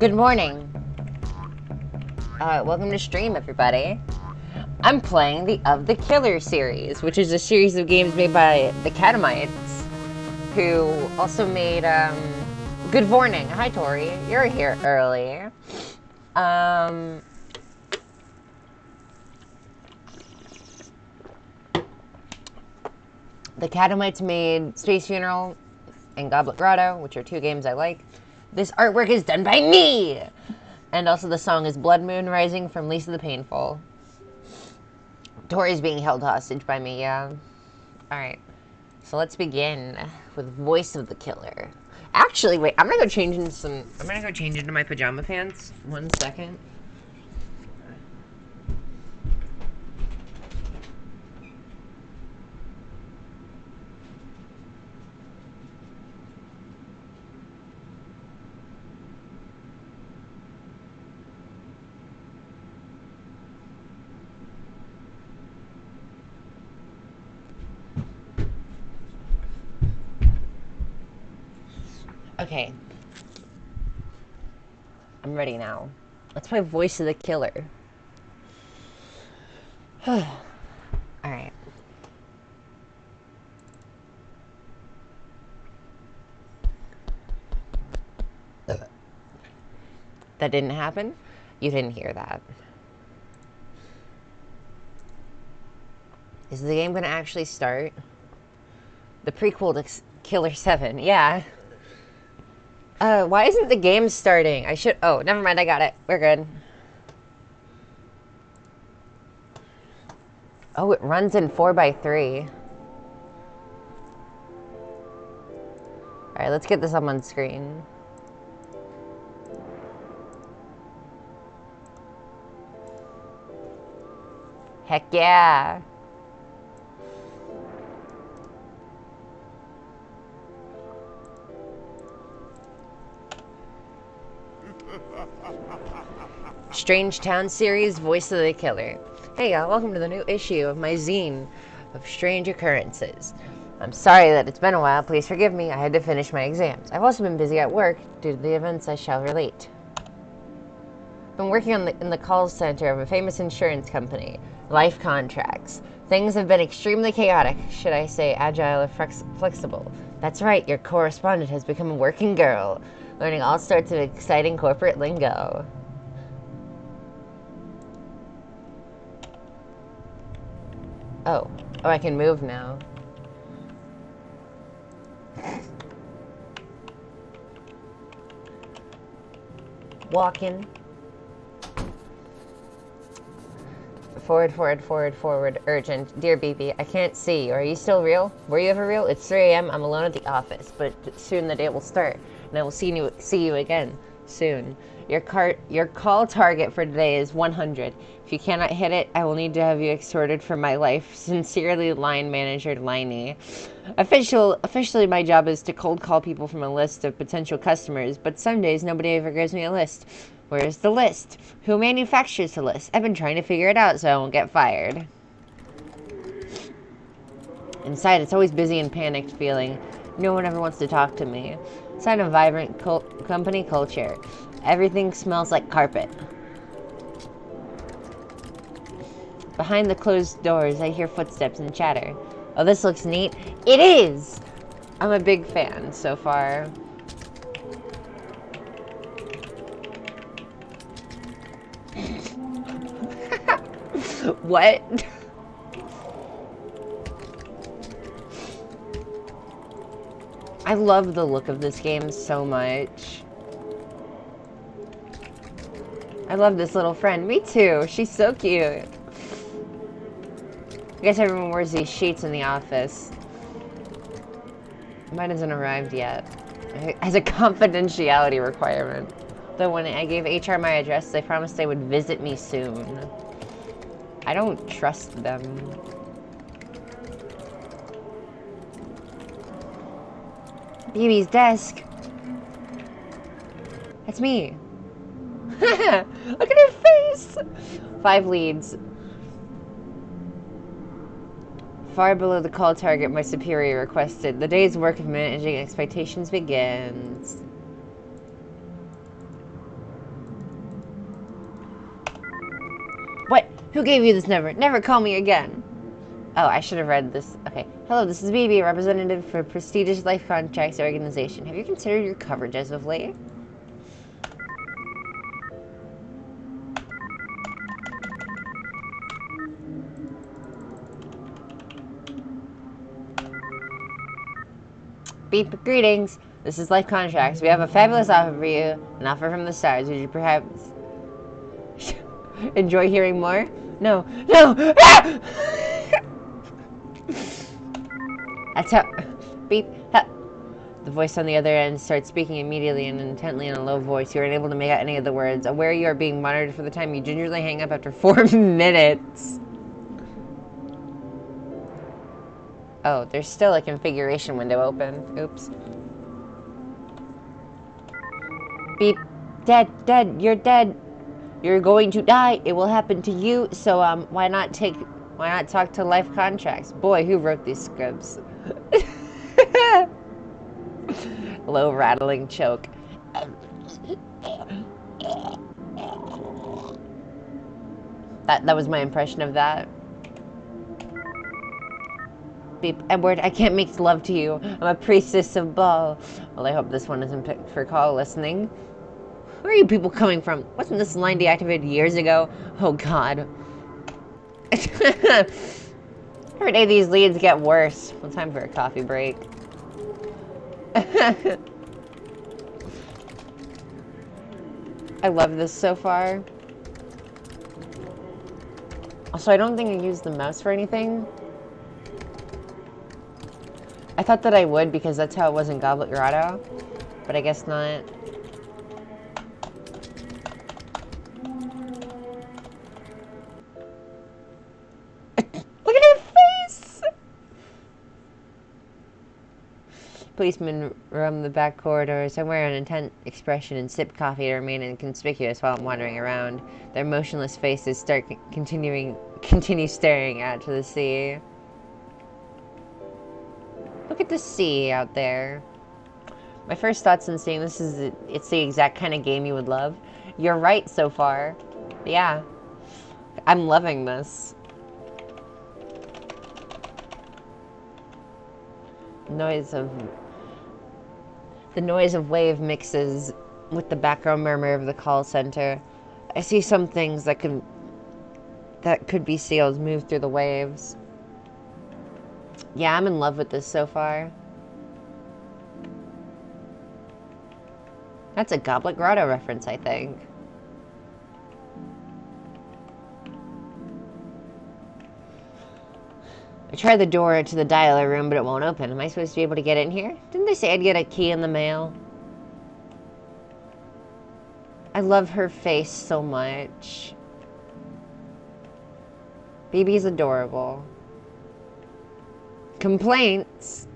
Good morning. Welcome to stream, everybody. I'm playing the Of the Killer series, which is a series of games made by the Catamites, who also made, Good Morning. Hi, Tori. You're here early. The Catamites made Space Funeral and Goblet Grotto, which are two games I like. This artwork is done by me! And also the song is Blood Moon Rising from Lisa the Painful. Tori's being held hostage by me, yeah. Alright. So let's begin with Voice of the Killer. Actually, wait, I'm gonna go change into my pajama pants. 1 second. Okay. I'm ready now. Let's play Voice of the Killer. Alright. That didn't happen? You didn't hear that. Is the game gonna actually start? The prequel to Killer 7, yeah. Why isn't the game starting? Oh, never mind, I got it. We're good. Oh, it runs in 4x3. Alright, let's get this up on screen. Heck yeah! Strange Town series, Voice of the Killer. Hey y'all, welcome to the new issue of my zine of strange occurrences. I'm sorry that it's been a while, please forgive me, I had to finish my exams. I've also been busy at work due to the events I shall relate. I've been working in the call center of a famous insurance company, Life Contracts. Things have been extremely chaotic, should I say agile or flexible. That's right, your correspondent has become a working girl, learning all sorts of exciting corporate lingo. Oh, I can move now. Walking. Forward, urgent. Dear BB, I can't see you. Are you still real? Were you ever real? It's 3 a.m. I'm alone at the office, but soon the day will start, and I will see you again soon. Your call target for today is 100. If you cannot hit it, I will need to have you extorted from my life. Sincerely, line manager Liney. Officially, my job is to cold call people from a list of potential customers, but some days nobody ever gives me a list. Where's the list? Who manufactures the list? I've been trying to figure it out so I won't get fired. Inside, it's always busy and panicked feeling. No one ever wants to talk to me. Sign of vibrant company culture. Everything smells like carpet. Behind the closed doors, I hear footsteps and chatter. Oh, this looks neat. It is! I'm a big fan so far. What? I love the look of this game so much. I love this little friend. Me too. She's so cute. I guess everyone wears these sheets in the office. Mine hasn't arrived yet. It has a confidentiality requirement. Though when I gave HR my address, they promised they would visit me soon. I don't trust them. BB's desk. That's me. Look at her face! 5 leads. Far below the call target my superior requested. The day's work of managing expectations begins. Who gave you this number? Never call me again. Oh, I should have read this. Okay. Hello, this is BB, representative for prestigious life contracts organization. Have you considered your coverage as of late? Beep, greetings. This is Life Contracts. We have a fabulous offer for you, an offer from the stars. Would you perhaps enjoy hearing more? No. No! Ah! That's how... Beep. Ha. The voice on the other end starts speaking immediately and intently in a low voice. You are unable to make out any of the words. Aware you are being monitored for the time, you gingerly hang up after 4 minutes. Oh, there's still a configuration window open. Oops. Beep. Dead, you're dead. You're going to die. It will happen to you. So, why not talk to Life Contracts? Boy, who wrote these scripts? Low rattling choke. That was my impression of that. Beep. Edward, I can't make love to you. I'm a priestess of Baal. Well, I hope this one isn't picked for call listening. Where are you people coming from? Wasn't this line deactivated years ago? Oh, God. Every day these leads get worse. Well, time for a coffee break. I love this so far. Also, I don't think I used the mouse for anything. I thought that I would because that's how it was in Goblet Grotto, but I guess not. Look at her face! Policemen roam the back corridor. Some wear an intent expression and sip coffee to remain inconspicuous while I'm wandering around. Their motionless faces continue staring out to the sea. Look at the sea out there. My first thoughts on seeing this is it's the exact kind of game you would love. You're right so far. Yeah. I'm loving this. The noise of wave mixes with the background murmur of the call center. I see some things that could be seals move through the waves. Yeah, I'm in love with this so far. That's a Goblet Grotto reference, I think. I tried the door to the dialer room, but it won't open. Am I supposed to be able to get in here? Didn't they say I'd get a key in the mail? I love her face so much. BB's adorable. Complaints.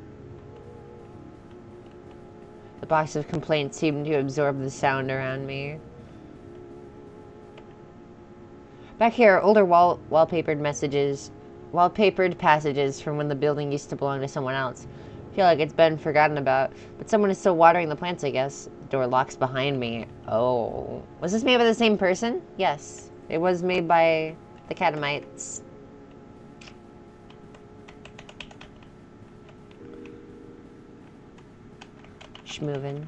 The box of complaints seemed to absorb the sound around me. Back here are older wallpapered passages from when the building used to belong to someone else. I feel like it's been forgotten about, but someone is still watering the plants, I guess. The door locks behind me. Oh. Was this made by the same person? Yes. It was made by the Catamites. Schmovin'.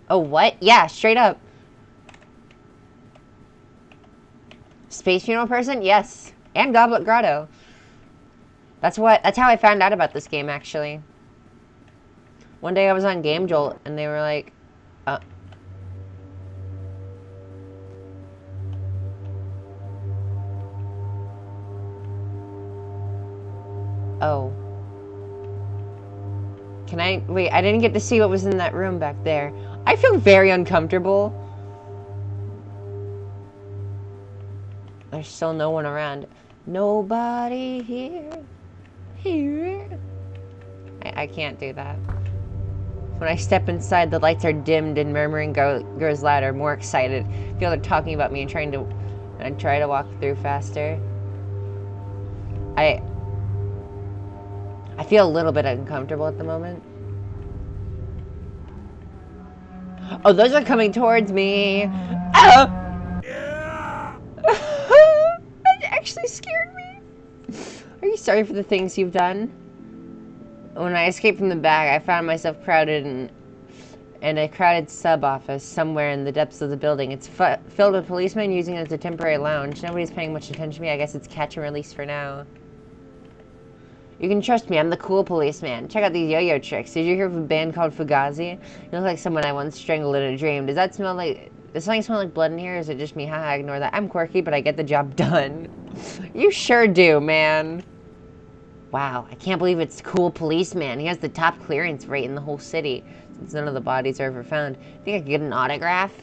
Oh, what? Yeah, straight up. Space funeral person? Yes. And Goblet Grotto. That's how I found out about this game, actually. One day I was on Game Jolt and they were like, oh. Wait, I didn't get to see what was in that room back there. I feel very uncomfortable. There's still no one around. Nobody here. I can't do that. When I step inside, the lights are dimmed and murmuring grows louder, more excited. I feel they're talking about me and I try to walk through faster. I feel a little bit uncomfortable at the moment. Oh, those are coming towards me. Oh! actually scared me. Are you sorry for the things you've done? When I escaped from the bag, I found myself crowded in a crowded sub-office somewhere in the depths of the building. It's filled with policemen using it as a temporary lounge. Nobody's paying much attention to me. I guess it's catch and release for now. You can trust me. I'm the cool policeman. Check out these yo-yo tricks. Did you hear of a band called Fugazi? You look like someone I once strangled in a dream. Does that smell like... Does something smell like blood in here, or is it just me? Haha, ignore that. I'm quirky, but I get the job done. You sure do, man. Wow, I can't believe it's cool policeman. He has the top clearance rate in the whole city, since none of the bodies are ever found. Think I could get an autograph?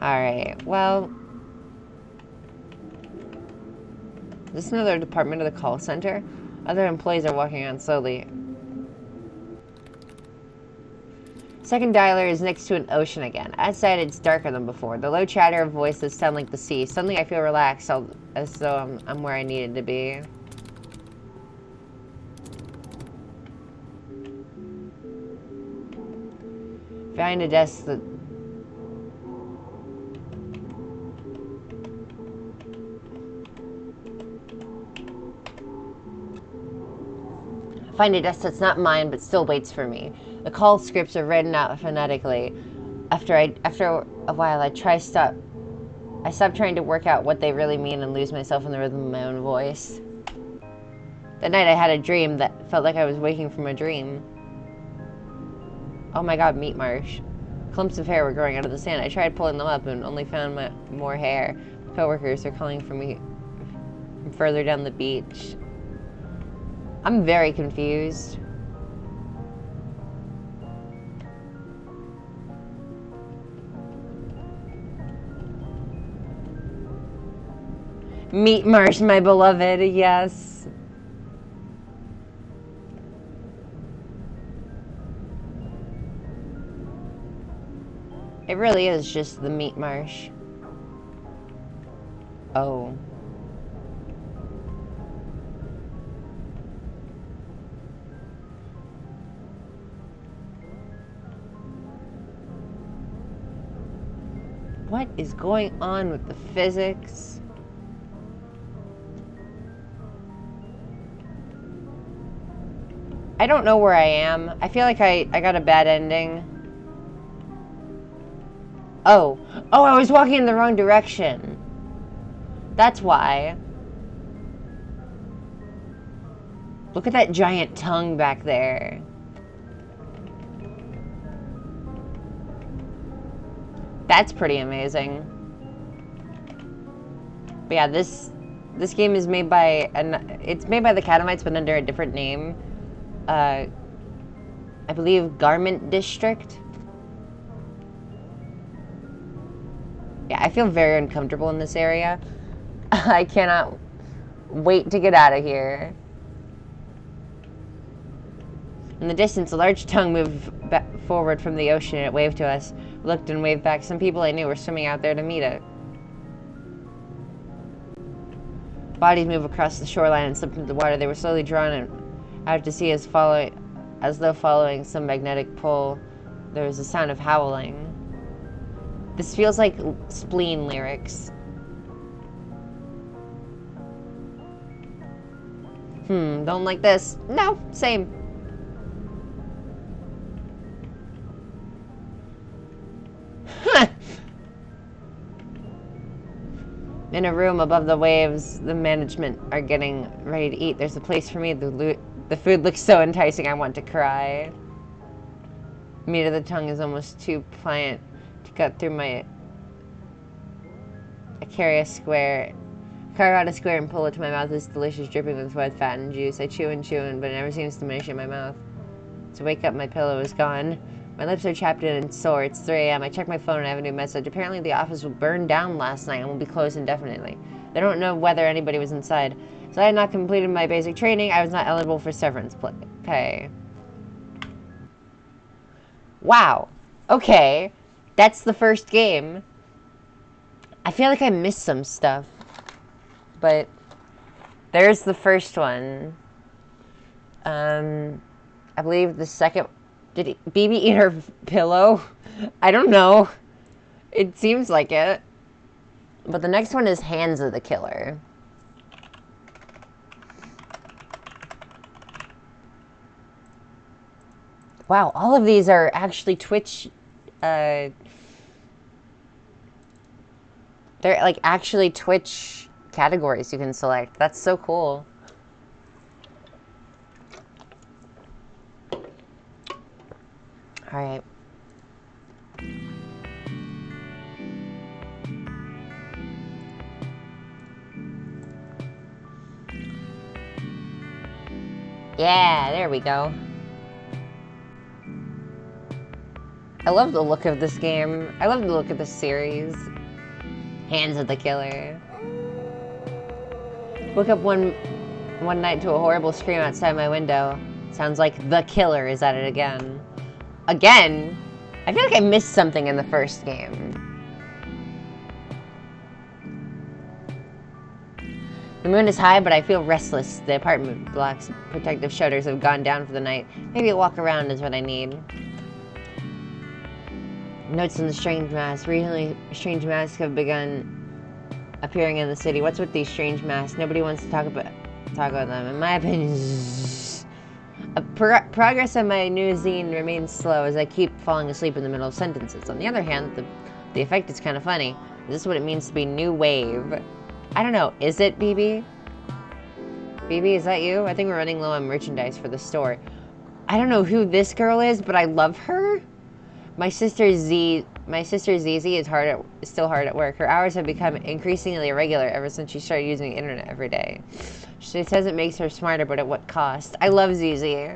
Alright, well... Is this another department of the call center? Other employees are walking around slowly. Second dialer is next to an ocean again. Outside, it's darker than before. The low chatter of voices sound like the sea. Suddenly, I feel relaxed, as though I'm where I needed to be. Find a desk that... Find a desk that's not mine, but still waits for me. The call scripts are written out phonetically. After a while, I stopped trying to work out what they really mean and lose myself in the rhythm of my own voice. That night, I had a dream that felt like I was waking from a dream. Oh my god, meat marsh. Clumps of hair were growing out of the sand. I tried pulling them up and only found more hair. Coworkers are calling for me from further down the beach. I'm very confused. Meat marsh, my beloved, yes. It really is just the meat marsh. Oh. What is going on with the physics? I don't know where I am. I feel like I got a bad ending. Oh, I was walking in the wrong direction. That's why. Look at that giant tongue back there. That's pretty amazing. But yeah, this game is made by it's made by the Catamites, but under a different name. I believe Garment District. Yeah, I feel very uncomfortable in this area. I cannot wait to get out of here. In the distance, a large tongue moved back forward from the ocean and it waved to us. We looked and waved back. Some people I knew were swimming out there to meet it. Bodies moved across the shoreline and slipped into the water. They were slowly drawn out to sea as though following some magnetic pull. There was a sound of howling. This feels like Spleen lyrics. Don't like this. No, same. In a room above the waves, the management are getting ready to eat. There's a place for me. The food looks so enticing, I want to cry. The meat of the tongue is almost too pliant to cut through my... I carve out a square and pull it to my mouth. It's delicious, dripping with wet fat and juice. I chew and chew, but it never seems to diminish in my mouth. To wake up, my pillow is gone. My lips are chapped in and sore. It's 3 a.m. I check my phone and I have a new message. Apparently the office was burned down last night and will be closed indefinitely. They don't know whether anybody was inside. So I had not completed my basic training. I was not eligible for severance pay. Wow. Okay. That's the first game. I feel like I missed some stuff. But there's the first one. I believe the second... Did BB eat her pillow? I don't know. It seems like it. But the next one is Hands of the Killer. Wow, all of these are actually Twitch, they're like actually Twitch categories you can select. That's so cool. All right. Yeah, there we go. I love the look of this game. I love the look of this series. Hands of the Killer. Woke up one night to a horrible scream outside my window. Sounds like the killer is at it again. Again? I feel like I missed something in the first game. The moon is high, but I feel restless. The apartment block's protective shutters have gone down for the night. Maybe a walk around is what I need. Notes on the strange masks. Recently, strange masks have begun appearing in the city. What's with these strange masks? Nobody wants to talk about them. In my opinion, progress on my new zine remains slow as I keep falling asleep in the middle of sentences. On the other hand, the effect is kind of funny. Is this what it means to be new wave? I don't know. Is it, BB? BB, is that you? I think we're running low on merchandise for the store. I don't know who this girl is, but I love her. My sister Zizi is still hard at work. Her hours have become increasingly irregular ever since she started using the internet every day. She says it makes her smarter, but at what cost? I love Zizi.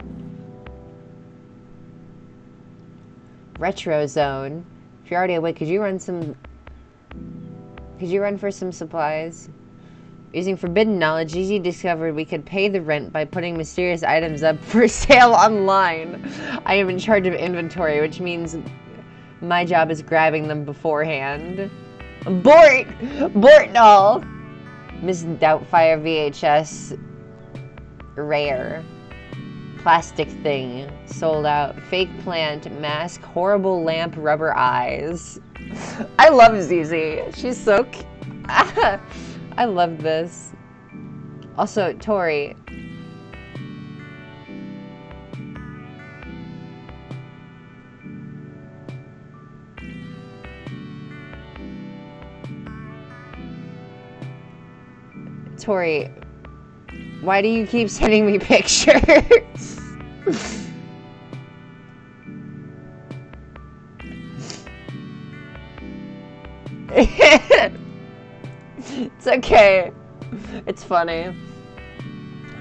Retro Zone. If you're already awake, could you run for some supplies? Using forbidden knowledge, Zizi discovered we could pay the rent by putting mysterious items up for sale online. I am in charge of inventory, which means my job is grabbing them beforehand. Bort doll! Miss Doubtfire VHS. Rare. Plastic thing. Sold out. Fake plant. Mask. Horrible lamp. Rubber eyes. I love Zizi. She's so cute. I love this. Also, Tori. Tori, why do you keep sending me pictures? It's okay. It's funny.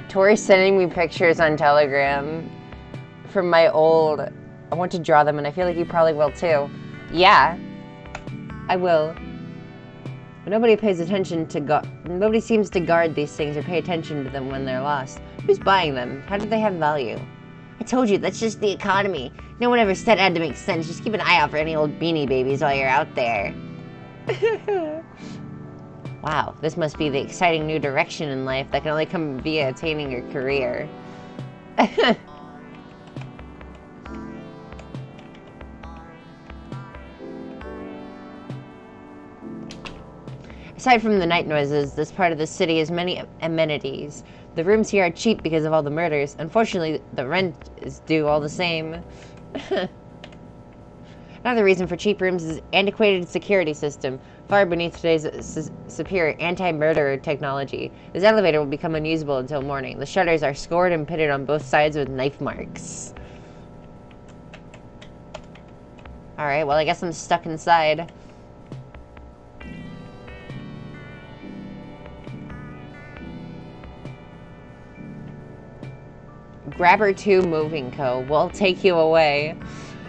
Tori's sending me pictures on Telegram from my old... I want to draw them, and I feel like you probably will too. Yeah, I will. But nobody pays attention to nobody seems to guard these things or pay attention to them when they're lost. Who's buying them? How do they have value? I told you, that's just the economy. No one ever said it had to make sense. Just keep an eye out for any old Beanie Babies while you're out there. Wow, this must be the exciting new direction in life that can only come via attaining your career. Aside from the night noises, this part of the city has many amenities. The rooms here are cheap because of all the murders. Unfortunately, the rent is due all the same. Another reason for cheap rooms is antiquated security system, far beneath today's superior anti-murder technology. This elevator will become unusable until morning. The shutters are scored and pitted on both sides with knife marks. Alright, well I guess I'm stuck inside. Grabber 2 Moving Co. will take you away.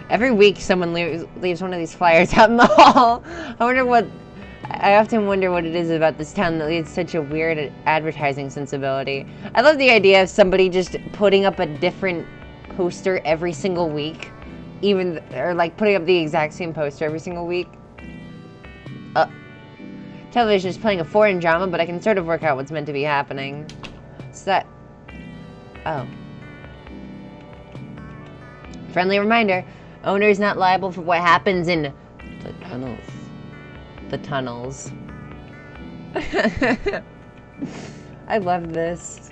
Every week someone leaves one of these flyers out in the hall. I often wonder what it is about this town that leads such a weird advertising sensibility. I love the idea of somebody just putting up a different poster every single week. Or like putting up the exact same poster every single week. Television is playing a foreign drama, but I can sort of work out what's meant to be happening. Oh. Friendly reminder, Owner's not liable for what happens in the tunnels. The tunnels. I love this.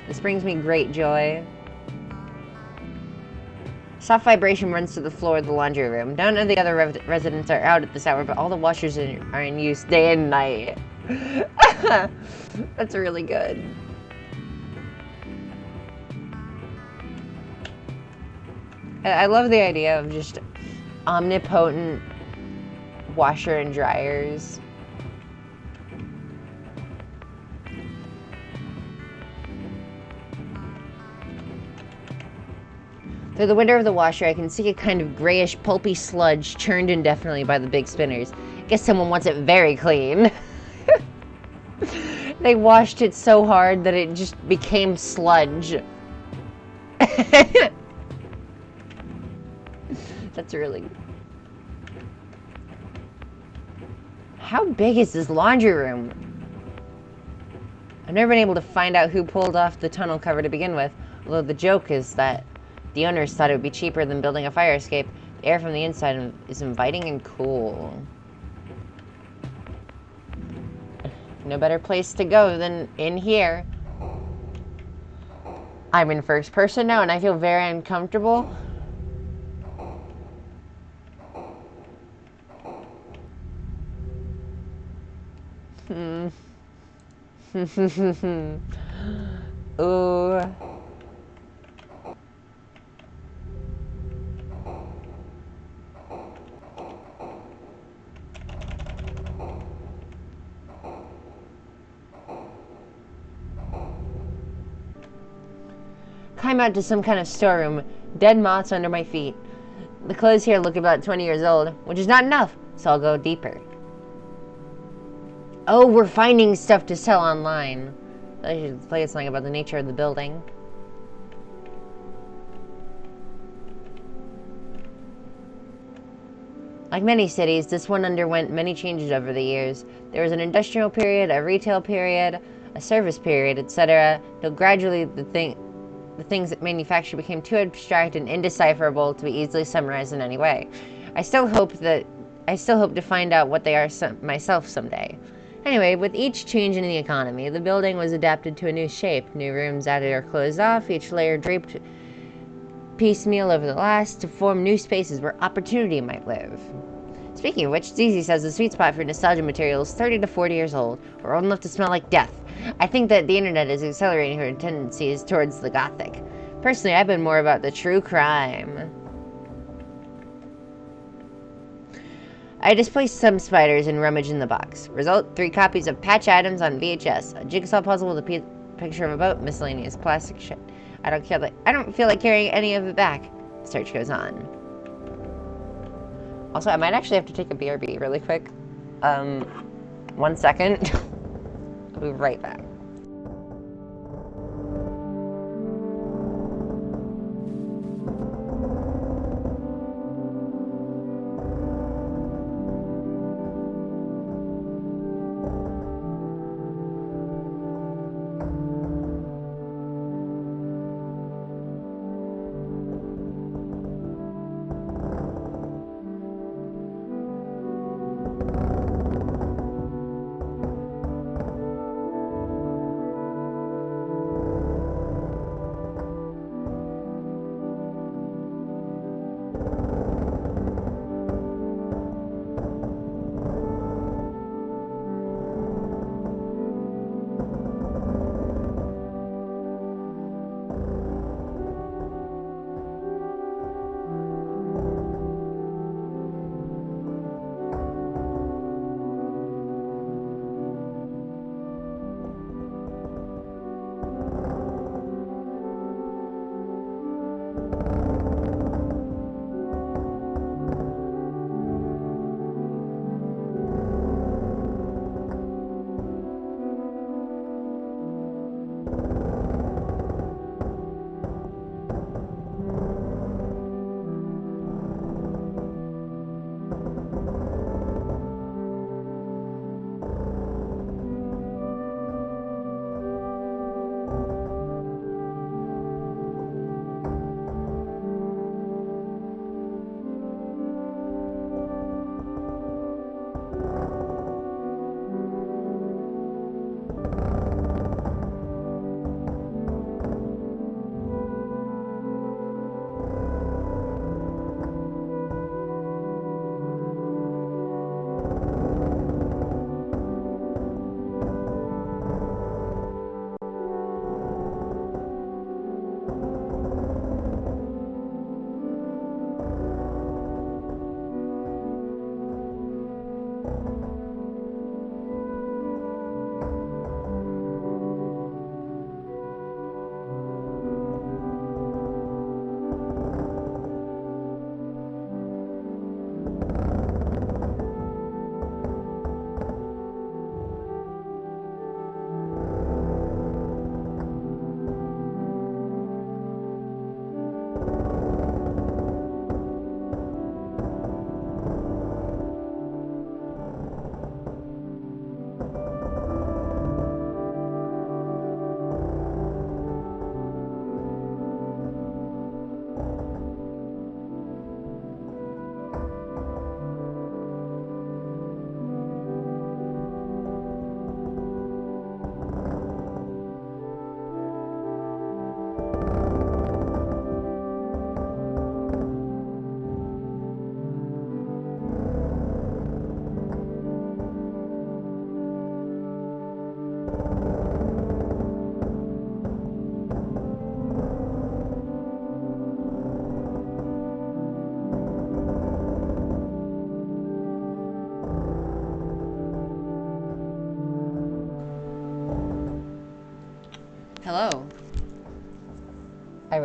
This brings me great joy. Soft vibration runs to the floor of the laundry room. None of the other residents are out at this hour, but all the washers are in use day and night. That's really good. I love the idea of just omnipotent washer and dryers. Through the window of the washer, I can see a kind of grayish, pulpy sludge churned indefinitely by the big spinners. Guess someone wants it very clean. They washed it so hard that it just became sludge. That's really... How big is this laundry room? I've never been able to find out who pulled off the tunnel cover to begin with, although the joke is that the owners thought it would be cheaper than building a fire escape. The air from the inside is inviting and cool. No better place to go than in here. I'm in first person now and I feel very uncomfortable. Ooh. Climb out to some kind of storeroom. Dead moths under my feet. The clothes here look about 20 years old, which is not enough, so I'll go deeper. Oh, we're finding stuff to sell online. I should play something about the nature of the building. Like many cities, this one underwent many changes over the years. There was an industrial period, a retail period, a service period, etc. Till gradually the things that manufacture became too abstract and indecipherable to be easily summarized in any way. I still hope to find out what they are myself someday. Anyway, with each change in the economy, the building was adapted to a new shape. New rooms added or closed off, each layer draped piecemeal over the last to form new spaces where opportunity might live. Speaking of which, Zizi says the sweet spot for nostalgia material is 30 to 40 years old, or old enough to smell like death. I think that the internet is accelerating her tendencies towards the gothic. Personally, I've been more about the true crime. I displaced some spiders and rummaged in the box. Result, 3 copies of Patch Items on VHS, a jigsaw puzzle with a picture of a boat, miscellaneous plastic shit. I don't feel like carrying any of it back. The search goes on. Also, I might actually have to take a BRB really quick. 1 second. I'll be right back.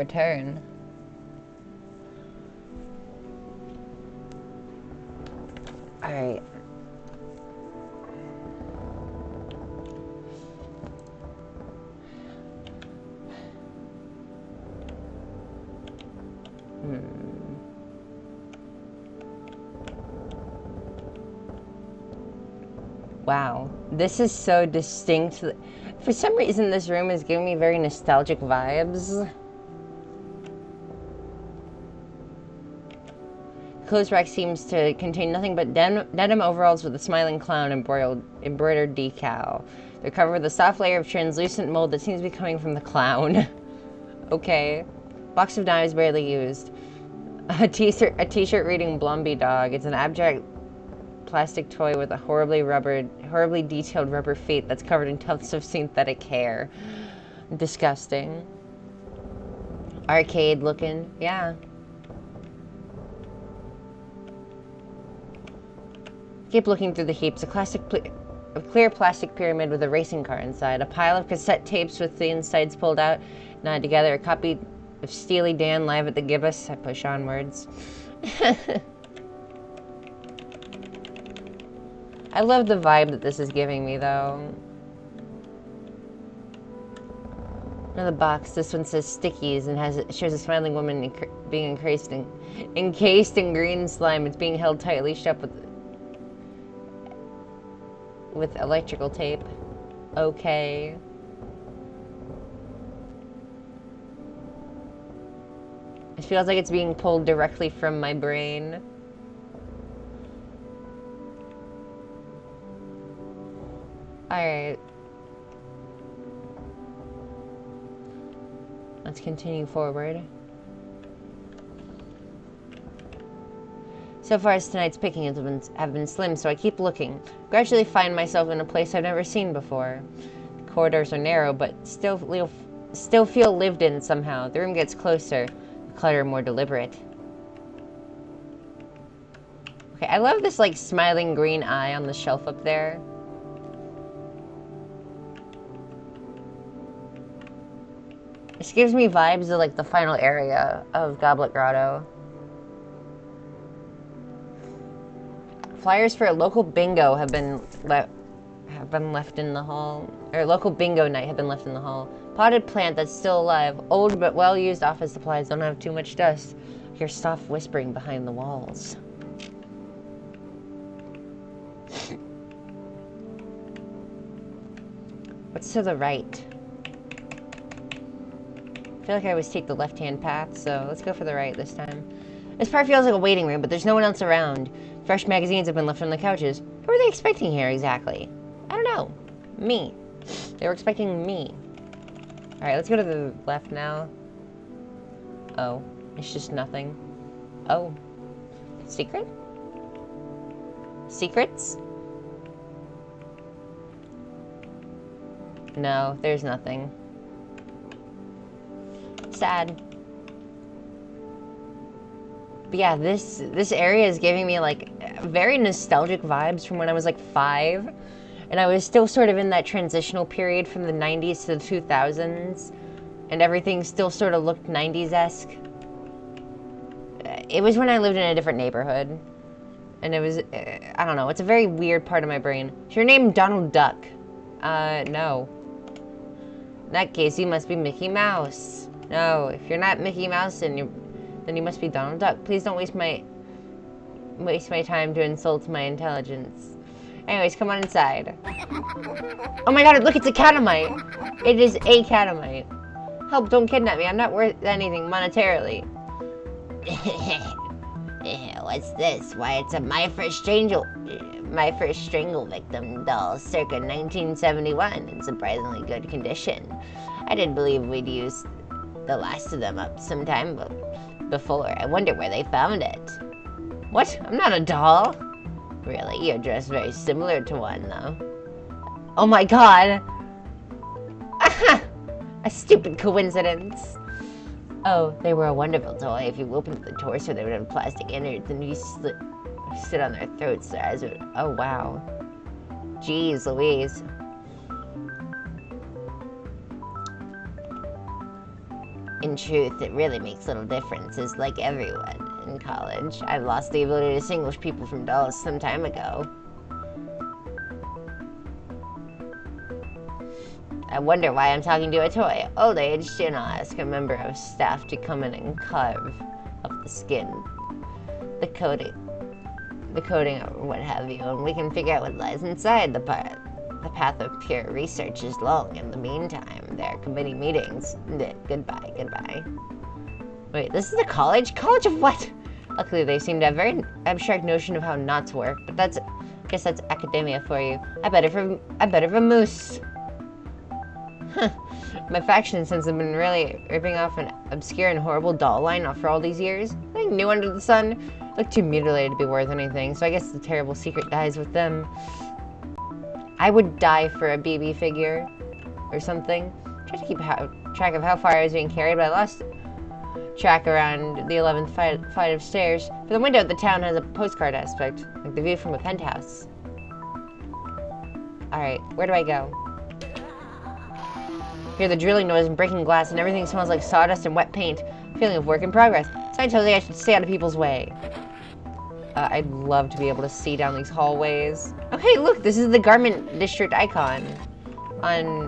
return. Alright. Wow, this is so distinct. For some reason, this room is giving me very nostalgic vibes. Clothes rack seems to contain nothing but denim overalls with a smiling clown embroidered decal. They're covered with a soft layer of translucent mold that seems to be coming from the clown. Okay. Box of knives barely used. A t-shirt reading Blomby Dog. It's an abstract plastic toy with a horribly detailed rubber feet that's covered in tufts of synthetic hair. Disgusting. Arcade looking. Yeah. Keep looking through the heaps. A clear plastic pyramid with a racing car inside. A pile of cassette tapes with the insides pulled out, knotted together. A copy of Steely Dan live at the Gibbous. I push onwards. I love the vibe that this is giving me, though. Another box. This one says stickies and shows a smiling woman being encased in green slime. It's being held tightly shut with electrical tape. Okay. It feels like it's being pulled directly from my brain. Alright. Let's continue forward. So far as tonight's pickings have been slim, so I keep looking. Gradually find myself in a place I've never seen before. The corridors are narrow, but still feel lived in somehow. The room gets closer, the clutter more deliberate. Okay, I love this like smiling green eye on the shelf up there. This gives me vibes of like the final area of Goblet Grotto. Flyers for a local bingo have been left in the hall. Or local bingo night have been left in the hall. Potted plant that's still alive. Old but well-used office supplies don't have too much dust. I hear soft whispering behind the walls. What's to the right? I feel like I always take the left-hand path, so let's go for the right this time. This part feels like a waiting room, but there's no one else around. Fresh magazines have been left on the couches. Who are they expecting here exactly? I don't know. Me. They were expecting me. Alright, let's go to the left now. Oh, it's just nothing. Oh. Secret? Secrets? No, there's nothing. Sad. But yeah, this area is giving me like very nostalgic vibes from when I was like 5. And I was still sort of in that transitional period from the 90s to the 2000s. And everything still sort of looked 90s-esque. It was when I lived in a different neighborhood. And it was, I don't know, it's a very weird part of my brain. Is your name Donald Duck? No. In that case, you must be Mickey Mouse. No, if you're not Mickey Mouse, then you must be Donald Duck. Please don't waste my time to insult my intelligence. Anyways, come on inside. Oh my god, look, it's a catamite. It is a catamite. Help, don't kidnap me. I'm not worth anything monetarily. What's this? Why, it's my first strangle victim doll circa 1971 in surprisingly good condition. I didn't believe we'd use the last of them up sometime before. I wonder where they found it. What? I'm not a doll. Really? You're dressed very similar to one, though. Oh my god! A stupid coincidence. Oh, they were a wonderful toy. If you opened the torso, they would have plastic innards, and you sit on their throats. Their eyes would... Oh, wow. Jeez Louise. In truth, it really makes little differences, like everyone in college. I've lost the ability to distinguish people from dolls some time ago. I wonder why I'm talking to a toy. Old age, soon I'll ask a member of staff to come in and carve up the skin, the coating, or what have you, and we can figure out what lies inside the part. The path of pure research is long. In the meantime, there are committee meetings. Goodbye. Wait, this is a college? College of what? Luckily, they seem to have a very abstract notion of how knots work, but I guess that's academia for you. I bet of a moose. Huh. My faction since I've been really ripping off an obscure and horrible doll line for all these years. Nothing new under the sun. Look too mutilated to be worth anything, so I guess the terrible secret dies with them. I would die for a BB figure or something. Tried to keep track of how far I was being carried, but I lost track around the 11th flight of stairs. But the window at the town has a postcard aspect, like the view from a penthouse. Alright, where do I go? Hear the drilling noise and breaking glass, and everything smells like sawdust and wet paint. Feeling of work in progress. Sign tells me I should stay out of people's way. I'd love to be able to see down these hallways. Oh, hey, look, this is the garment district icon. On...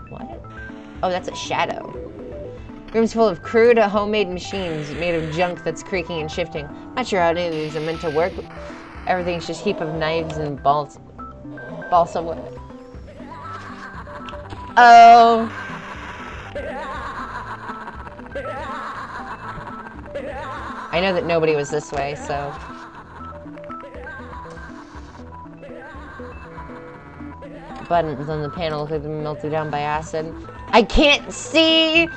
what? Oh, that's a shadow. Rooms full of crude, homemade machines made of junk that's creaking and shifting. Not sure how any of these are meant to work. Everything's just a heap of knives and balsa wood. Oh. I know that nobody was this way, so. Buttons on the panel look like they've been melted down by acid. I can't see!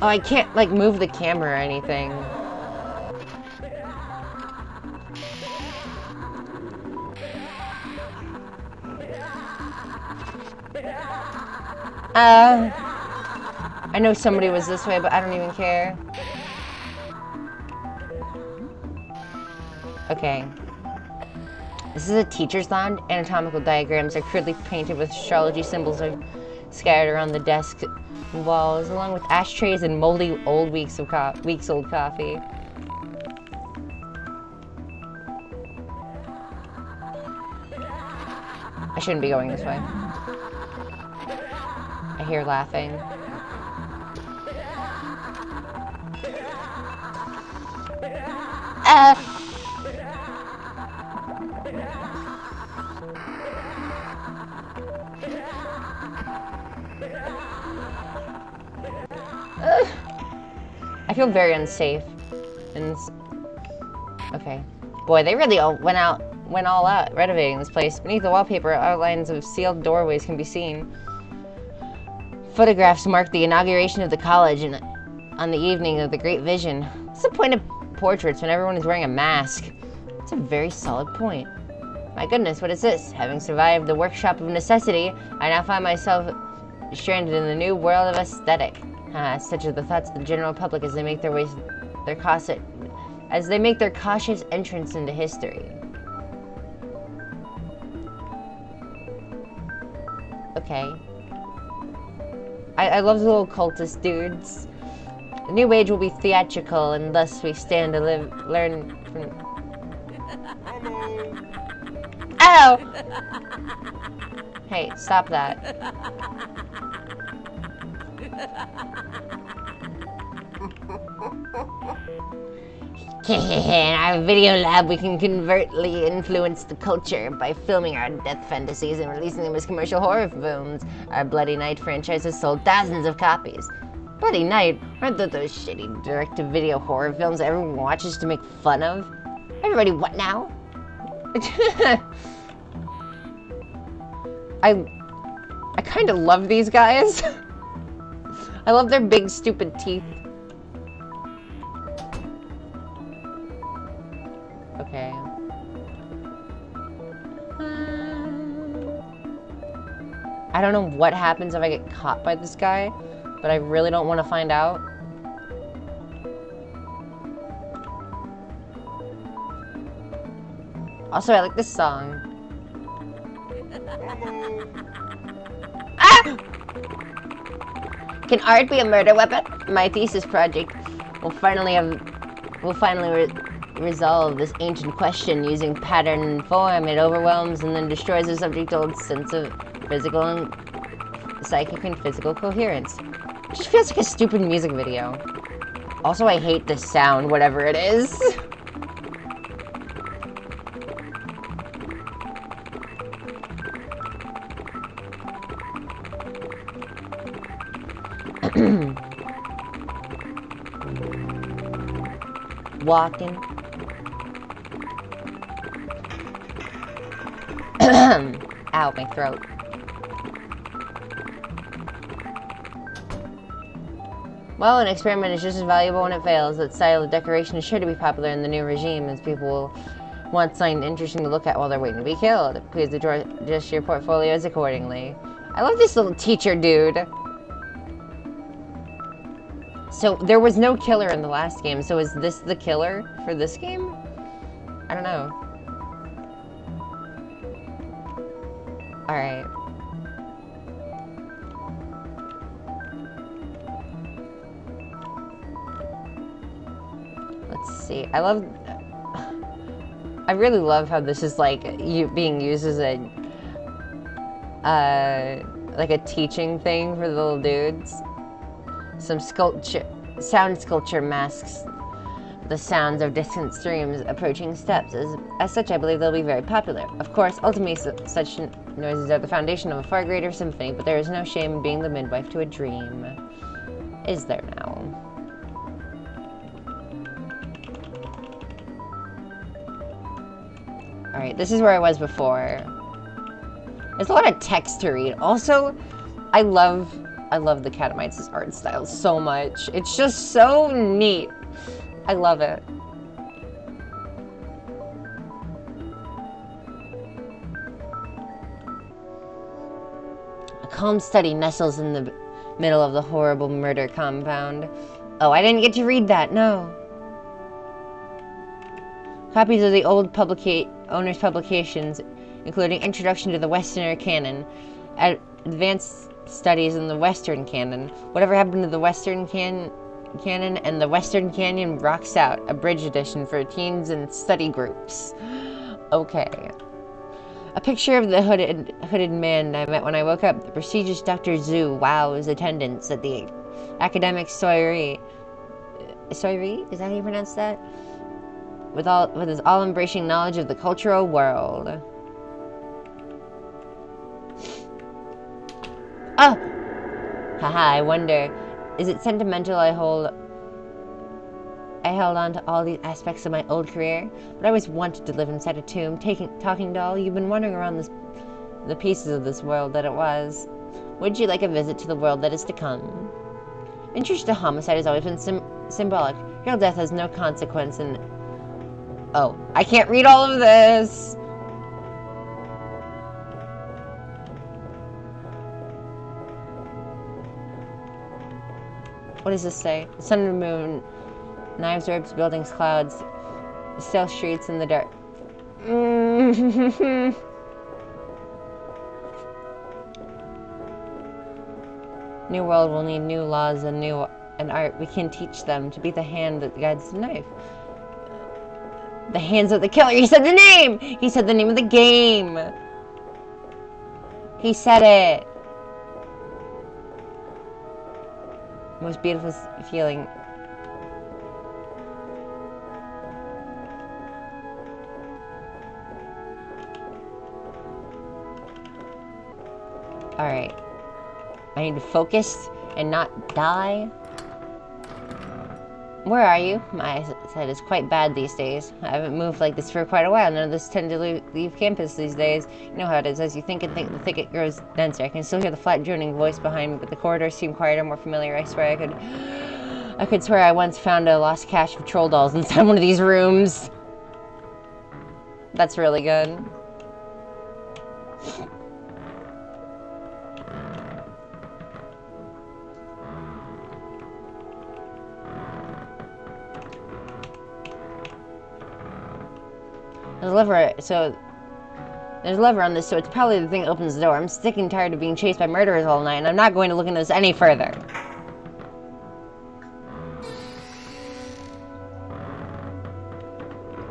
Oh, I can't, like, move the camera or anything. I know somebody was this way, but I don't even care. Okay. This is a teacher's lounge. Anatomical diagrams are crudely painted with astrology symbols are scattered around the desk and walls, along with ashtrays and moldy old weeks-old coffee. I shouldn't be going this way. I hear laughing. I feel very unsafe. And okay, boy, they really went all out renovating this place. Beneath the wallpaper, outlines of sealed doorways can be seen. Photographs mark the inauguration of the college and on the evening of the Great Vision. What's the point of portraits when everyone is wearing a mask? That's a very solid point. My goodness, what is this? Having survived the workshop of necessity, I now find myself stranded in the new world of aesthetic. Such are the thoughts of the general public as they make their cautious entrance into history. Okay. I love the little cultist dudes. The new age will be theatrical, and thus we stand to learn from... Ow! Hey, stop that. In our video lab, we can covertly influence the culture by filming our death fantasies and releasing them as commercial horror films. Our Bloody Night franchise has sold thousands of copies. Bloody Night? Aren't those shitty direct-to-video horror films that everyone watches to make fun of? Everybody what now? I kind of love these guys. I love their big, stupid teeth. Okay. I don't know what happens if I get caught by this guy, but I really don't want to find out. Also, I like this song. Can art be a murder weapon? My thesis project will finally resolve this ancient question using pattern and form. It overwhelms and then destroys the subject's old sense of physical and psychic and physical coherence. It just feels like a stupid music video. Also, I hate this sound, whatever it is. Walking. Ow, my throat. Well, an experiment is just as valuable when it fails. That style of decoration is sure to be popular in the new regime, as people will want something interesting to look at while they're waiting to be killed. Please adjust your portfolios accordingly. I love this little teacher dude. So, there was no killer in the last game, so is this the killer for this game? I don't know. Alright. Let's see. I really love how this is like being used as a like a teaching thing for the little dudes. Some sound sculpture masks the sounds of distant streams approaching steps. As such, I believe they'll be very popular. Of course, ultimately, such noises are the foundation of a far greater symphony, but there is no shame in being the midwife to a dream. Is there now? Alright, this is where I was before. There's a lot of text to read. Also, I love the Catamites' art style so much. It's just so neat. I love it. A calm study nestles in the middle of the horrible murder compound. Oh, I didn't get to read that, no. Copies of the old owner's publications, including Introduction to the Westerner Canon, advanced studies in the Western Canon. Whatever happened to the Western Canon and the Western Canyon rocks out. Abridged edition for teens and study groups. Okay. A picture of the hooded man I met when I woke up. The prestigious Dr. Zhu wows attendance at the academic soiree. Soiree? Is that how you pronounce that? With his all-embracing knowledge of the cultural world. Oh! Haha, I wonder, is it sentimental I held on to all these aspects of my old career? But I always wanted to live inside a tomb. Talking doll, you've been wandering around the pieces of this world that it was. Would you like a visit to the world that is to come? Interest to homicide has always been symbolic. Real death has no consequence and... Oh, I can't read all of this! What does this say? The sun and moon, knives, orbs, buildings, clouds, still streets in the dark. New world will need new laws and art. We can teach them to be the hand that guides the knife. The hands of the killer. He said the name! He said the name of the game. He said it. Most beautiful feeling. Alright. I need to focus and not die. Where are you? My eyesight is quite bad these days. I haven't moved like this for quite a while. None of us tend to leave campus these days. You know how it is. As you think and think, the thicket grows denser. I can still hear the flat droning voice behind me, but the corridors seem quieter, more familiar. I swear I could swear I once found a lost cache of troll dolls inside one of these rooms. That's really good. The deliverer, so There's a lever on this, so it's probably the thing that opens the door. I'm sick and tired of being chased by murderers all night, and I'm not going to look into this any further.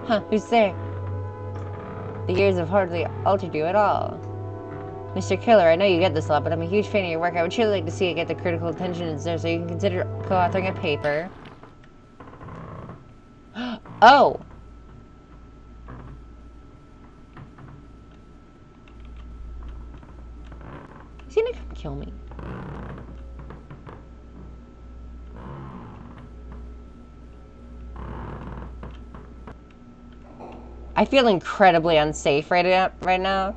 Huh, who's there? The years have hardly altered you at all. Mr. Killer, I know you get this a lot, but I'm a huge fan of your work. I would surely like to see it get the critical attention it deserves, so you can consider co-authoring a paper. Oh! He's gonna come kill me. I feel incredibly unsafe right now.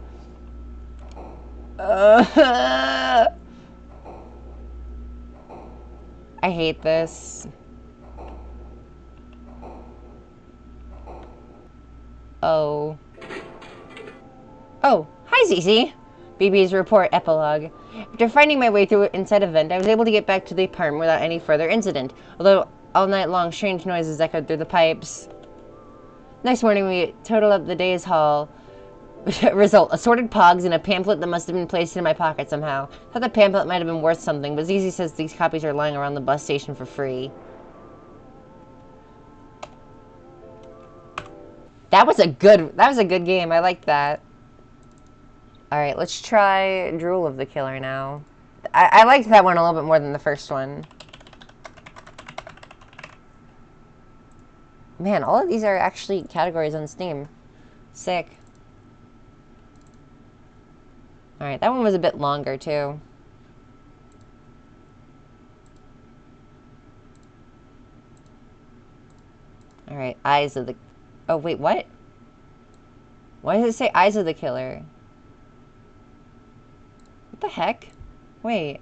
I hate this. Oh. Oh, hi ZZ. BB's report epilogue. After finding my way through inside a vent, I was able to get back to the apartment without any further incident, although all night long strange noises echoed through the pipes. Next morning, we totaled up the day's haul. Result, assorted pogs and a pamphlet that must have been placed in my pocket somehow. Thought the pamphlet might have been worth something, but ZZ says these copies are lying around the bus station for free. That was a good game. I liked that. Alright, let's try Drool of the Killer now. I liked that one a little bit more than the first one. Man, all of these are actually categories on Steam. Sick. Alright, that one was a bit longer, too. Alright, Eyes of the... Oh, wait, what? Why does it say Eyes of the Killer? What the heck? Wait.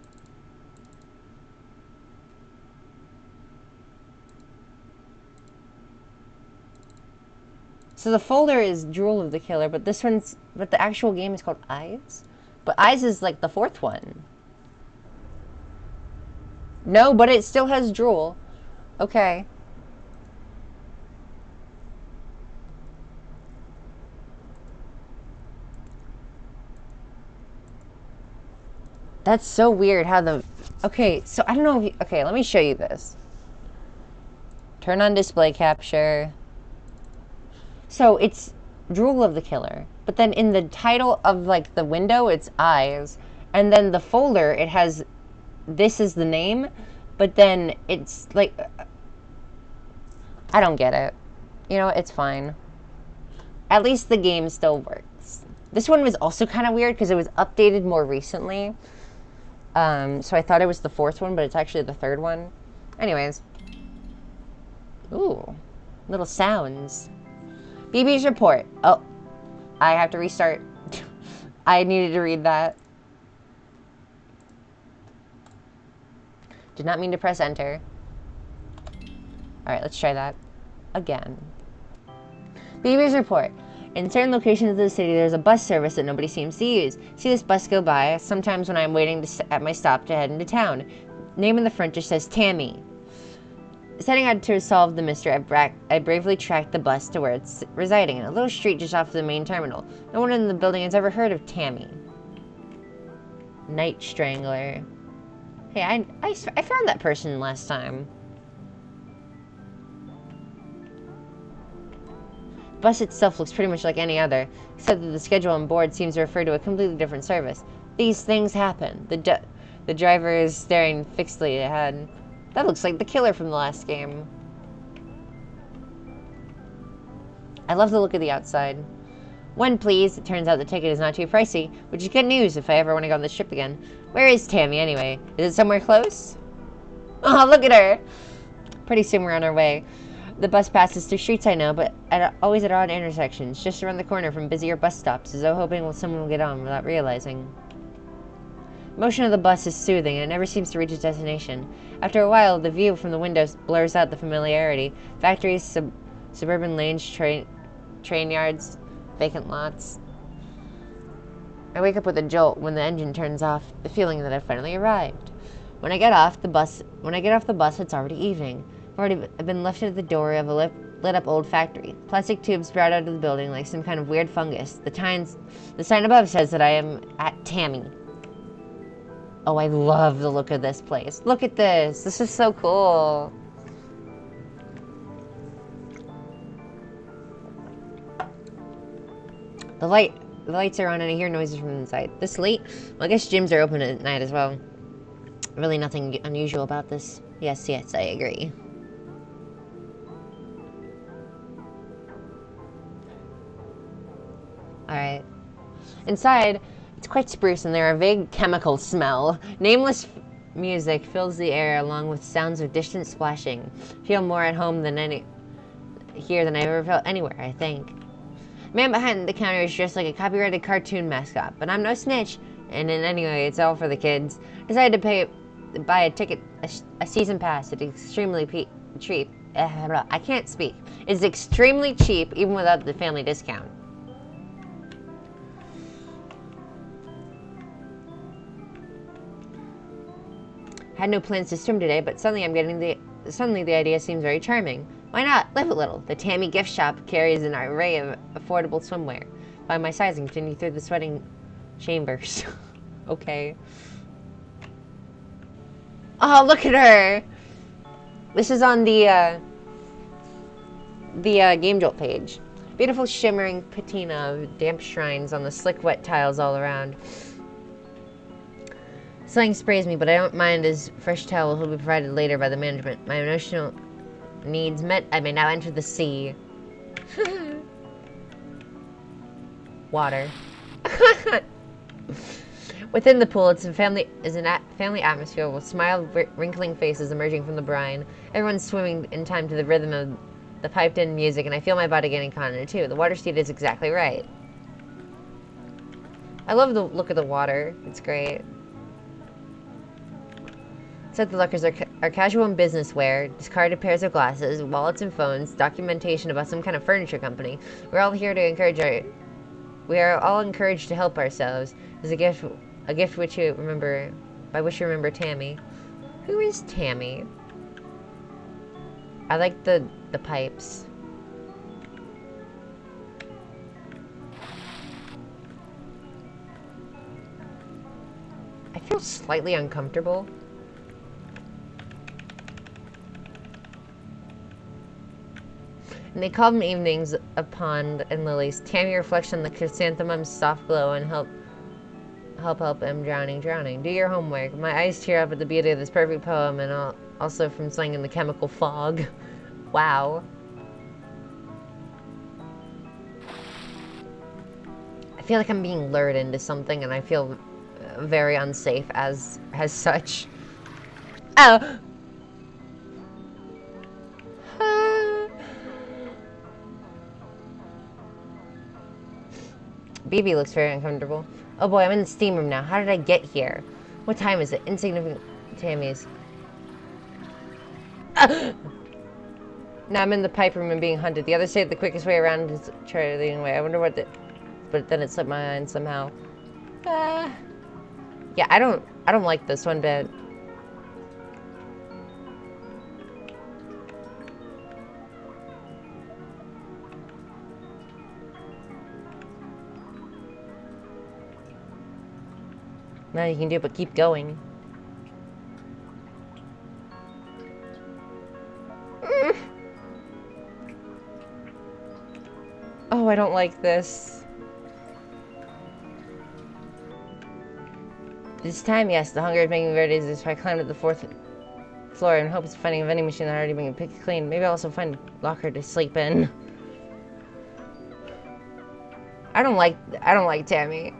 So the folder is Drool of the Killer, but this one's... But the actual game is called Eyes? But Eyes is like the fourth one. No, but it still has Drool. Okay. That's so weird how the... Okay, so I don't know if you... Okay, let me show you this. Turn on display capture. So it's Drool of the Killer. But then in the title of, like, the window, it's Eyes. And then the folder, it has... This is the name. But then it's, like... I don't get it. You know, it's fine. At least the game still works. This one was also kind of weird because it was updated more recently. So I thought it was the fourth one, but it's actually the third one. Anyways. Ooh. Little sounds. BB's report. Oh. I have to restart. I needed to read that. Did not mean to press enter. Alright, let's try that again. BB's report. In certain locations of the city, there's a bus service that nobody seems to use. See this bus go by sometimes when I'm waiting at my stop to head into town. Name in the front just says Tammy. Setting out to solve the mystery, I bravely tracked the bus to where it's residing, in a little street just off the main terminal. No one in the building has ever heard of Tammy. Night Strangler. Hey, I found that person last time. The bus itself looks pretty much like any other, except that the schedule on board seems to refer to a completely different service. These things happen. The driver is staring fixedly ahead. That looks like the killer from the last game. I love the look of the outside. One, please. It turns out the ticket is not too pricey, which is good news if I ever want to go on this trip again. Where is Tammy, anyway? Is it somewhere close? Oh, look at her! Pretty soon we're on our way. The bus passes through streets I know, but always at odd intersections, just around the corner from busier bus stops, as though hoping someone will get on without realizing. The motion of the bus is soothing, and it never seems to reach its destination. After a while, the view from the windows blurs out the familiarity. Factories, suburban lanes, train yards, vacant lots. I wake up with a jolt when the engine turns off, the feeling that I've finally arrived. When I get off the bus, it's already evening. I've been left at the door of a lit up old factory. Plastic tubes sprout out of the building like some kind of weird fungus. The sign above says that I am at Tammy. Oh, I love the look of this place. Look at this. This is so cool. The lights are on and I hear noises from inside. This late? Well, I guess gyms are open at night as well. Really nothing unusual about this. Yes, I agree. Alright. Inside, it's quite spruce and there are vague chemical smell. Nameless music fills the air along with sounds of distant splashing. Feel more at home here than I've ever felt anywhere, I think. Man behind the counter is dressed like a copyrighted cartoon mascot, but I'm no snitch, and in any way, it's all for the kids. Decided to buy a ticket, a season pass at extremely cheap. I can't speak. It's extremely cheap, even without the family discount. Had no plans to swim today, but suddenly the idea seems very charming. Why not? Live a little. The Tammy gift shop carries an array of affordable swimwear. Find my size and continue through the sweating chambers. Okay. Oh, look at her! This is on the Game Jolt page. Beautiful shimmering patina of damp shrines on the slick wet tiles all around. Slang sprays me, but I don't mind as fresh towels will be provided later by the management. My emotional needs met, I may now enter the sea. Water. Within the pool, it's a family atmosphere with smiled, wrinkling faces emerging from the brine. Everyone's swimming in time to the rhythm of the piped-in music, and I feel my body getting caught in it too. The water state is exactly right. I love the look of the water. It's great. Said the lookers are casual and business wear, discarded pairs of glasses, wallets and phones, documentation about some kind of furniture company. We are all encouraged to help ourselves. It's a gift which you remember, by which you remember Tammy. Who is Tammy? I like the pipes. I feel slightly uncomfortable. And they call them evenings of pond and lilies. Tammy reflects on the chrysanthemum's soft glow and help am drowning. Do your homework. My eyes tear up at the beauty of this perfect poem and also from slinging the chemical fog. Wow. I feel like I'm being lured into something and I feel very unsafe as such. Oh! BB looks very uncomfortable. Oh boy, I'm in the steam room now. How did I get here? What time is it? Insignificant Tammy's. Now I'm in the pipe room and being hunted. The others say the quickest way around is try leading away. I wonder what but then it slipped my mind somehow. Yeah, I don't like this one bit. Now you can do it, but keep going. Oh, I don't like this. This time, yes, the hunger is making me very dizzy, so I climbed to the 4th floor in hopes of finding a vending machine that already been picked clean. Maybe I'll also find a locker to sleep in. I don't like Tammy.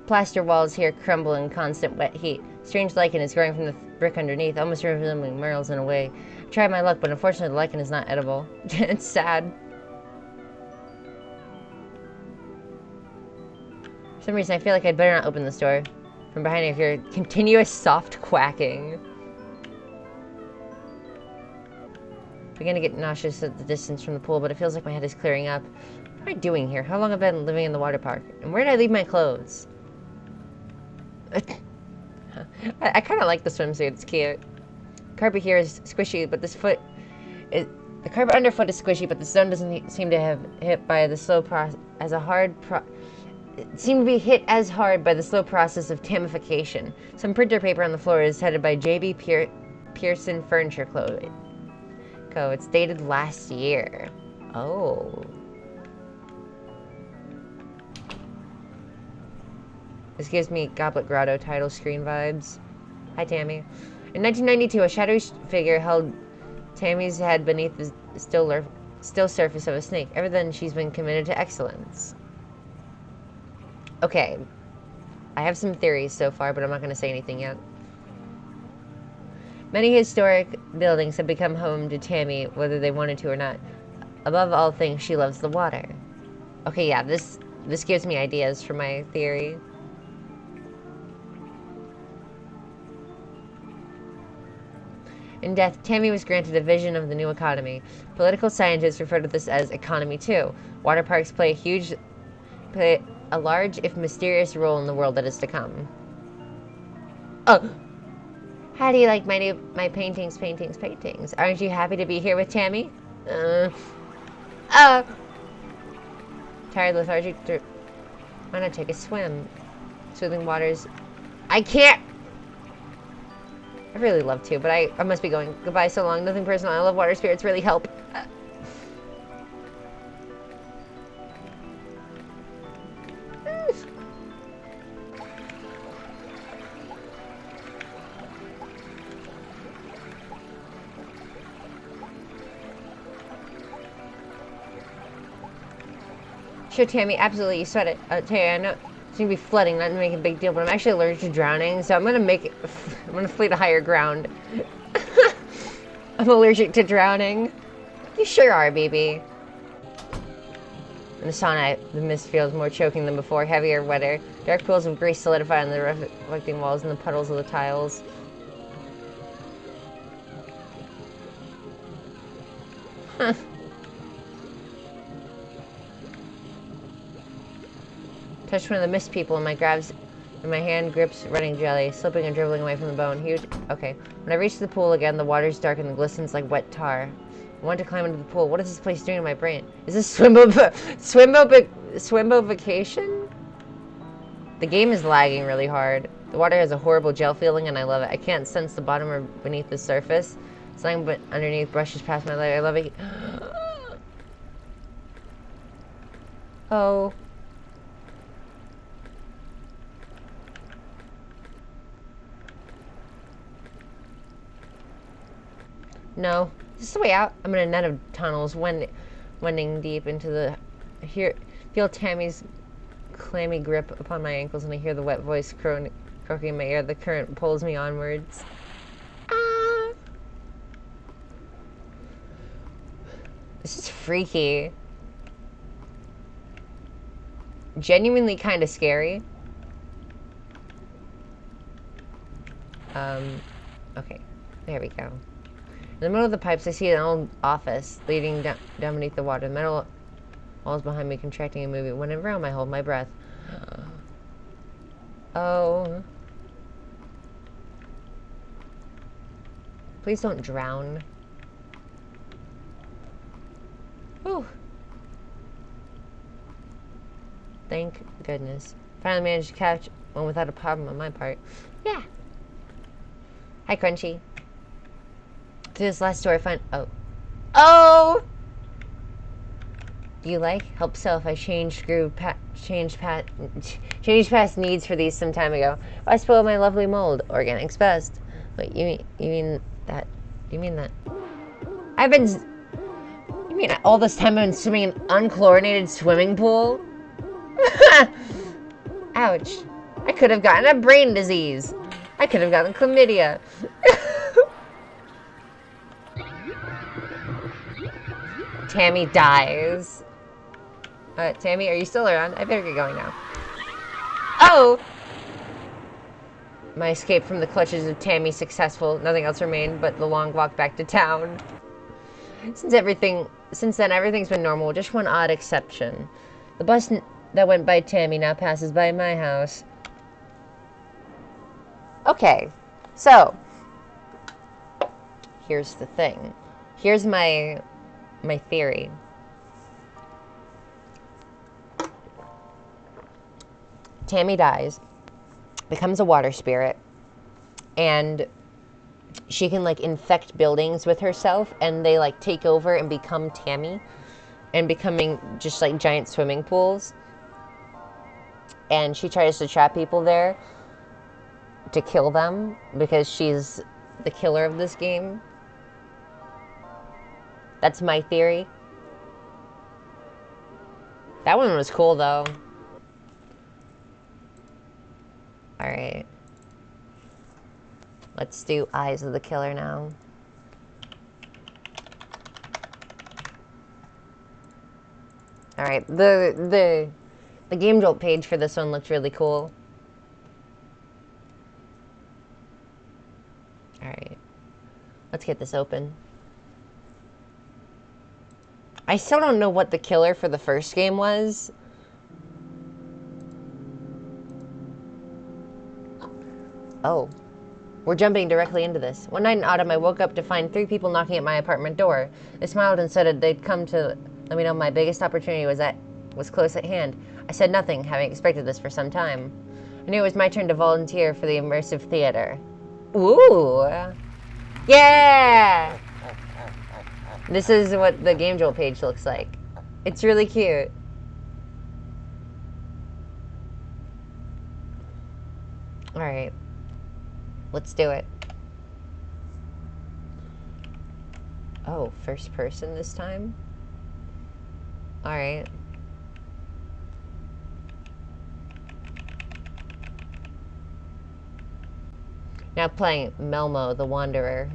Plaster walls here crumble in constant wet heat. Strange lichen is growing from the brick underneath, almost resembling Merle's in a way. I tried my luck, but unfortunately the lichen is not edible. It's sad. For some reason I feel like I'd better not open this door. From behind I hear continuous soft quacking. I'm beginning to get nauseous at the distance from the pool, but it feels like my head is clearing up. What am I doing here? How long have I been living in the water park? And where did I leave my clothes? I kind of like the swimsuit. It's cute. Carpet here is squishy, but this foot The carpet underfoot is squishy, but the stone doesn't seem to have hit by the slow process as a hard it seemed to be hit as hard by the slow process of tamification. Some printer paper on the floor is headed by J.B. Pearson Furniture Co. It's dated last year. Oh. This gives me Goblet Grotto title screen vibes. Hi, Tammy. In 1992, a shadowy figure held Tammy's head beneath the still surface of a snake. Ever then, she's been committed to excellence. Okay. I have some theories so far, but I'm not going to say anything yet. Many historic buildings have become home to Tammy, whether they wanted to or not. Above all things, she loves the water. Okay, yeah, this gives me ideas for my theory. In death, Tammy was granted a vision of the new economy. Political scientists refer to this as Economy 2. Water parks play a large, if mysterious, role in the world that is to come. Oh! How do you like my paintings? Aren't you happy to be here with Tammy? Tired, lethargic, why not take a swim? Soothing waters. I can't! I really love to, but I must be going. Goodbye so long. Nothing personal. I love water spirits. Really help. Sure, Tammy. Absolutely. You sweat it. Terry, I know it's gonna be flooding, not to make a big deal, but I'm actually allergic to drowning, so I'm gonna flee to higher ground. I'm allergic to drowning. You sure are, baby. In the sauna, the mist feels more choking than before, heavier, wetter. Dark pools of grease solidify on the reflecting walls and the puddles of the tiles. Huh. Touched one of the mist people and my hand grips running jelly, slipping and dribbling away from the bone. Huge. Okay. When I reach the pool again, the water's dark and glistens like wet tar. I want to climb into the pool. What is this place doing to my brain? Is this swimbo vacation? The game is lagging really hard. The water has a horrible gel feeling and I love it. I can't sense the bottom or beneath the surface. Something but underneath brushes past my leg. I love it. Oh. No. Is this the way out? I'm in a net of tunnels, wending deep into the... Feel Tammy's clammy grip upon my ankles, and I hear the wet voice croaking in my ear. The current pulls me onwards. Ah! This is freaky. Genuinely kind of scary. Okay. There we go. In the middle of the pipes, I see an old office leading down beneath the water. The metal walls behind me contracting and moving. When in realm, I hold my breath. Oh. Please don't drown. Whew. Thank goodness. Finally managed to catch one without a problem on my part. Yeah. Hi, Crunchy. Through this last door, I find... Oh. Oh! Do you like? Help so if I changed past needs for these some time ago. I spoiled my lovely mold. Organic's best. Wait, you mean that? You mean that? You mean all this time I've been swimming in an unchlorinated swimming pool? Ouch. I could have gotten a brain disease. I could have gotten chlamydia. Tammy dies. Tammy, are you still around? I better get going now. Oh! My escape from the clutches of Tammy successful. Nothing else remained but the long walk back to town. Since then, everything's been normal, just one odd exception. The bus that went by Tammy now passes by my house. Okay, so here's the thing. Here's my theory. Tammy dies, becomes a water spirit, and she can like infect buildings with herself, and they like take over and become Tammy, and becoming just like giant swimming pools. And she tries to trap people there to kill them because she's the killer of this game. That's my theory. That one was cool though. Alright. Let's do Eyes of the Killer now. Alright, the Game Jolt page for this one looked really cool. Alright. Let's get this open. I still don't know what the killer for the first game was. Oh. We're jumping directly into this. One night in autumn, I woke up to find 3 people knocking at my apartment door. They smiled and said they'd come to let me know my biggest opportunity was close at hand. I said nothing, having expected this for some time. I knew it was my turn to volunteer for the immersive theater. Ooh! Yeah! This is what the Game Jolt page looks like. It's really cute. Alright. Let's do it. Oh, first person this time? Alright. Now playing Melmo the Wanderer.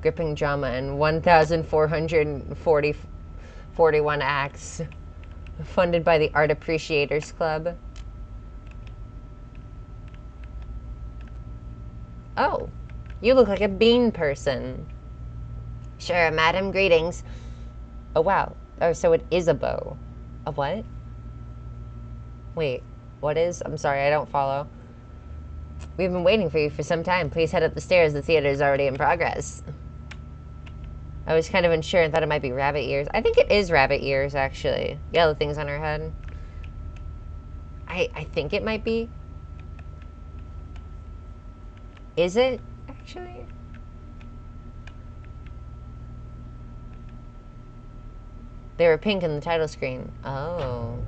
Gripping drama and 1,441 acts. Funded by the Art Appreciators Club. Oh, you look like a bean person. Sure, madam, greetings. Oh, wow. Oh, so it is a bow. A what? Wait, what is? I'm sorry, I don't follow. We've been waiting for you for some time. Please head up the stairs. The theater is already in progress. I was kind of unsure and thought it might be rabbit ears. I think it is rabbit ears, actually. Yeah, the things on her head. I think it might be. Is it, actually? They were pink in the title screen. Oh.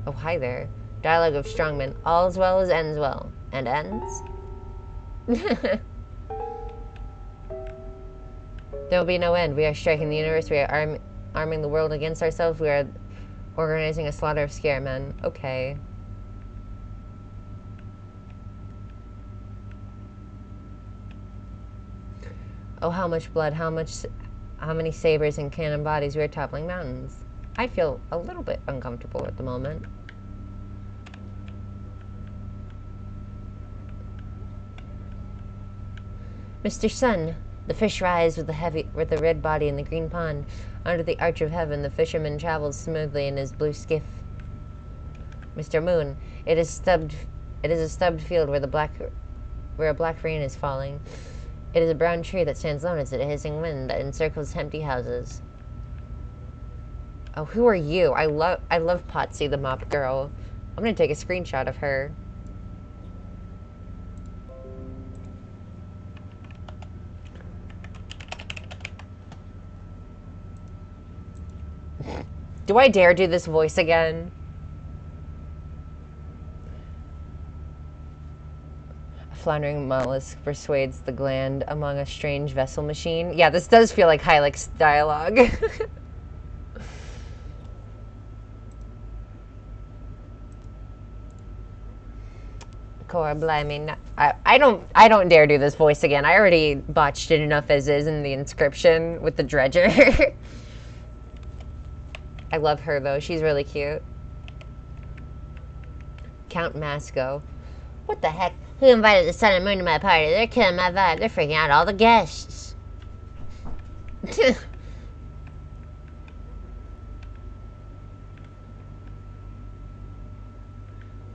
Oh, hi there. Dialogue of Strongman. All's well as ends well. And ends? There will be no end. We are striking the universe. We are arming the world against ourselves. We are organizing a slaughter of scare men. Okay. Oh, how much blood, how many sabers and cannon bodies. We are toppling mountains. I feel a little bit uncomfortable at the moment. Mr. Sun, the fish rise with the red body in the green pond. Under the arch of heaven, the fisherman travels smoothly in his blue skiff. Mr. Moon, it is a stubbed field where a black rain is falling. It is a brown tree that stands alone as a hissing wind that encircles empty houses. Oh, who are you? I love Potsy the mop girl. I'm gonna take a screenshot of her. Do I dare do this voice again? A floundering mollusk persuades the gland among a strange vessel machine. Yeah, this does feel like Hylek's dialogue. Cora, blimey, I don't dare do this voice again. I already botched it enough as is in the inscription with the dredger. I love her, though. She's really cute. Count Masco. What the heck? Who invited the sun and moon to my party? They're killing my vibe. They're freaking out all the guests.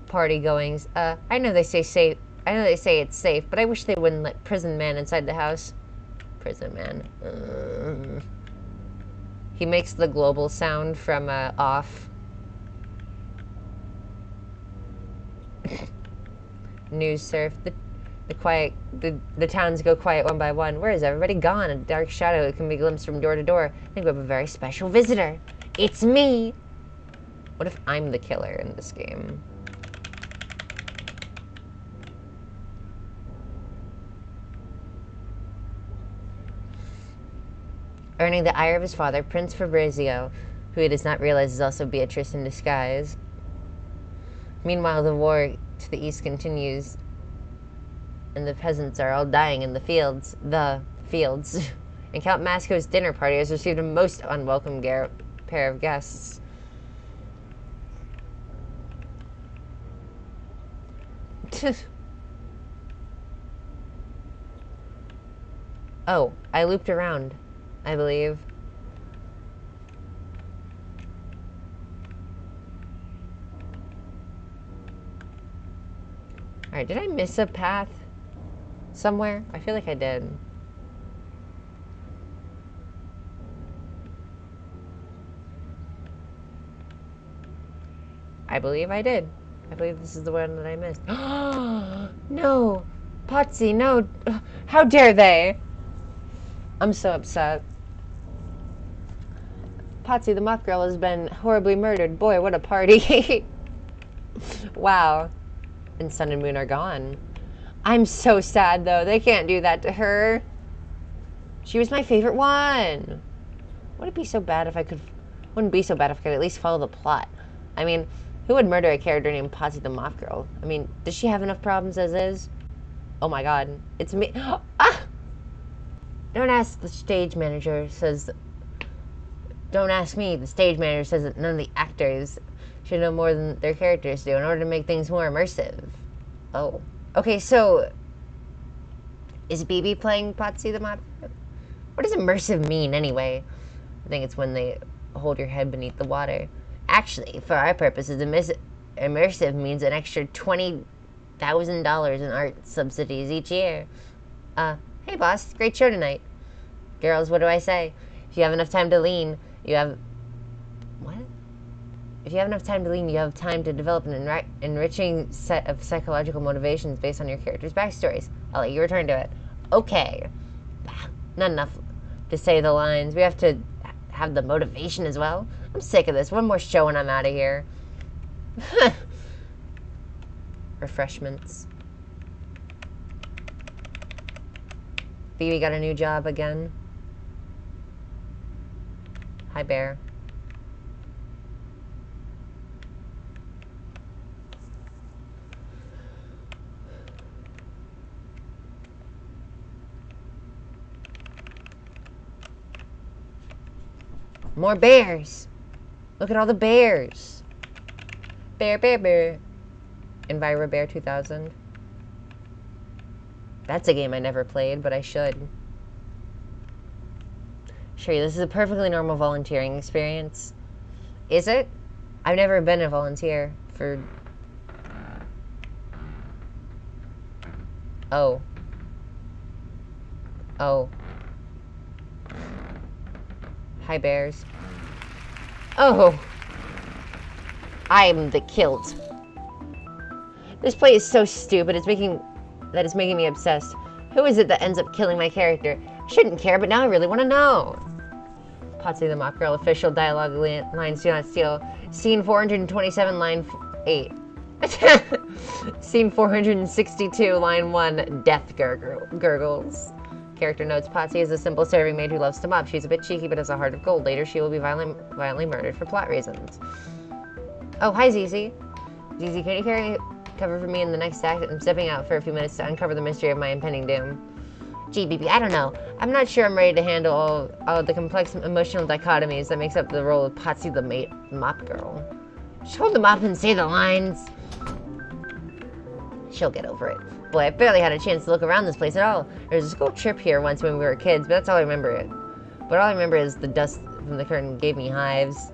Party goings. I know they say I know they say it's safe, but I wish they wouldn't let Prison Man inside the house. Prison Man. He makes the global sound from off. News surf. The towns go quiet one by one. Where is everybody gone? A dark shadow can be glimpsed from door to door. I think we have a very special visitor. It's me! What if I'm the killer in this game? Earning the ire of his father, Prince Fabrizio, who he does not realize is also Beatrice in disguise. Meanwhile, the war to the east continues, and the peasants are all dying in the fields. And Count Masco's dinner party has received a most unwelcome pair of guests. Oh, I looped around, I believe. Alright, did I miss a path somewhere? I feel like I did. I believe I did. I believe this is the one that I missed. No! Potsy, no! How dare they! I'm so upset. Potsy, the mock girl, has been horribly murdered. Boy, what a party. Wow. And Sun and Moon are gone. I'm so sad, though. They can't do that to her. She was my favorite one. Wouldn't be so bad if I could at least follow the plot. I mean, who would murder a character named Potsy the Moth Girl? I mean, does she have enough problems as is? Oh my god. It's me. Ah! Don't ask the stage manager, says... Don't ask me. The stage manager says that none of the actors should know more than their characters do in order to make things more immersive. Oh. Okay, so... Is BB playing Potsy the Moth Girl? What does immersive mean, anyway? I think it's when they hold your head beneath the water. Actually, for our purposes, immersive means an extra $20,000 in art subsidies each year. Hey boss, great show tonight. Girls, what do I say? If you have enough time to lean, you have... What? If you have enough time to lean, you have time to develop an enriching set of psychological motivations based on your characters' backstories. I'll let you return to it. Okay. Not enough to say the lines. We have to have the motivation as well. I'm sick of this. One more show and I'm out of here. Refreshments. Phoebe got a new job again. Hi, Bear. More bears. Look at all the bears. Bear, bear, bear. Enviro Bear 2000. That's a game I never played, but I should. Sure, this is a perfectly normal volunteering experience. Is it? I've never been a volunteer for... Oh. Oh. Hi, bears. Oh! I'm the kilt. This play is so stupid, it's making me obsessed. Who is it that ends up killing my character? I shouldn't care, but now I really want to know. Potsy the Mock Girl, official dialogue lines do not steal. Scene 427, line 8. Scene 462, line 1, death gurgles. Character notes, Potsy is a simple serving maid who loves to mop. She's a bit cheeky but has a heart of gold. Later, she will be violently murdered for plot reasons. Oh, hi, Zizi. Zizi, can you cover for me in the next act? I'm stepping out for a few minutes to uncover the mystery of my impending doom. Gee, BB, I don't know. I'm not sure I'm ready to handle all of the complex emotional dichotomies that makes up the role of Potsy the Mop Girl. Just hold the mop and say the lines. She'll get over it. Boy, I barely had a chance to look around this place at all. There was a school trip here once when we were kids, but that's all I remember. But all I remember is the dust from the curtain gave me hives.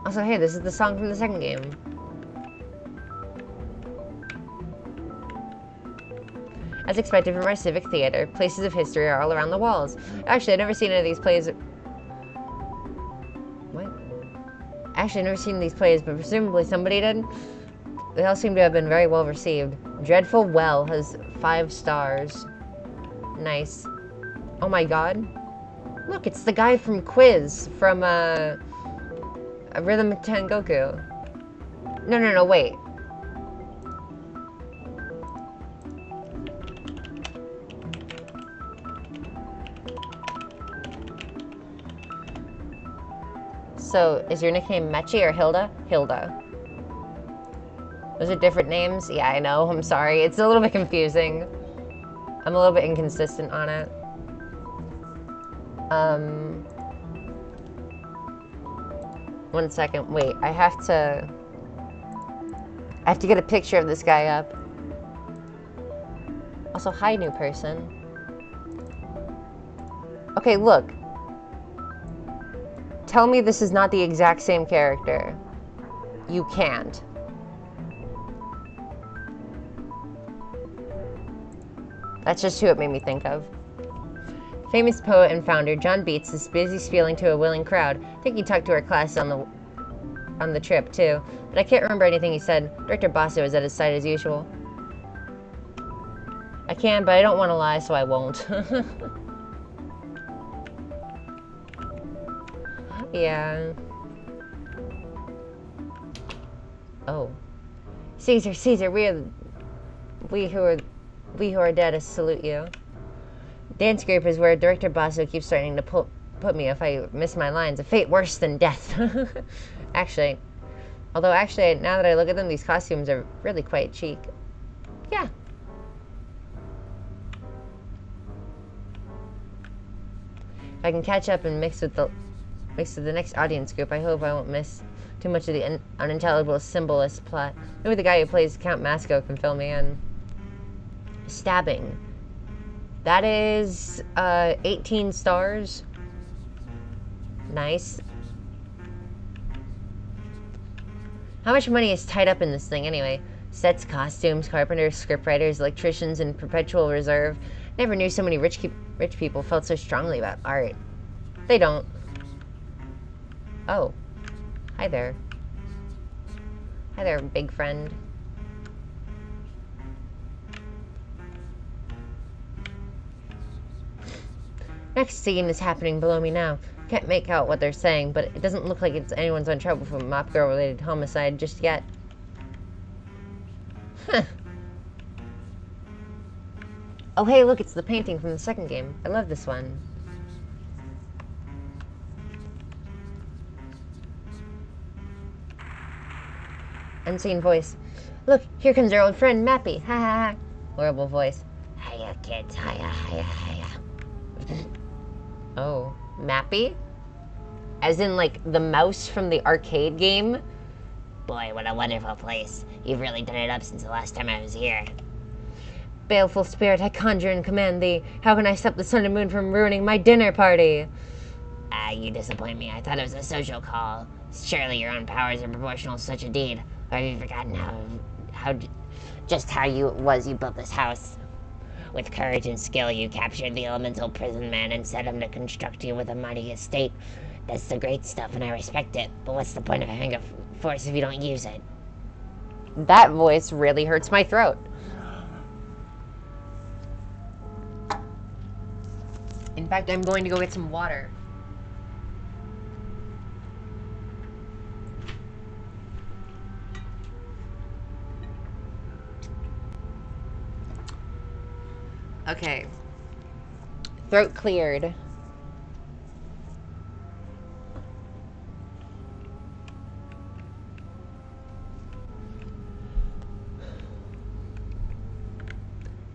Also, hey, this is the song from the second game. As expected from our civic theater, places of history are all around the walls. Actually, I've never seen any of these plays. What? Actually, I've never seen these plays, but presumably somebody did. They all seem to have been very well received. Dreadful Well has 5 stars. Nice. Oh my god. Look, it's the guy from Quiz, from a Rhythm of Tengoku. No, wait. So, is your nickname Mechi or Hilda? Hilda. Those are different names? Yeah, I know. I'm sorry. It's a little bit confusing. I'm a little bit inconsistent on it. One second. Wait, I have to get a picture of this guy up. Also, hi, new person. Okay, look. Tell me this is not the exact same character. You can't. That's just who it made me think of. Famous poet and founder John Beats is busy spieling to a willing crowd. I think he talked to our class on the trip too, but I can't remember anything he said. Director Basso is at his side as usual. I can, but I don't want to lie, so I won't. Yeah. Oh. Caesar, we who are dead salute you. Dance group is where Director Basso keeps starting to put me if I miss my lines. A fate worse than death. Actually, now that I look at them, these costumes are really quite chic. Yeah. If I can catch up and mix with the next audience group, I hope I won't miss too much of the unintelligible symbolist plot. Maybe the guy who plays Count Masco can fill me in. Stabbing. That is 18 stars. Nice. How much money is tied up in this thing anyway? Sets, costumes, carpenters, scriptwriters, electricians in perpetual reserve. Never knew so many rich people felt so strongly about art. They don't. Oh. Hi there. Hi there, big friend. Next scene is happening below me now. Can't make out what they're saying, but it doesn't look like anyone's in trouble from a Mop Girl-related homicide just yet. Huh. Oh hey, look, it's the painting from the second game. I love this one. Unseen voice. Look, here comes our old friend, Mappy. Ha ha ha. Horrible voice. Hiya, kids. Hiya, hiya, hiya. Oh, Mappy? As in, like, the mouse from the arcade game? Boy, what a wonderful place. You've really done it up since the last time I was here. Baleful spirit, I conjure and command thee. How can I stop the sun and moon from ruining my dinner party? You disappoint me. I thought it was a social call. Surely your own powers are proportional to such a deed. Or have you forgotten how you built this house? With courage and skill, you captured the elemental prison man and set him to construct you with a mighty estate. That's the great stuff, and I respect it. But what's the point of having a force if you don't use it? That voice really hurts my throat. In fact, I'm going to go get some water. Okay. Throat cleared.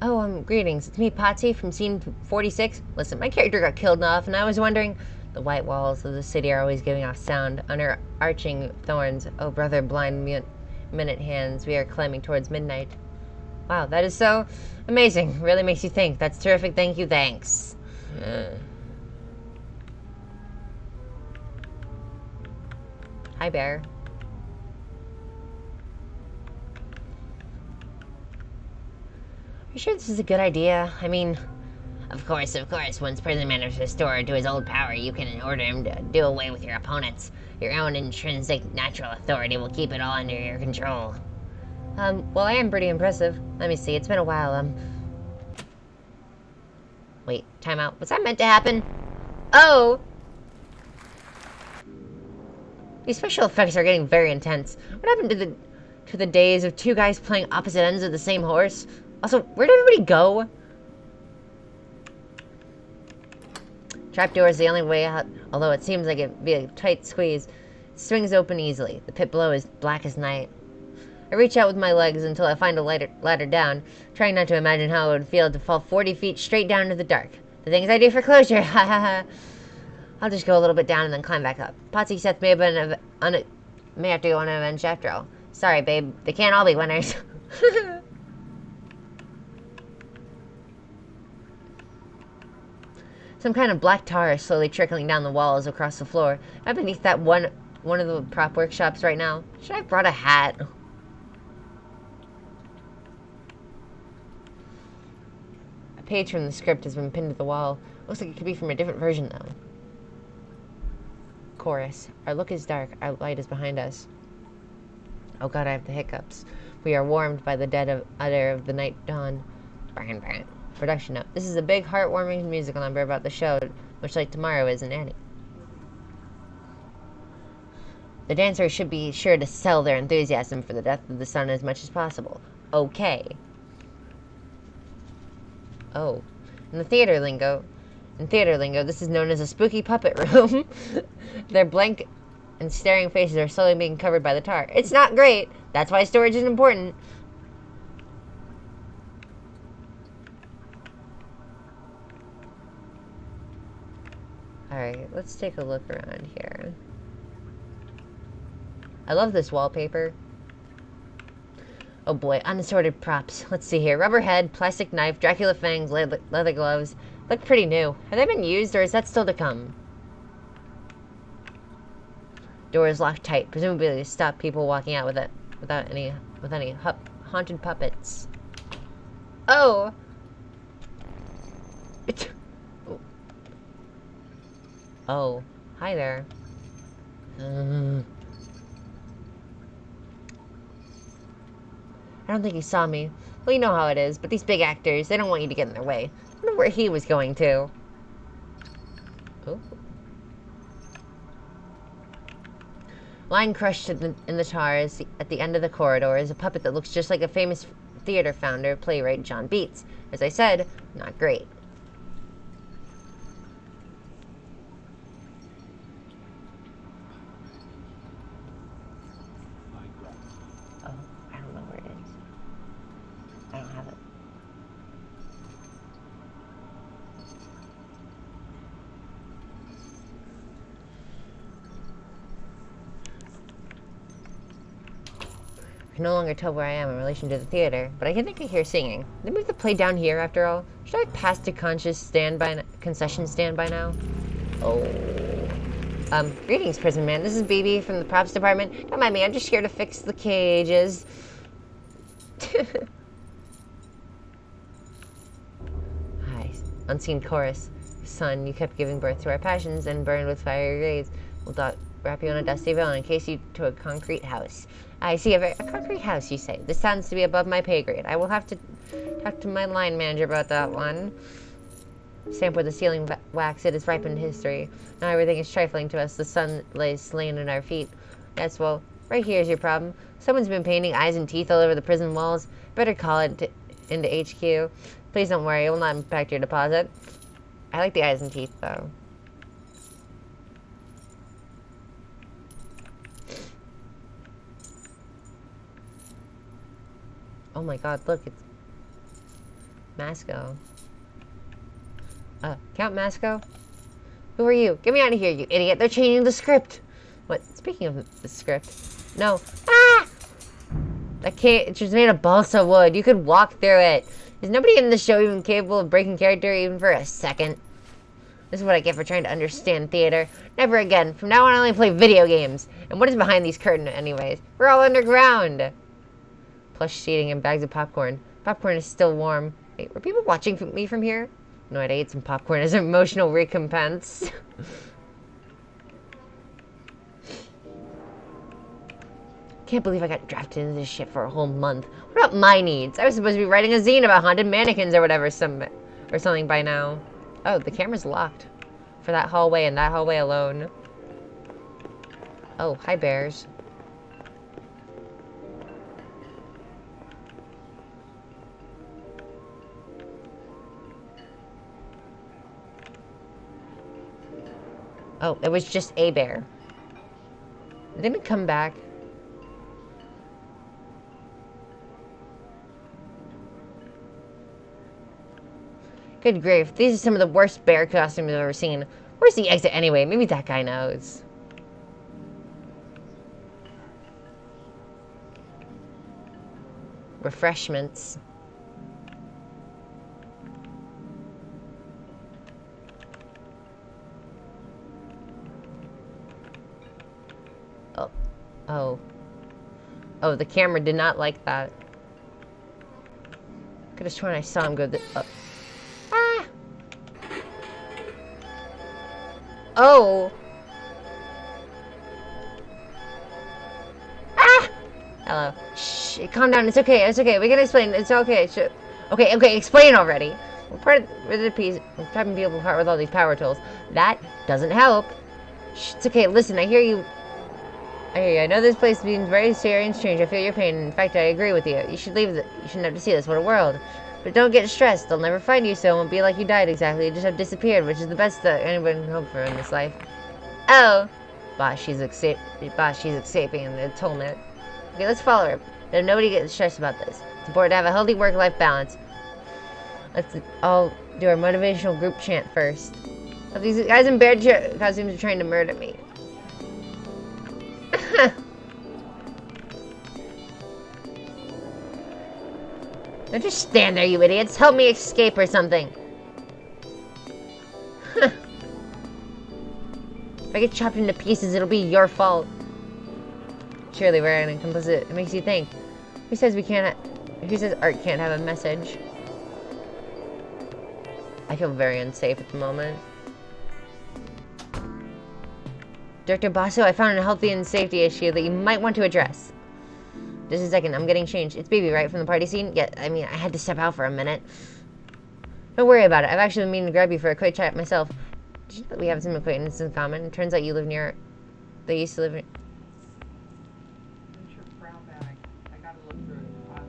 Oh, greetings. It's me, Patsy, from scene 46. Listen, my character got killed off, and I was wondering... The white walls of the city are always giving off sound. Under arching thorns, oh brother, blind minute hands, we are climbing towards midnight. Wow, that is so amazing. Really makes you think. That's terrific. Thank you. Thanks. Hi, Bear. You sure this is a good idea? I mean... Of course. Once Prison Man is restored to his old power, you can order him to do away with your opponents. Your own intrinsic natural authority will keep it all under your control. Well, I am pretty impressive. Let me see, it's been a while, Wait, time out. Was that meant to happen? Oh! These special effects are getting very intense. What happened to the days of two guys playing opposite ends of the same horse? Also, where did everybody go? Trapdoor is the only way out, although it seems like it'd be a tight squeeze. It swings open easily. The pit below is black as night. I reach out with my legs until I find a ladder down, trying not to imagine how it would feel to fall 40 feet straight down into the dark. The things I do for closure, ha ha ha. I'll just go a little bit down and then climb back up. Potsy Seth may have have to go on an avenge after all. Sorry, babe. They can't all be winners. Some kind of black tar is slowly trickling down the walls across the floor. I'm beneath that one of the prop workshops right now. Should I have brought a hat? A page from the script has been pinned to the wall. Looks like it could be from a different version, though. Chorus. Our look is dark. Our light is behind us. Oh god, I have the hiccups. We are warmed by the dead utter of the night dawn. Bang, bang. Production note. This is a big, heartwarming musical number about the show, much like Tomorrow is in Annie. The dancers should be sure to sell their enthusiasm for the death of the sun as much as possible. Okay. Oh. In theater lingo, this is known as a spooky puppet room. Their blank and staring faces are slowly being covered by the tar. It's not great. That's why storage is important. Alright, let's take a look around here. I love this wallpaper. Oh boy, unassorted props. Let's see here. Rubber head, plastic knife, Dracula fangs, leather gloves. Look pretty new. Have they been used, or is that still to come? Door is locked tight, presumably to stop people walking out without any haunted puppets. Oh! Oh, hi there. I don't think he saw me. Well, you know how it is, but these big actors, they don't want you to get in their way. I wonder where he was going to. Oh. Lying crushed in the tar at the end of the corridor is a puppet that looks just like a famous theater founder, playwright John Beats. As I said, not great. I can no longer tell where I am in relation to the theater, but I think I hear singing. They moved the play down here after all. Should I have passed a concession stand by now? Oh. Greetings, Prison Man. This is BB from the props department. Don't mind me, I'm just here to fix the cages. Hi. Unseen chorus. Son, you kept giving birth to our passions and burned with fiery rays. We'll wrap you on a dusty veil and encase you to a concrete house. I see a concrete house, you say. This sounds to be above my pay grade. I will have to talk to my line manager about that one. Stamp with the sealing wax, it has ripened history. Now everything is trifling to us. The sun lays slain at our feet. Yes, well, right here's your problem. Someone's been painting eyes and teeth all over the prison walls. Better call it into HQ. Please don't worry, it will not impact your deposit. I like the eyes and teeth, though. Oh my god, look, it's Masco. Count Masco? Who are you? Get me out of here, you idiot. They're changing the script. What? Speaking of the script. No. Ah! That can't, it's just made of balsa wood. You could walk through it. Is nobody in the show even capable of breaking character even for a second? This is what I get for trying to understand theater. Never again. From now on, I only play video games. And what is behind these curtains anyways? We're all underground. Plush seating and bags of popcorn. Popcorn is still warm. Wait, were people watching me from here? No, I'd ate some popcorn as an emotional recompense. Can't believe I got drafted into this shit for a whole month. What about my needs? I was supposed to be writing a zine about haunted mannequins or whatever, something by now. Oh, the camera's locked. For that hallway and that hallway alone. Oh, hi bears. Oh, it was just a bear. Didn't it come back? Good grief, these are some of the worst bear costumes I've ever seen. Where's the exit anyway? Maybe that guy knows. Refreshments. Oh. Oh. Oh, the camera did not like that. Could have sworn I saw him go Ah! Oh! Ah! Hello. Shh, calm down. It's okay. It's okay. We can explain. It's okay. Okay, explain already. We're part of the piece. We're trapping people apart with all these power tools. That doesn't help. Shh, it's okay. Listen, I hear you. I know this place seems very scary and strange. I feel your pain. In fact, I agree with you. You should leave. You shouldn't have to see this. What a world. But don't get stressed. They'll never find you, so it won't be like you died exactly. You just have disappeared, which is the best that anyone can hope for in this life. Oh. Boss, she's escaping in the atonement. Okay, let's follow her. But nobody gets stressed about this. It's important to have a healthy work-life balance. Let's all do our motivational group chant first. Oh, these guys in bear costumes are trying to murder me. Don't just stand there, you idiots. Help me escape or something. If I get chopped into pieces, it'll be your fault. Surely we're complicit. It makes you think. Who says art can't have a message? I feel very unsafe at the moment. Director Basso, I found a healthy and safety issue that you might want to address. Just a second, I'm getting changed. It's Baby, right, from the party scene? Yeah, I mean, I had to step out for a minute. Don't worry about it. I've actually been meaning to grab you for a quick chat myself. Did you know that we have some acquaintances in common? It turns out you live near... They used to live near... Where's your brown bag? I gotta look through it.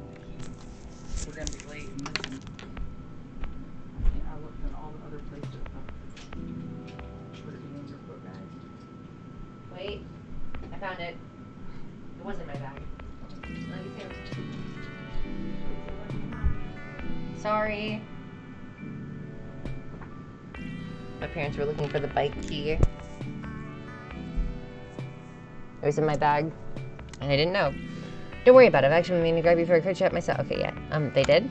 We're gonna be late and missing. Yeah, I looked in all the other places. Put it in your book bag. Wait. I found it. It wasn't my bag. Sorry. My parents were looking for the bike key. It was in my bag, and I didn't know. Don't worry about it. I've actually been meaning to grab you for a quick chat myself. Okay, yeah. They did?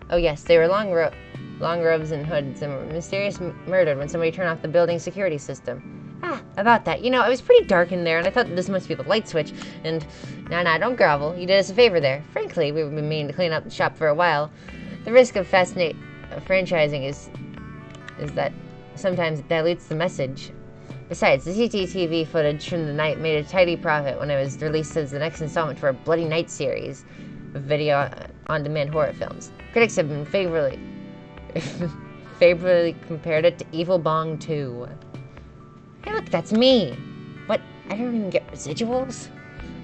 Oh, yes. They were long robes and hoods and were mysteriously murdered when somebody turned off the building security system. Ah, about that. You know, it was pretty dark in there, and I thought this must be the light switch. And, nah, don't grovel. You did us a favor there. Frankly, we've been meaning to clean up the shop for a while. The risk of franchising is that sometimes it dilutes the message. Besides, the CCTV footage from the night made a tidy profit when it was released as the next installment for a Bloody Night series of video-on-demand horror films. Critics have been favorably compared it to Evil Bong 2. Hey, look, that's me. What? I don't even get residuals?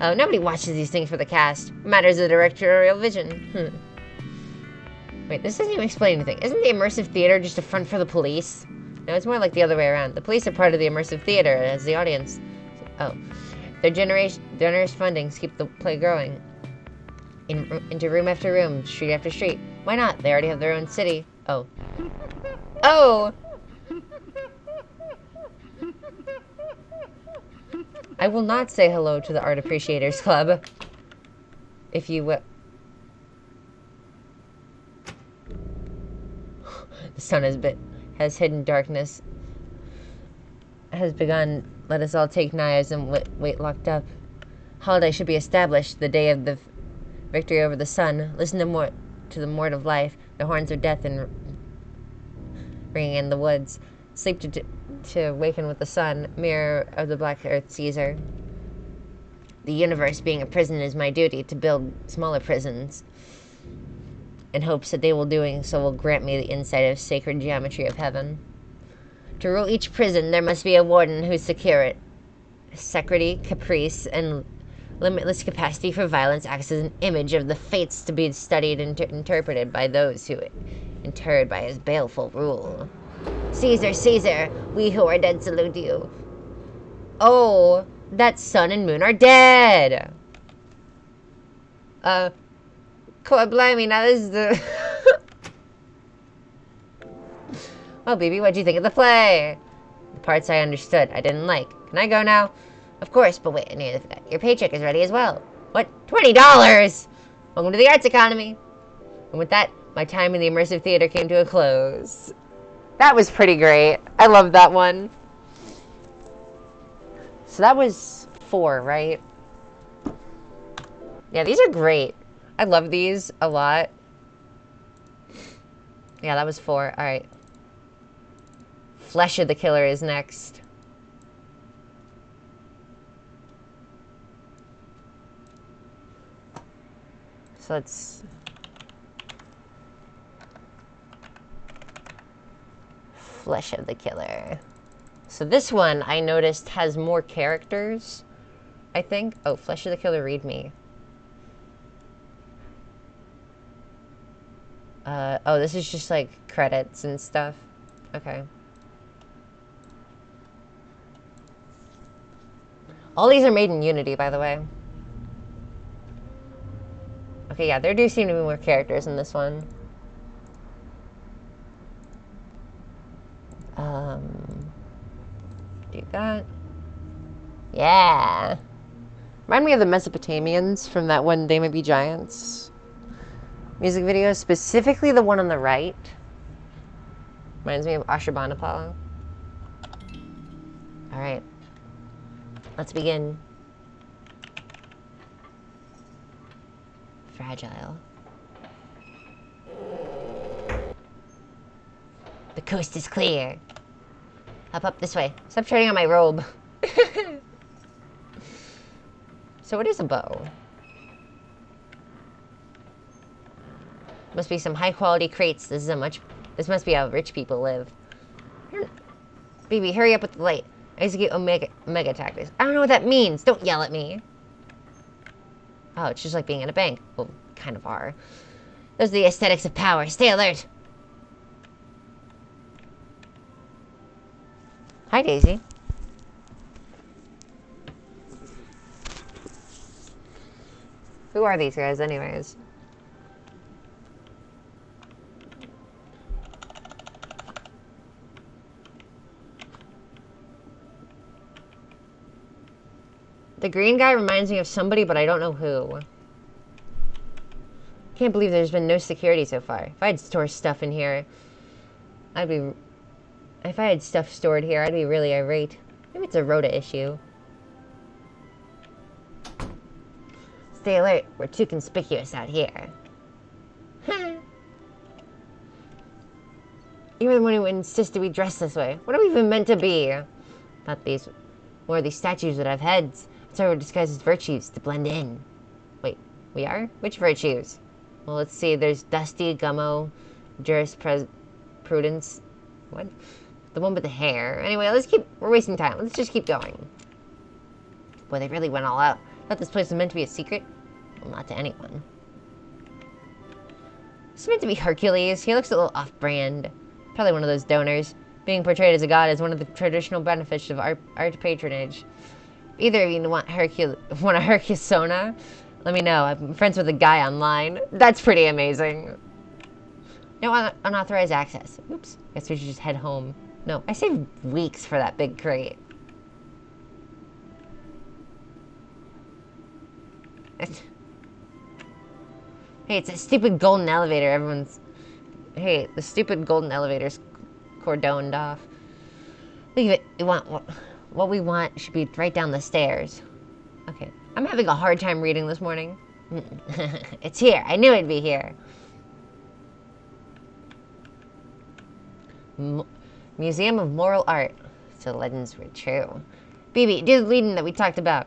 Oh, nobody watches these things for the cast. What matters is the directorial vision. Wait, this doesn't even explain anything. Isn't the immersive theater just a front for the police? No, it's more like the other way around. The police are part of the immersive theater as the audience. Oh. Their generous fundings keep the play growing. Into room after room, street after street. Why not? They already have their own city. Oh. Oh! I will not say hello to the Art Appreciators Club. If you will. The sun has hidden darkness. Has begun. Let us all take knives and wait locked up. Holiday should be established. The day of the Victory over the sun. Listen to the mort of life. The horns of death and ringing in the woods. Sleep to awaken with the sun. Mirror of the black earth, Caesar. The universe being a prison is my duty to build smaller prisons, in hopes that they will doing so will grant me the insight of sacred geometry of heaven. To rule each prison, there must be a warden who secure it. Security, caprice, and limitless capacity for violence acts as an image of the fates to be studied and interpreted by those who interred by his baleful rule. Caesar, Caesar, we who are dead salute you. Oh, that sun and moon are dead! God blimey, now this is the... Well, baby, what'd you think of the play? The parts I understood, I didn't like. Can I go now? Of course, but wait, I nearly forgot. Your paycheck is ready as well. What? $20! Welcome to the arts economy. And with that, my time in the immersive theater came to a close. That was pretty great. I love that one. So that was 4, right? Yeah, these are great. I love these a lot. Yeah, that was 4. Alright. Flesh of the Killer is next. So let's... Flesh of the Killer. So this one, I noticed, has more characters, I think. Oh, Flesh of the Killer, read me. Oh, this is just, like, credits and stuff. Okay. All these are made in Unity, by the way. Okay, yeah, there do seem to be more characters in this one. Do that. Yeah. Remind me of the Mesopotamians from that one They May Be Giants music video, specifically the one on the right. Reminds me of Ashurbanipal. Alright. Let's begin. Fragile. The coast is clear. Up this way. Stop treading on my robe. So what is a bow? Must be some high quality crates. This must be how rich people live. Baby, hurry up with the light. Execute Omega tactics. I don't know what that means. Don't yell at me. Oh, it's just like being in a bank. Well, kind of are. Those are the aesthetics of power. Stay alert. Hi, Daisy. Who are these guys, anyways? The green guy reminds me of somebody, but I don't know who. Can't believe there's been no security so far. If I had stored stuff in here, if I had stuff stored here, I'd be really irate. Maybe it's a Rhoda issue. Stay alert. We're too conspicuous out here. You're the one who insists we dress this way. What are we even meant to be? Not these. More of these statues that have heads. So we're disguised as virtues to blend in. Wait, we are? Which virtues? Well, let's see. There's Dusty, Gummo, Jurisprudence. What? The one with the hair. Anyway, we're wasting time. Let's just keep going. Boy, they really went all out. Thought this place was meant to be a secret? Well, not to anyone. It's meant to be Hercules. He looks a little off-brand. Probably one of those donors. Being portrayed as a god is one of the traditional benefits of art patronage. If either of you want a Hercusona, let me know. I'm friends with a guy online. That's pretty amazing. No unauthorized access. Oops. Guess we should just head home. No, I saved weeks for that big crate. Hey, it's a stupid golden elevator. Hey, the stupid golden elevator's cordoned off. Leave it. What we want should be right down the stairs. Okay. I'm having a hard time reading this morning. It's here. I knew it'd be here. Museum of Moral Art. So the legends were true. BB, do the leading that we talked about.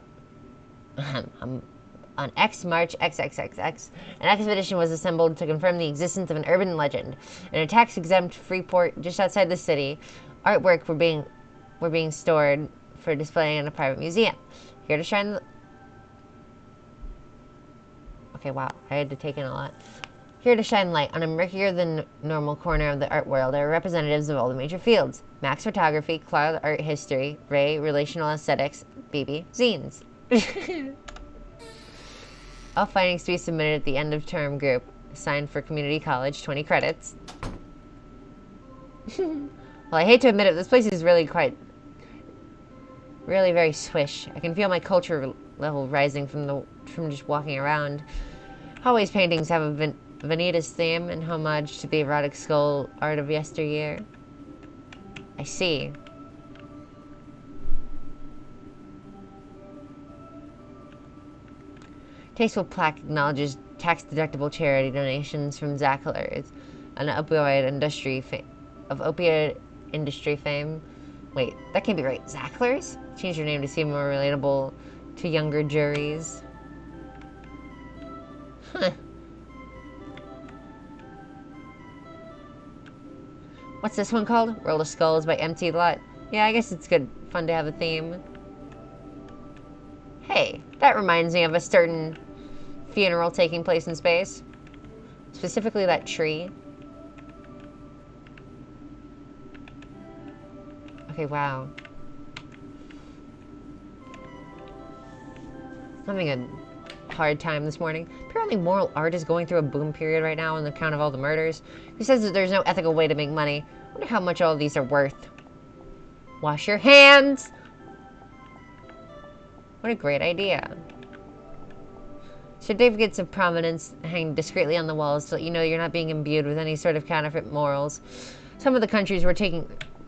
On X March XXXX, an expedition was assembled to confirm the existence of an urban legend. In a tax-exempt free port just outside the city, artwork were being stored for display in a private museum. Here to shine the... Okay, wow, I had to take in a lot. Here to shine light on a murkier than normal corner of the art world are representatives of all the major fields. Max photography, Cloud art history, Ray relational aesthetics, BB zines. All findings to be submitted at the end of term group. Assigned for community college, 20 credits. Well, I hate to admit it, this place is really very swish. I can feel my culture level rising from just walking around. Hallway's paintings have a Vanitas theme and homage to the erotic skull art of yesteryear. I see. Tasteful plaque acknowledges tax-deductible charity donations from Zachlers, an opioid industry fame. Wait, that can't be right. Zachlers? Change your name to seem more relatable to younger juries. Huh. What's this one called? Roll of Skulls by Empty Lot. Yeah, I guess it's good fun to have a theme. Hey, that reminds me of a certain funeral taking place in space. Specifically that tree. Okay, wow. Having a hard time this morning. Apparently moral art is going through a boom period right now on account of all the murders. He says that there's no ethical way to make money. I wonder how much all of these are worth. Wash your hands! What a great idea. Certificates of provenance hang discreetly on the walls to let you know you're not being imbued with any sort of counterfeit morals. Some of the countries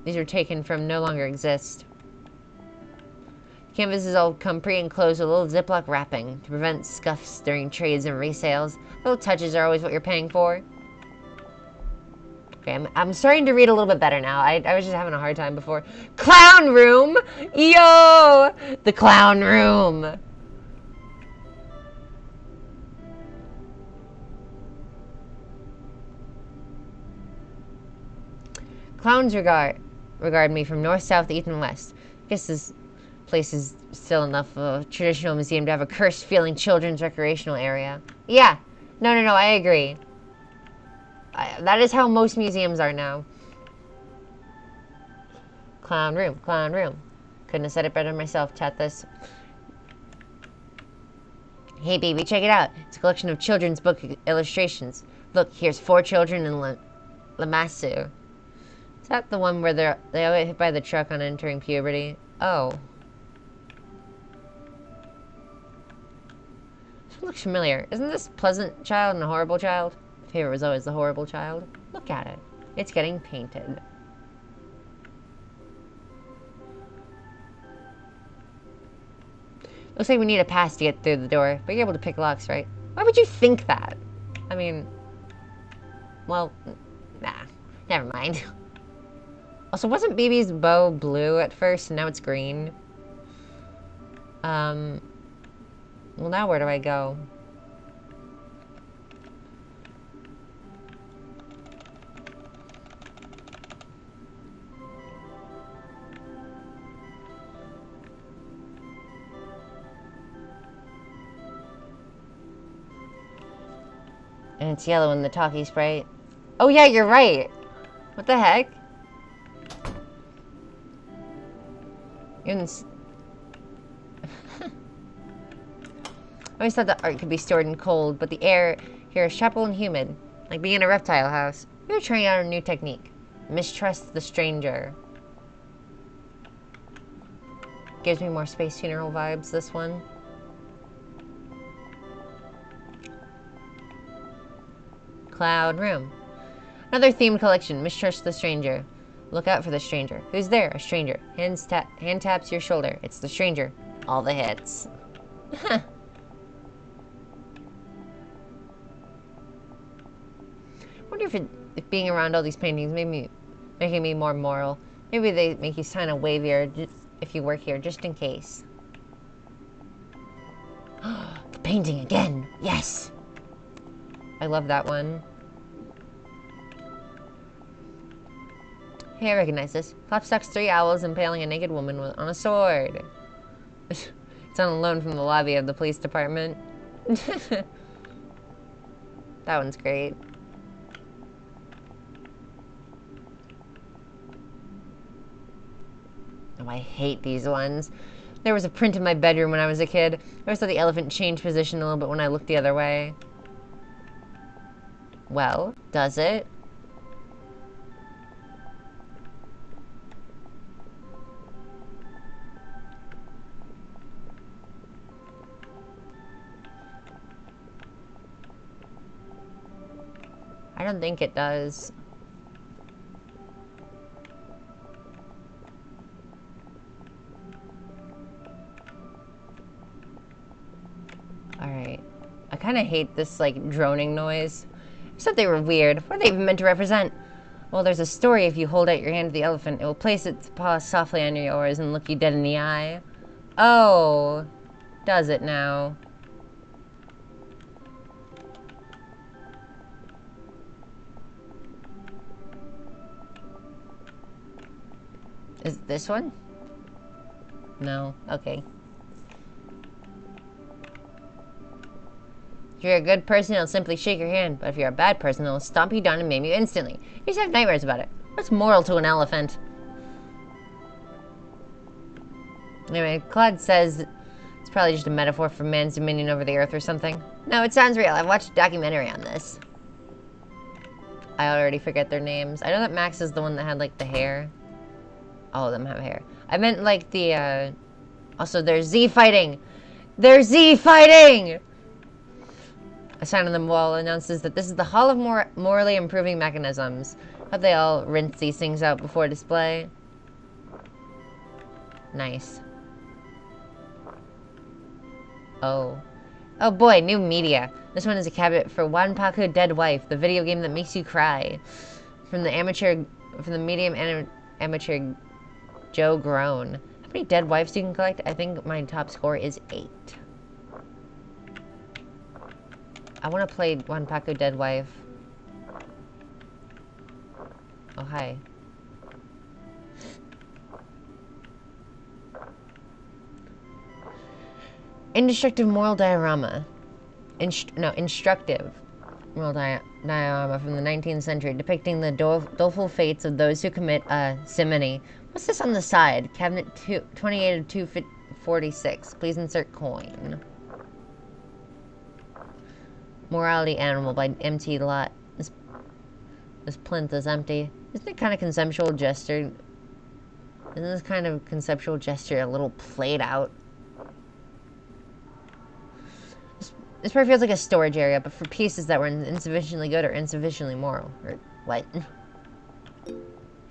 these were taken from no longer exist. Canvases all come pre-enclosed with a little Ziploc wrapping to prevent scuffs during trades and resales. Little touches are always what you're paying for. Okay, I'm starting to read a little bit better now. I was just having a hard time before. Clown room! Yo! The clown room! Clowns regard me from north, south, east, and west. I guess this place is still enough of a traditional museum to have a cursed-feeling children's recreational area. Yeah. No, I agree. That is how most museums are now. Clown room, clown room. Couldn't have said it better myself. Chat this. Hey, baby, check it out. It's a collection of children's book illustrations. Look, here's 4 children in Lamassu. Is that the one where they all get hit by the truck on entering puberty? Oh. This one looks familiar. Isn't this Pleasant Child and a Horrible Child? My favorite was always the Horrible Child. Look at it. It's getting painted. Looks like we need a pass to get through the door, but you're able to pick locks, right? Why would you think that? I mean, well, nah, never mind. Also, wasn't BB's bow blue at first, and now it's green? Well, now where do I go? And it's yellow in the talkie spray. Oh yeah, you're right. What the heck? I always thought that art could be stored in cold, but the air here is tropical and humid, like being in a reptile house. We are trying out a new technique. Mistrust the stranger. Gives me more space funeral vibes, this one. Cloud room. Another themed collection. Mistrust the stranger. Look out for the stranger. Who's there? A stranger. Hand taps your shoulder. It's the stranger. All the hits. wonder if being around all these paintings making me more moral. Maybe they make you sign a waiver if you work here, just in case. The painting again. Yes. I love that one. Hey, I recognize this. Flapstock's 3 owls impaling a naked woman on a sword. It's on loan from the lobby of the police department. That one's great. Oh, I hate these ones. There was a print in my bedroom when I was a kid. I always thought the elephant changed position a little bit when I looked the other way. Well, does it? I don't think it does. Alright. I kind of hate this, like, droning noise. I thought they were weird. What are they even meant to represent? Well, there's a story. If you hold out your hand to the elephant, it will place its paw softly on yours and look you dead in the eye. Oh. Does it now? Is it this one? No. Okay. If you're a good person, it'll simply shake your hand. But if you're a bad person, it'll stomp you down and maim you instantly. You just have nightmares about it. What's moral to an elephant? Anyway, Claude says it's probably just a metaphor for man's dominion over the earth or something. No, it sounds real. I've watched a documentary on this. I already forget their names. I know that Max is the one that had, like, the hair. All of them have hair. I meant, like, the, Also, there's Z fighting! There's Z fighting! A sign on the wall announces that this is the Hall of Morally Improving Mechanisms. How they all rinse these things out before display. Nice. Oh. Oh boy, new media. This one is a cabinet for Wanpaku Dead Wife, the video game that makes you cry. From the medium amateur Joe Grown. How many dead wives you can collect? I think my top score is 8. I want to play Wanpaku Dead Wife. Oh, hi. Indestructive moral diorama. Instructive moral diorama from the 19th century depicting the doleful fates of those who commit a simony. What's this on the side? Cabinet 28 of 246. Please insert coin. Morality Animal by Empty Lot. This plinth is empty. Isn't it kind of conceptual gesture? Isn't this kind of conceptual gesture a little played out? This part feels like a storage area, but for pieces that were insufficiently good or insufficiently moral. Or what?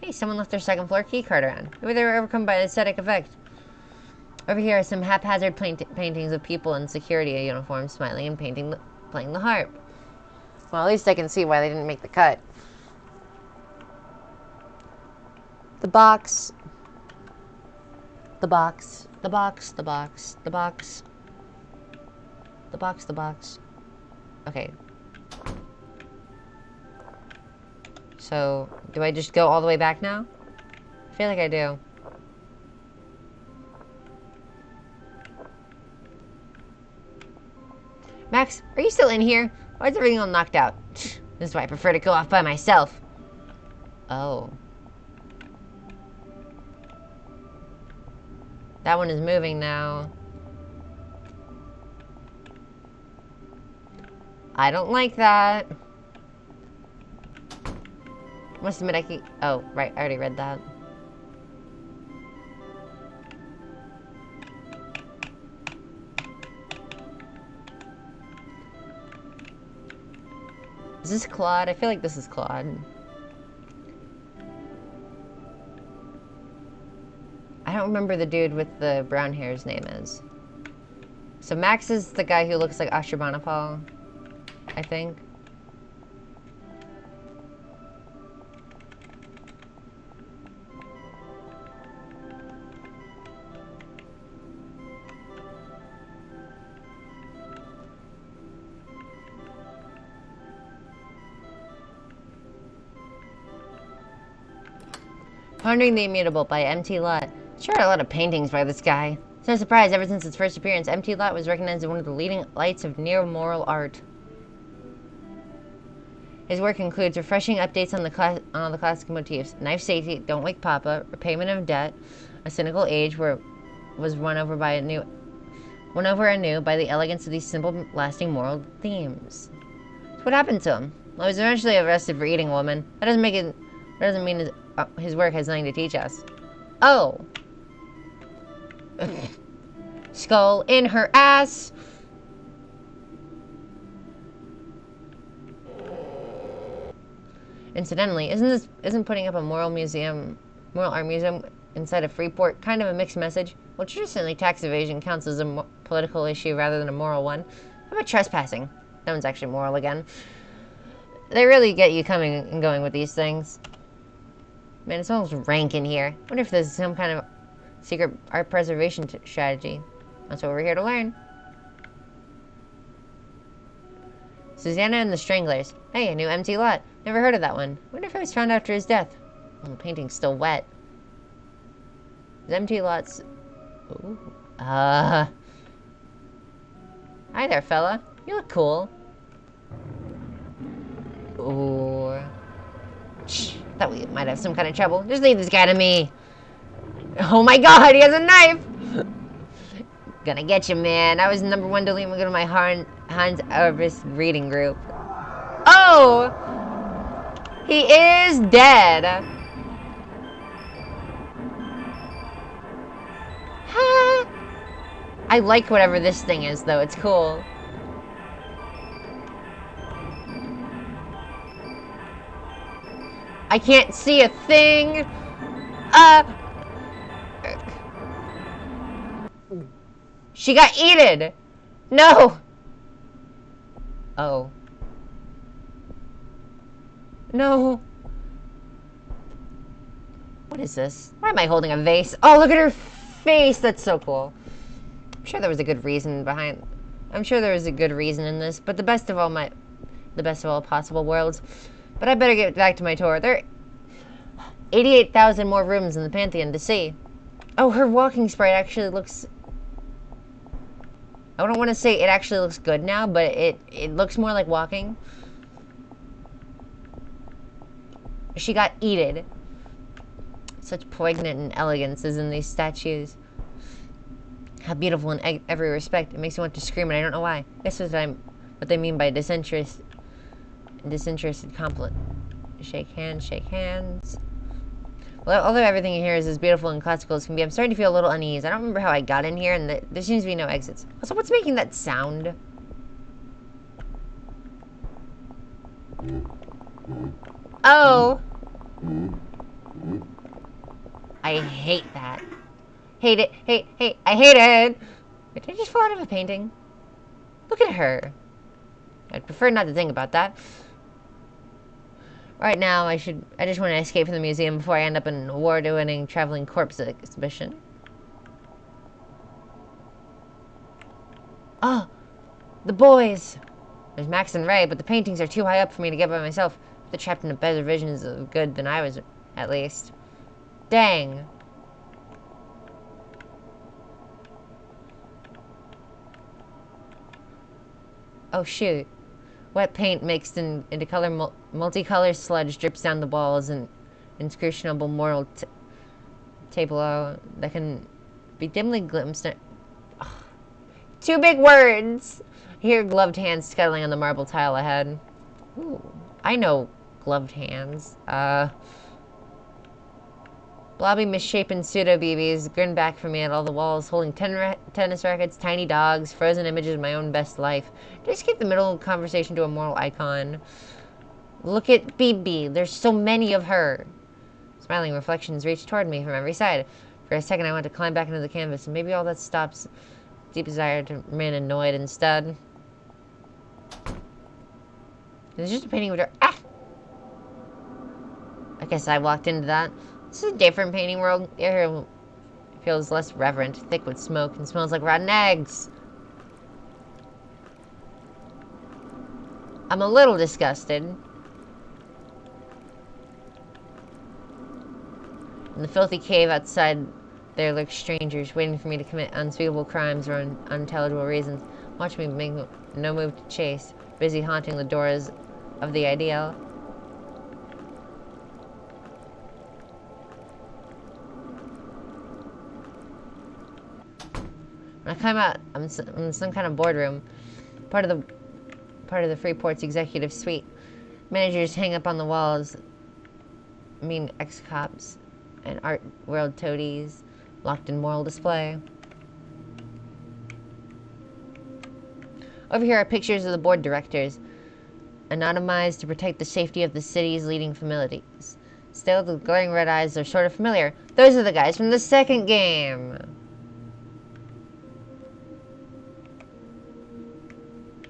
Hey, someone left their second floor keycard around. Maybe they were overcome by the aesthetic effect. Over here are some haphazard paintings of people in security uniforms smiling and playing the harp. Well, at least I can see why they didn't make the cut. The box. The box. The box. The box. The box. The box. The box. Okay. So, do I just go all the way back now? I feel like I do. Max, are you still in here? Why is everything all knocked out? This is why I prefer to go off by myself. Oh. That one is moving now. I don't like that. Must admit I can... Oh, right. I already read that. Is this Claude? I feel like this is Claude. I don't remember the dude with the brown hair's name is. So Max is the guy who looks like Ashurbanipal, I think. Pondering the Immutable by Empty Lot. Sure, a lot of paintings by this guy. So surprised, ever since its first appearance, Empty Lot was recognized as one of the leading lights of neo-moral art. His work includes refreshing updates on the classic motifs: knife safety, don't wake Papa, repayment of debt, a cynical age where was won over anew by the elegance of these simple, lasting moral themes. So what happened to him? Well, he was eventually arrested for eating a woman. That doesn't mean his work has nothing to teach us. Oh. Skull in her ass. Incidentally, isn't putting up a moral art museum inside of Freeport kind of a mixed message? Well, traditionally, tax evasion counts as a political issue rather than a moral one. How about trespassing? That one's actually moral again. They really get you coming and going with these things. Man, it's almost rank in here. I wonder if there's some kind of secret art preservation strategy. That's what we're here to learn. Susanna and the Stranglers. Hey, a new empty lot. Never heard of that one. Wonder if it was found after his death. Oh, the painting's still wet. His empty lots. Ooh. Hi there, fella. You look cool. Ooh. Shh. Thought we might have some kind of trouble. Just leave this guy to me. Oh my god, he has a knife! Gonna get you, man. I was number one delinquent to my Hans Arvis reading group. Oh! He is dead. I like whatever this thing is, though. It's cool. I can't see a thing. She got eaten. No. Oh. No. What is this? Why am I holding a vase? Oh, look at her face. That's so cool. I'm sure there was a good reason behind. I'm sure there was a good reason in this, but the best of all possible worlds. But I better get back to my tour. There are 88,000 more rooms in the Pantheon to see. Oh, her walking sprite actually looks... I don't want to say it actually looks good now, but it looks more like walking. She got eaten. Such poignant elegance is in these statues. How beautiful in every respect. It makes me want to scream, and I don't know why. This is what they mean by disinterested compliment. Shake hands, shake hands. Well, although everything in here is as beautiful and classical as can be, I'm starting to feel a little uneasy. I don't remember how I got in here, and there seems to be no exits. Also, what's making that sound? Oh! I hate that. Hate it. Hate. I hate it! Wait, did I just fall out of a painting? Look at her. I'd prefer not to think about that. Right now, I just want to escape from the museum before I end up in an award-winning traveling corpse exhibition. Oh! The boys! There's Max and Ray, but the paintings are too high up for me to get by myself. If they're trapped in a better visions of good than I was, at least. Dang. Oh, shoot. Wet paint mixed into multicolored sludge drips down the walls, and inscrutable moral tableau that can be dimly glimpsed. Two big words! I hear gloved hands scuttling on the marble tile ahead. Ooh, I know gloved hands. Blobby, misshapen pseudo-BBs grin back from me at all the walls, holding tennis rackets, tiny dogs, frozen images of my own best life. Just keep the middle conversation to a moral icon. Look at BB. There's so many of her. Smiling reflections reach toward me from every side. For a second, I want to climb back into the canvas, and maybe all that stops deep desire to remain annoyed instead. It's just a painting with her. Ah! I guess I walked into that. This is a different painting world. The air here feels less reverent, thick with smoke, and smells like rotten eggs. I'm a little disgusted. In the filthy cave outside, there lurk strangers, waiting for me to commit unspeakable crimes or unintelligible reasons. Watch me make no move to chase, busy haunting the doors of the ideal. When I climb out, I'm in some kind of boardroom, part of the Freeport's executive suite. Managers hang up on the walls, mean ex-cops and art world toadies, locked in moral display. Over here are pictures of the board directors, anonymized to protect the safety of the city's leading families. Still, the glaring red eyes are sort of familiar. Those are the guys from the second game.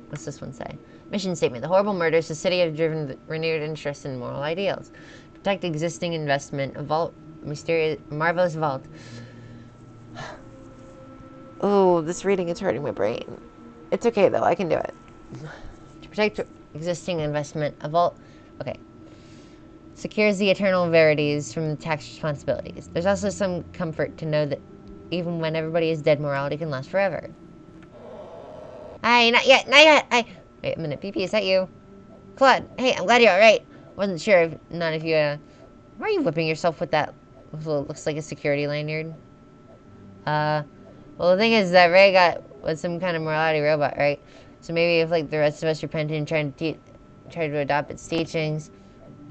What's this one say? Mission statement. The horrible murders the city have driven renewed interest in moral ideals. Protect existing investment. A vault. Mysterious. Marvelous vault. Oh, this reading is hurting my brain. It's okay, though. I can do it. To protect existing investment. A vault. Okay. Secures the eternal verities from the tax responsibilities. There's also some comfort to know that even when everybody is dead, morality can last forever. Hi, not yet, not yet. Wait a minute, PP, is that you? Claude, hey, I'm glad you're alright. Wasn't sure if none of you, why are you whipping yourself with that, what looks like a security lanyard? Well, the thing is that Ray was some kind of morality robot, right? So maybe if, like, the rest of us repented and tried to adopt its teachings.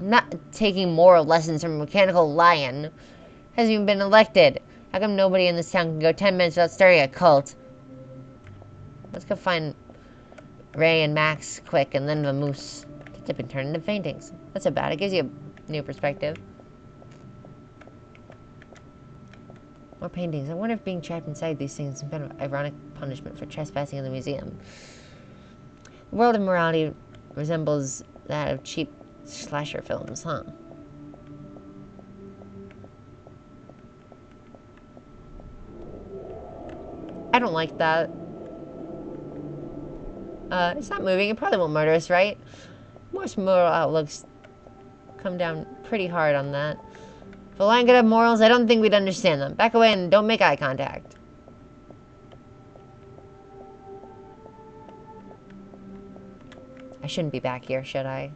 I'm not taking moral lessons from a mechanical lion. Hasn't even been elected. How come nobody in this town can go 10 minutes without starting a cult? Let's go find Ray and Max quick, and then the moose. They've been turned into paintings. That's not bad. It gives you a new perspective. More paintings. I wonder if being trapped inside these things is some kind of ironic punishment for trespassing in the museum. The world of morality resembles that of cheap slasher films, huh? I don't like that. It's not moving. It probably won't murder us, right? Most moral outlooks come down pretty hard on that. If a lion could have morals, I don't think we'd understand them. Back away and don't make eye contact. I shouldn't be back here, should I?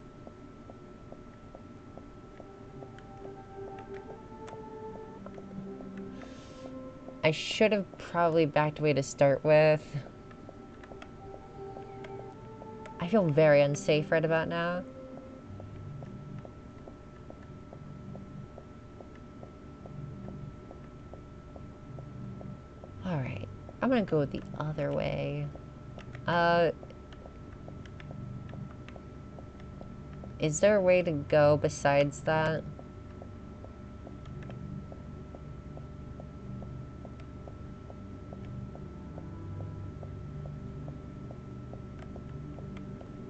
I should have probably backed away to start with. I feel very unsafe right about now. Alright. I'm gonna go the other way. Is there a way to go besides that?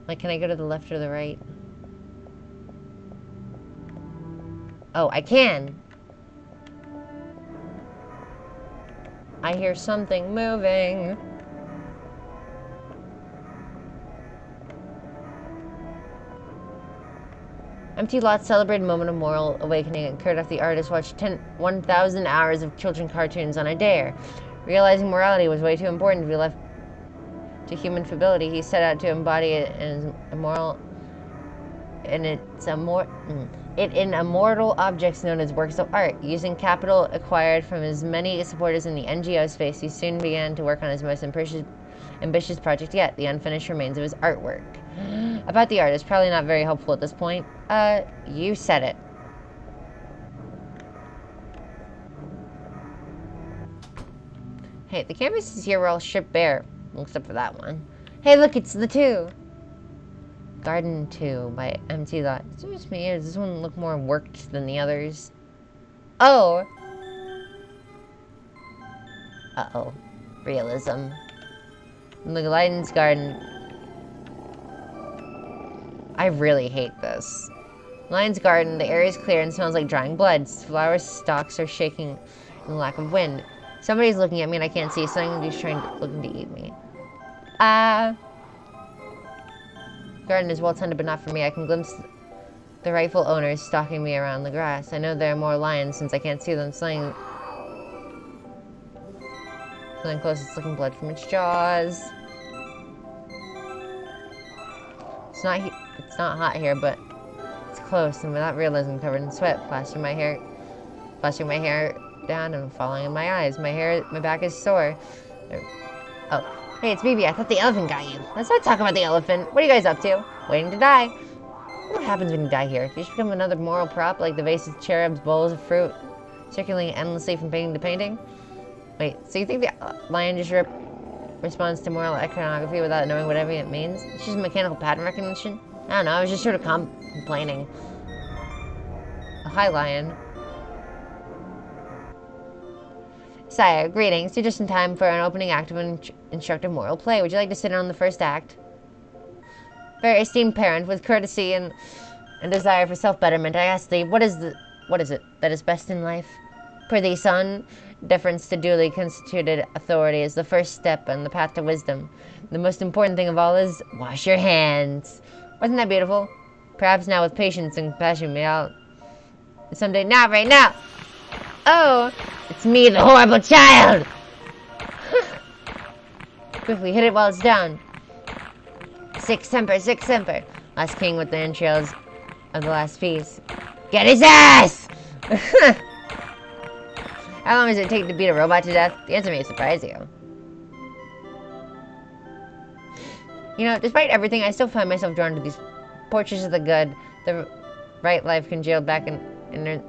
Like, can I go to the left or the right? Oh, I can! I hear something moving. Empty Lot celebrated a moment of moral awakening and Kurdoff the artist watched 1,000 hours of children cartoons on a dare. Realizing morality was way too important to be left to human feebility, he set out to embody it in immortal objects known as works of art. Using capital acquired from his many supporters in the NGO space, he soon began to work on his most ambitious project yet, the unfinished remains of his artwork. About the artist, probably not very helpful at this point. You said it. Hey, the canvases here were all stripped bare. Except for that one. Hey, look, it's the 2. Garden 2 by Empty Lot. Excuse me, does this one look more worked than the others? Oh! Uh-oh. Realism. The Lion's Garden. I really hate this. Lion's Garden, the area is clear and smells like drying blood. Flower stalks are shaking in the lack of wind. Somebody's looking at me and I can't see. Somebody's looking to eat me. Garden is well tended, but not for me. I can glimpse the rightful owners stalking me around the grass. I know there are more lions since I can't see them. Feeling close, it's licking blood from its jaws. It's not hot here, but it's close, and without realizing, covered in sweat, plastering my hair down and falling in my eyes. My back is sore. Oh, hey, it's BB. I thought the elephant got you. Let's not talk about the elephant. What are you guys up to? Waiting to die. What happens when you die here? You just become another moral prop, like the vases, cherubs, bowls of fruit, circulating endlessly from painting to painting? Wait, so you think the lion just responds to moral iconography without knowing what it means? It's just mechanical pattern recognition? I don't know, I was just sort of complaining. Oh, hi, lion. Sire, greetings. You're just in time for an opening act of an instructive moral play. Would you like to sit in on the first act? Very esteemed parent, with courtesy and desire for self-betterment, I ask thee, what is it that is best in life? Prithee, son, deference to duly constituted authority is the first step on the path to wisdom. The most important thing of all is, wash your hands. Wasn't that beautiful? Perhaps now with patience and compassion may all... Someday, not right now! Oh, it's me, the horrible child! Quickly, hit it while it's down. Sick temper, sick temper. Last king with the entrails of the last piece. Get his ass! How long does it take to beat a robot to death? The answer may surprise you. You know, despite everything, I still find myself drawn to these portraits of the good, the right life congealed back into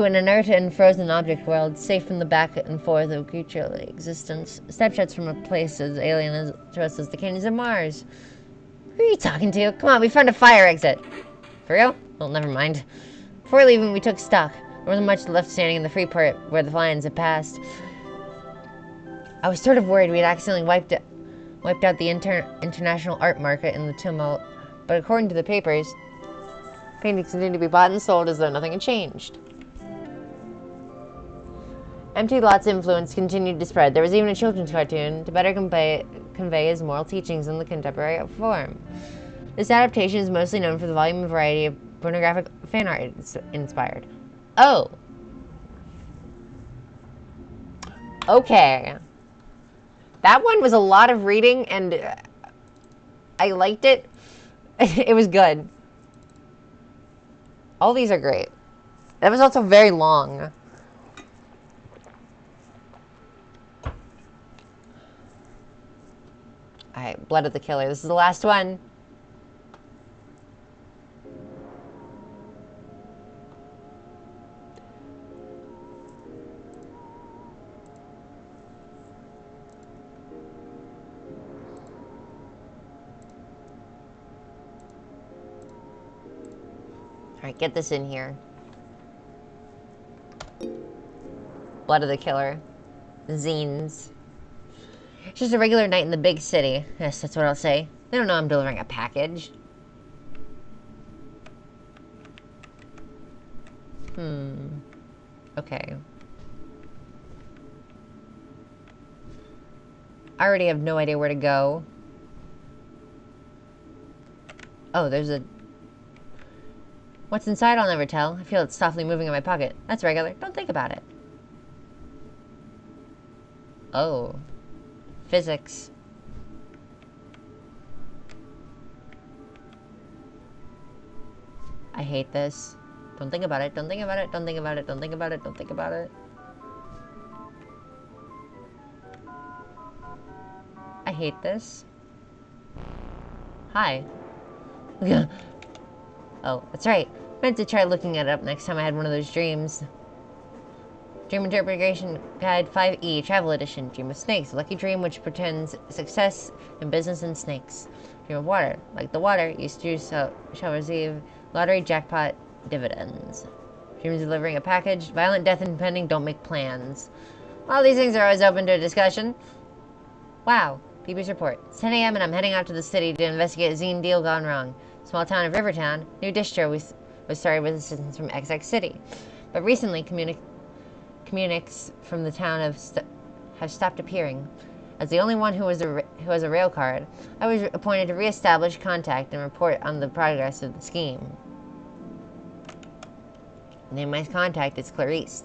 an inert and frozen object world, safe from the back and forth of creaturely existence. Snapshots from a place as alien to us as the canyons of Mars. Who are you talking to? Come on, we found a fire exit. For real? Well, never mind. Before leaving, we took stock. There wasn't much left standing in the free part where the lions had passed. I was sort of worried we had accidentally wiped out the international art market in the tumult, but according to the papers, paintings continued to be bought and sold as though nothing had changed. Empty Lot's influence continued to spread. There was even a children's cartoon to better convey his moral teachings in the contemporary form. This adaptation is mostly known for the volume and variety of pornographic fan art it's inspired. Oh. Okay. That one was a lot of reading, and I liked it. It was good. All these are great. That was also very long. Alright, Blood of the Killer. This is the last one. Alright, get this in here. Blood of the Killer. Zines. It's just a regular night in the big city. Yes, that's what I'll say. They don't know I'm delivering a package. Okay. I already have no idea where to go. Oh, there's a... What's inside, I'll never tell. I feel it softly moving in my pocket. That's regular. Don't think about it. Oh. Physics. I hate this. Don't think about it. Don't think about it. Don't think about it. Don't think about it. Don't think about it. I hate this. Hi. Oh, that's right. I meant to try looking it up next time I had one of those dreams. Dream Interpretation Guide 5E, Travel Edition. Dream of snakes. A lucky dream which portends success in business and snakes. Dream of water. Like the water, you shall receive lottery jackpot dividends. Dream of delivering a package. Violent death impending, don't make plans. All these things are always open to discussion. Wow. PB's report. It's 10 a.m. and I'm heading out to the city to investigate a zine deal gone wrong. Small town of Rivertown. New distro was started with assistance from XX City. But recently, communiques from the town have stopped appearing. As the only one who has a rail card, I was appointed to re-establish contact and report on the progress of the scheme. Name my contact is Clarice.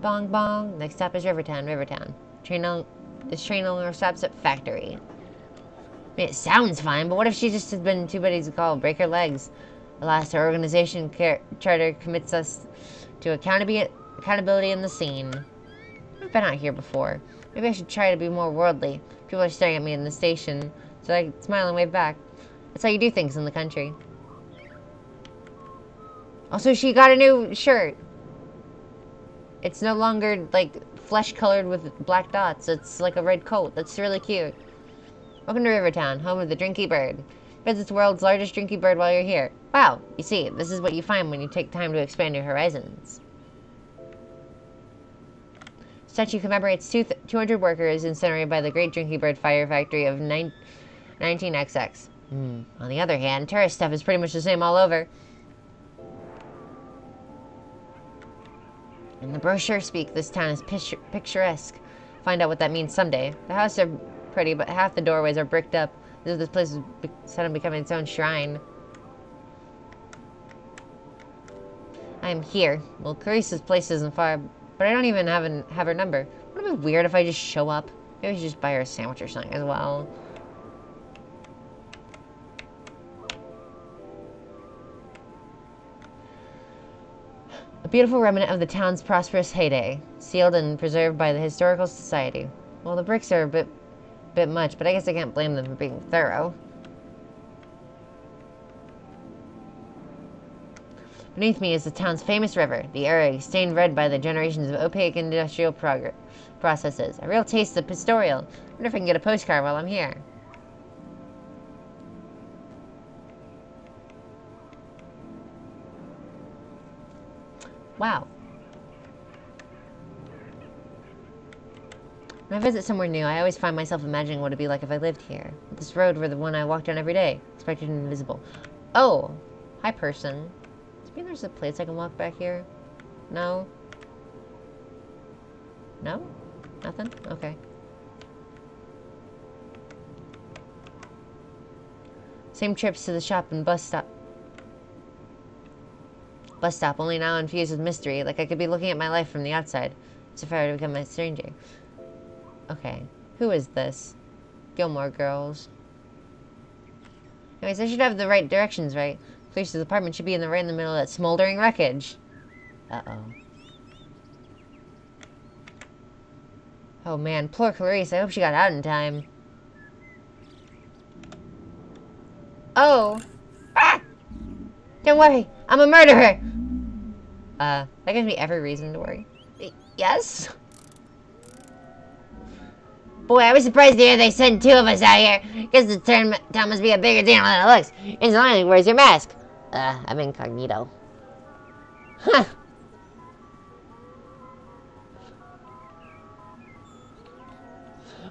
Bong bong. Next stop is Rivertown. This train only stops at Factory. I mean, it sounds fine, but what if she just had been too busy to call, break her legs? Alas, our organization charter commits us to accountability in the scene. I've been out here before. Maybe I should try to be more worldly. People are staring at me in the station, so I smile and wave back. That's how you do things in the country. Also, she got a new shirt. It's no longer, like, flesh-colored with black dots. It's like a red coat. That's really cute. Welcome to Rivertown, home of the Drinky Bird. Visit the world's largest drinky bird while you're here. Wow, you see, this is what you find when you take time to expand your horizons. Statue commemorates 200 workers incinerated by the Great Drinky Bird Fire Factory of 19XX. On the other hand, tourist stuff is pretty much the same all over. In the brochure speak, this town is picturesque. Find out what that means someday. The houses are pretty, but half the doorways are bricked up. This place is suddenly becoming its own shrine. I am here. Well, Clarice's place isn't far, but I don't even have her number. Wouldn't it be weird if I just show up? Maybe I should just buy her a sandwich or something as well. A beautiful remnant of the town's prosperous heyday, sealed and preserved by the Historical Society. Well, the bricks are a bit much, but I guess I can't blame them for being thorough. Beneath me is the town's famous river, the Erig, stained red by the generations of opaque industrial processes. A real taste of pastoral. I wonder if I can get a postcard while I'm here. Wow. When I visit somewhere new, I always find myself imagining what it'd be like if I lived here. This road were the one I walked on every day, expected and invisible. Oh! Hi, person. Does it mean there's a place I can walk back here? No? No? Nothing? Okay. Same trips to the shop and bus stop. Bus stop, only now infused with mystery, like I could be looking at my life from the outside, as if I were to become a stranger. Okay, who is this? Gilmore Girls. Anyways, I should have the right directions right. Clarice's apartment should be right in the middle of that smoldering wreckage. Uh-oh. Oh man, poor Clarice, I hope she got out in time. Oh! Ah! Don't worry, I'm a murderer! That gives me every reason to worry. Yes? Boy, I was surprised to hear they sent 2 of us out here. Guess the town must be a bigger deal than it looks. Incidentally, where's your mask? I'm incognito. Huh.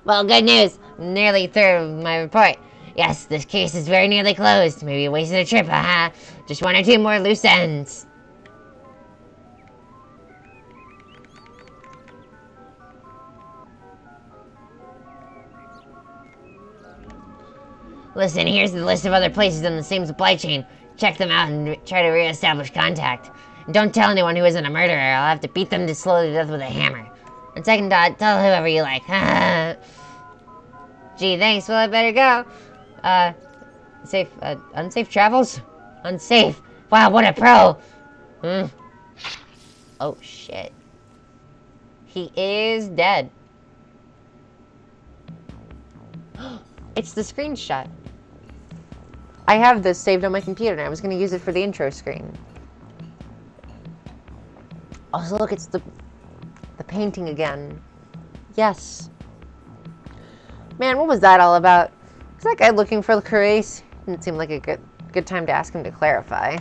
Well, good news. I'm nearly through with my report. Yes, this case is very nearly closed. Maybe a wasted a trip, haha. Just 1 or 2 more loose ends. Listen, here's the list of other places in the same supply chain. Check them out and try to re-establish contact. And don't tell anyone who isn't a murderer. I'll have to beat them slowly to death with a hammer. And second thought, tell whoever you like. Gee, thanks. Well, I better go. Unsafe travels? Unsafe. Wow, what a pro. Oh, shit. He is dead. It's the screenshot. I have this saved on my computer and I was going to use it for the intro screen. Also, look, it's the painting again. Yes. Man, what was that all about? Is that guy looking for Clarice? Didn't seem like a good time to ask him to clarify.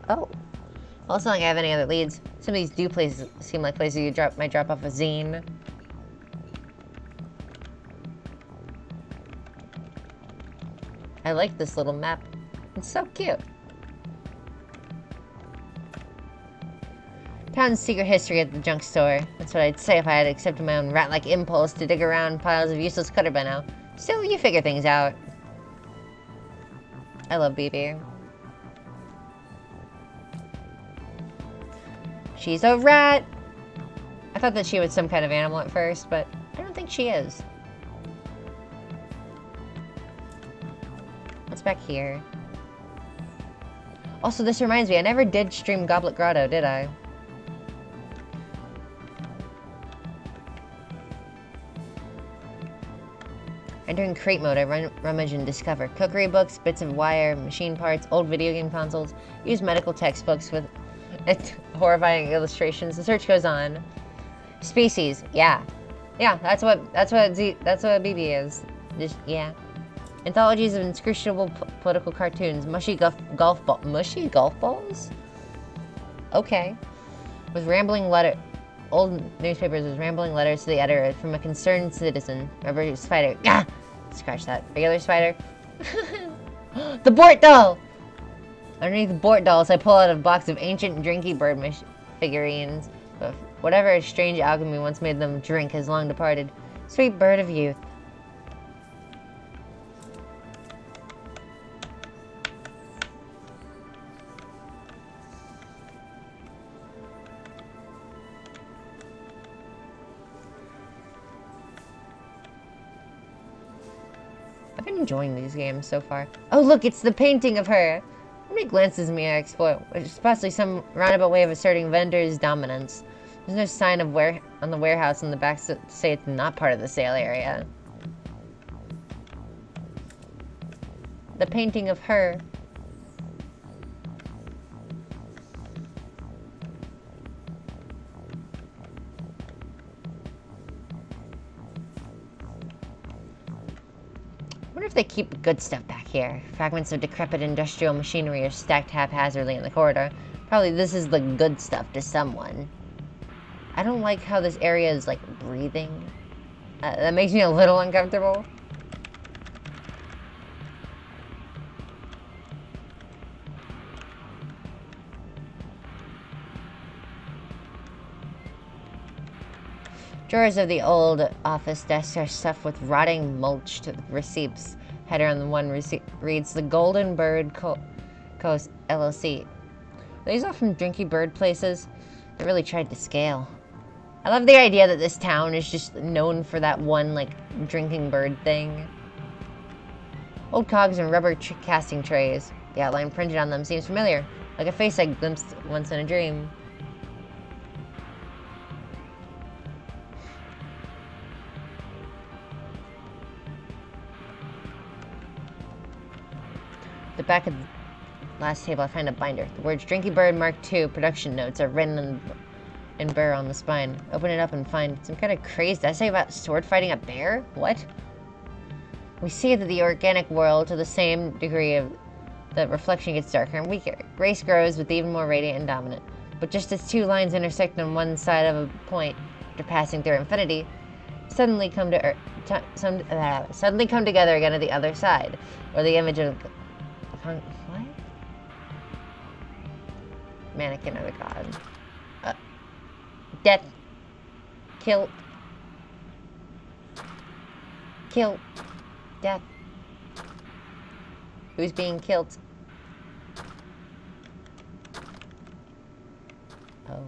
Oh. Well, it's not like I have any other leads. Some of these places seem like places you might drop off a zine. I like this little map. It's so cute. Pound's secret history at the junk store. That's what I'd say if I had accepted my own rat-like impulse to dig around piles of useless clutter by now. Still, you figure things out. I love BB. She's a rat! I thought that she was some kind of animal at first, but I don't think she is. What's back here? Also, this reminds me, I never did stream Goblet Grotto, did I? Entering crate mode, I rummage and discover cookery books, bits of wire, machine parts, old video game consoles, used medical textbooks with horrifying illustrations. The search goes on. Species, yeah, that's what BB is. Just yeah. Anthologies of inscrutable political cartoons, mushy golf balls. Okay, with rambling old newspapers with rambling letters to the editor from a concerned citizen. Rubber spider. Ah! Scratch that. Regular spider. The Bort doll! Underneath the Bort dolls, I pull out a box of ancient drinky bird figurines. But whatever strange alchemy once made them drink has long departed. Sweet bird of youth. I've been enjoying these games so far. Oh look, it's the painting of her! How many glances may I explore? Which is possibly some roundabout way of asserting vendor's dominance. There's no sign of on the warehouse on the back to say it's not part of the sale area. The painting of her. I wonder if they keep good stuff back here. Fragments of decrepit industrial machinery are stacked haphazardly in the corridor. Probably this is the good stuff to someone. I don't like how this area is, like, breathing. That makes me a little uncomfortable. Drawers of the old office desk are stuffed with rotting mulch to the receipts. Header on the one receipt reads, The Golden Bird Coast LLC. Are these all from Drinky Bird places? They really tried to scale. I love the idea that this town is just known for that one, like, drinking bird thing. Old cogs and rubber casting trays. The outline printed on them seems familiar, like a face I glimpsed once in a dream. The back of the last table, I find a binder. The words Drinky Bird Mark II production notes are written in burr on the spine. Open it up and find some kind of crazed essay about sword fighting a bear? What? We see that the organic world, to the same degree of the reflection gets darker and weaker. Grace grows with even more radiant and dominant. But just as two lines intersect on one side of a point after passing through infinity, suddenly come together again at the other side, or the image of what? Mannequin of the god. Death. Kill. Kill. Death. Who's being killed? Oh.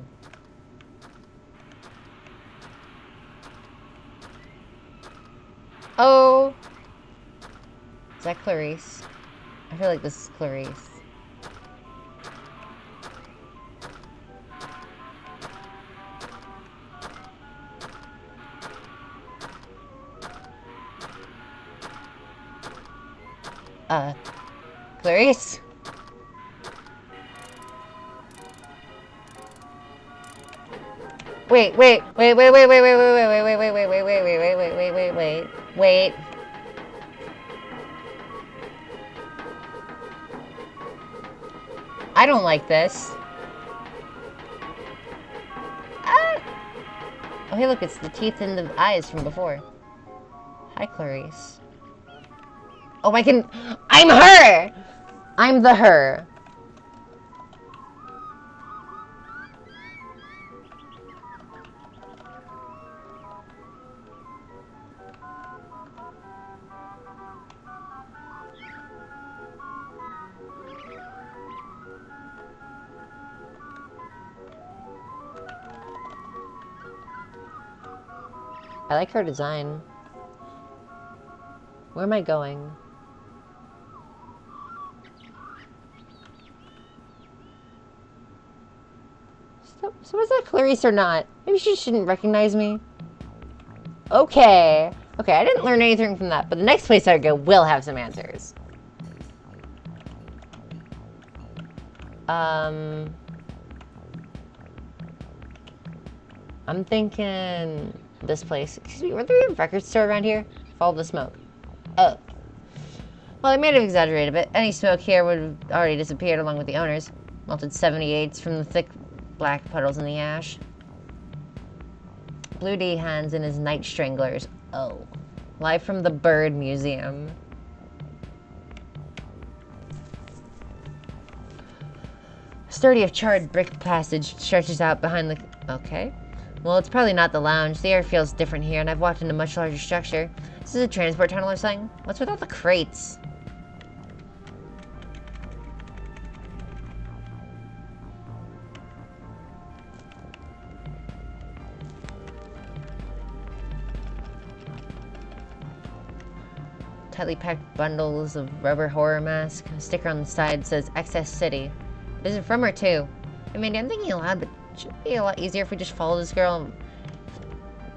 Oh! Is that Clarice? I feel like this is Clarice. Clarice? Wait. I don't like this. Ah! Oh, hey, look, it's the teeth and the eyes from before. Hi, Clarice. Oh, I'm her! I'm the her. I like her design. Where am I going? So was that Clarice or not? Maybe she shouldn't recognize me. Okay. Okay, I didn't learn anything from that, but the next place I go will have some answers. I'm thinking this place. Excuse me, were there a record store around here? Follow the smoke. Oh. Well, I may have exaggerated a bit. Any smoke here would have already disappeared along with the owners. Melted 78s from the thick black puddles in the ash. Blue D hands in his night stranglers. Oh. Live from the Bird Museum. Sturdy of charred brick passage stretches out behind the... Okay. Well, it's probably not the lounge. The air feels different here, and I've walked into a much larger structure. This is a transport tunnel or something? What's with all the crates? Tightly packed bundles of rubber horror masks. A sticker on the side says Excess City. Is it from or to? I mean, I'm thinking aloud, but it should be a lot easier if we just follow this girl.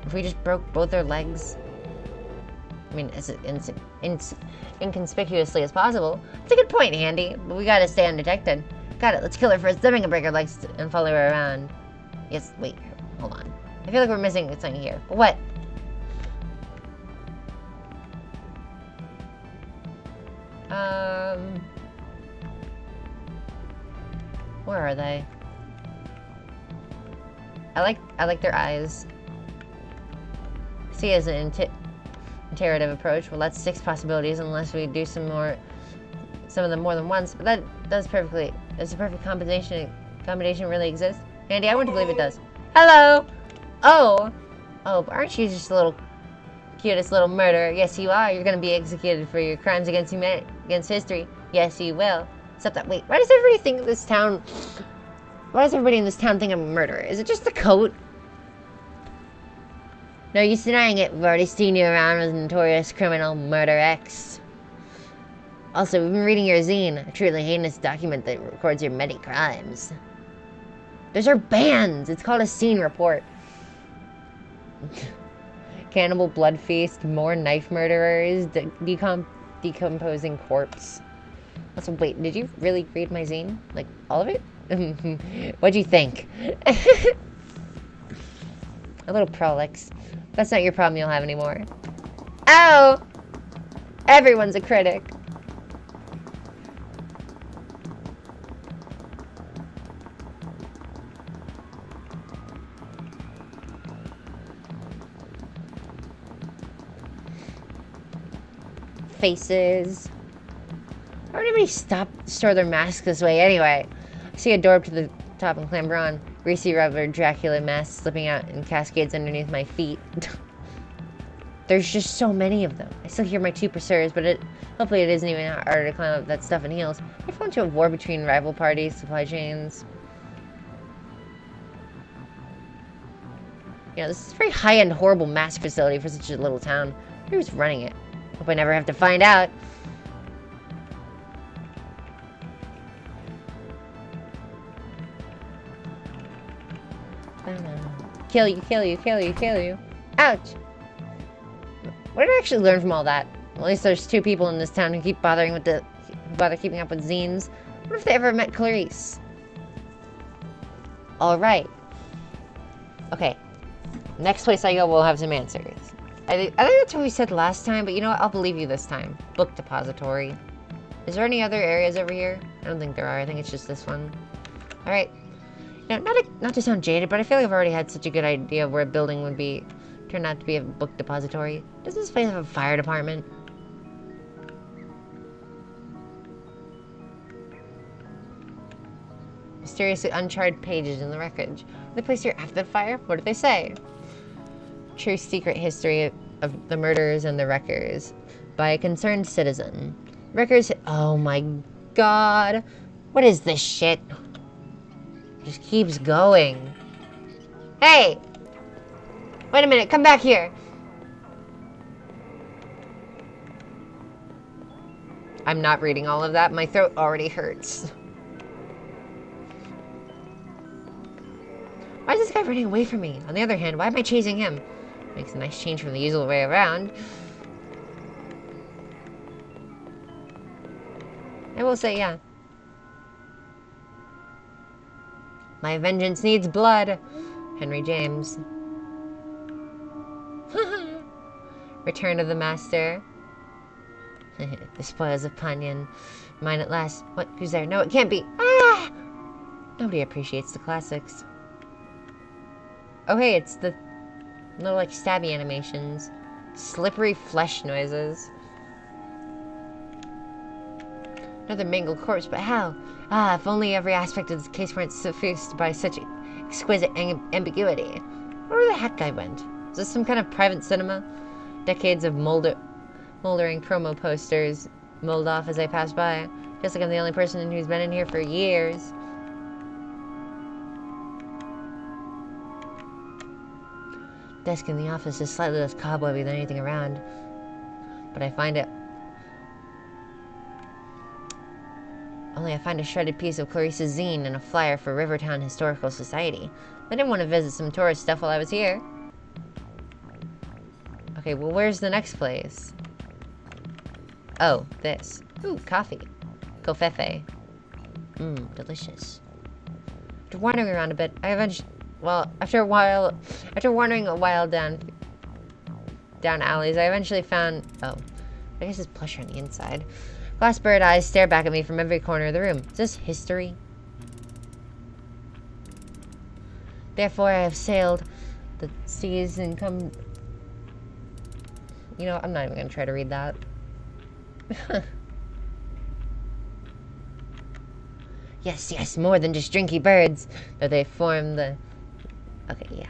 If we just broke both her legs. I mean, as inconspicuously as possible. It's a good point, Handy, but we gotta stay undetected. Got it, let's kill her first, then we can break her legs and follow her around. Yes, wait, hold on. I feel like we're missing something here. But what? Where are they? I like their eyes. See as an iterative approach. Well, that's 6 possibilities unless we do some of them more than once. But that does perfectly. Does the perfect combination really exist? Andy, I want to believe it does. Hello. Oh, but aren't you just a little cutest little murderer? Yes, you are. You're gonna be executed for your crimes against humanity, against history. Yes, you will. Except that, wait, why does everybody in this town think I'm a murderer? Is it just the coat? No use denying it. We've already seen you around with notorious criminal Murder X. Also, we've been reading your zine, a truly heinous document that records your many crimes. Those are bands! It's called a scene report. Cannibal blood feast, more knife murderers, decomposing corpse. Also, wait, did you really read my zine? Like, all of it? What'd you think? A little prolix. That's not your problem you'll have anymore. Ow! Everyone's a critic. Faces. Why would anybody store their masks this way anyway? I see a door up to the top and clamber on. Greasy rubber Dracula mask slipping out in cascades underneath my feet. There's just so many of them. I still hear my 2 pursuers, but hopefully it isn't even harder to climb up that stuff in heels. I fall into a war between rival parties, supply chains. You know, this is a very high-end, horrible mask facility for such a little town. Who's running it? Hope I never have to find out. Kill you, kill you, kill you, kill you. Ouch! What did I actually learn from all that? Well, at least there's 2 people in this town who keep bother keeping up with zines. What if they ever met Clarice? Alright. Okay. Next place I go, we'll have some answers. I think that's what we said last time, but you know what? I'll believe you this time. Book depository. Is there any other areas over here? I don't think there are. I think it's just this one. Alright. Now, not to sound jaded, but I feel like I've already had such a good idea of where a building would be turned out to be a book depository. Does this place have a fire department? Mysteriously uncharted pages in the wreckage. Were they placed here after the fire? What did they say? True secret history of the murderers and the wreckers by a concerned citizen. Wreckers. Oh my god. What is this shit? Just keeps going. Hey! Wait a minute, come back here. I'm not reading all of that. My throat already hurts. Why is this guy running away from me? On the other hand, why am I chasing him? Makes a nice change from the usual way around. I will say, yeah. My vengeance needs blood. Henry James. Return of the Master. The spoils of Punyan. Mine at last. What? Who's there? No, it can't be. Ah! Nobody appreciates the classics. Oh, hey, it's the little, like, stabby animations. Slippery flesh noises. Another mangled corpse, but how? Ah, if only every aspect of this case weren't suffused by such exquisite ambiguity. Where the heck I went? Is this some kind of private cinema? Decades of moldering promo posters mold off as I pass by. Feels like I'm the only person who's been in here for years. Desk in the office is slightly less cobwebby than anything around, but I find a shredded piece of Clarissa's zine and a flyer for Rivertown Historical Society. I didn't want to visit some tourist stuff while I was here. Okay, well, where's the next place? Oh, this. Ooh, coffee. Covfefe. Delicious. After wandering around a bit, I eventually... Well, after wandering a while down alleys, I eventually found... Oh, I guess it's plush on the inside. Glass bird eyes stare back at me from every corner of the room. Is this history? Therefore, I have sailed the seas and come... You know, I'm not even going to try to read that. Yes, more than just drinky birds, though they form the... Okay, yeah.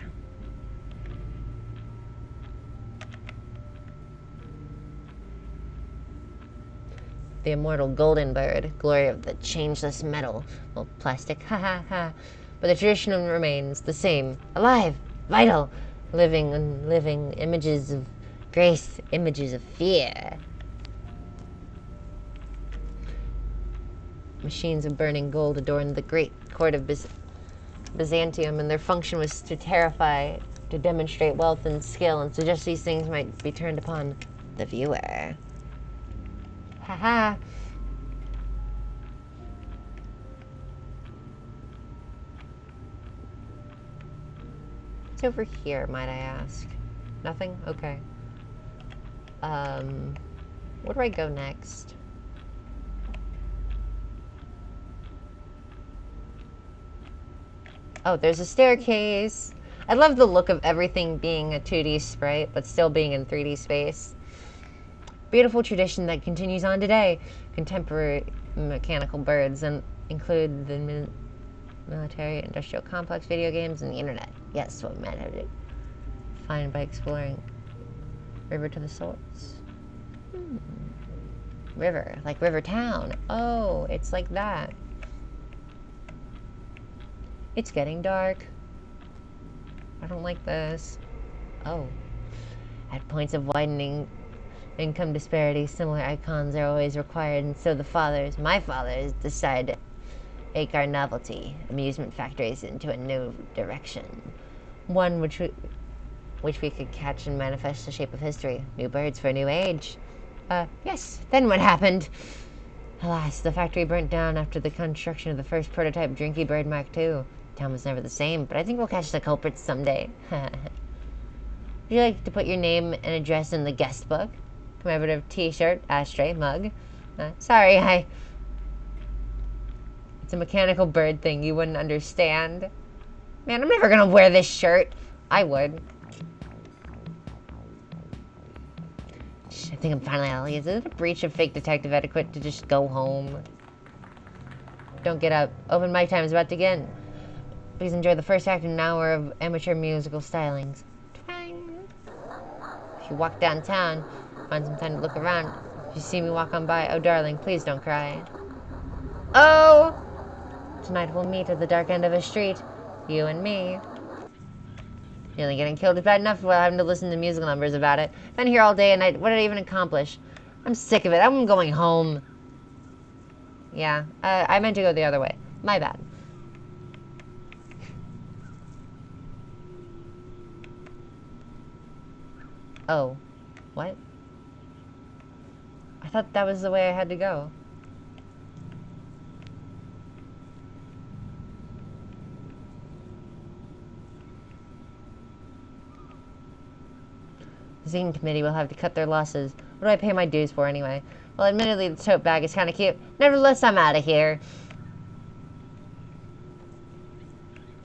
The immortal golden bird, glory of the changeless metal. Well, plastic, ha ha ha. But the tradition remains the same. Alive, vital, living, unliving, images of grace, images of fear. Machines of burning gold adorned the great court of Byzantium, and their function was to terrify, to demonstrate wealth and skill, and suggest these things might be turned upon the viewer. Haha. What's over here, might I ask? Nothing? Okay. Where do I go next? Oh, there's a staircase. I love the look of everything being a 2D sprite, but still being in 3D space. Beautiful tradition that continues on today. Contemporary mechanical birds and include the military, industrial complex, video games, and the internet. Yes, what men have to find by exploring river to the source. River, like Rivertown. Oh, it's like that. It's getting dark. I don't like this. Oh. At points of widening income disparity, similar icons are always required, and so my fathers, decide to take our novelty, amusement factories into a new direction. One which we could catch and manifest the shape of history. New birds for a new age. Yes, then what happened? Alas, the factory burnt down after the construction of the first prototype Drinky Bird Mark II. Town was never the same, but I think we'll catch the culprits someday. Would you like to put your name and address in the guest book? Commemorative t-shirt, ashtray, mug. Sorry, it's a mechanical bird thing you wouldn't understand. Man, I'm never gonna wear this shirt. I would. I think I'm finally out. Is it a breach of fake detective etiquette to just go home? Don't get up. Open mic time is about to begin. Please enjoy the first act in an hour of amateur musical stylings. Twang. If you walk downtown, find some time to look around. If you see me walk on by, oh darling, please don't cry. Oh! Tonight we'll meet at the dark end of a street. You and me. Nearly getting killed is bad enough while having to listen to musical numbers about it. Been here all day and night. What did I even accomplish? I'm sick of it. I'm going home. Yeah, I meant to go the other way. My bad. Oh. What? I thought that was the way I had to go. The zine committee will have to cut their losses. What do I pay my dues for anyway? Well, admittedly, the tote bag is kind of cute. Nevertheless, I'm out of here.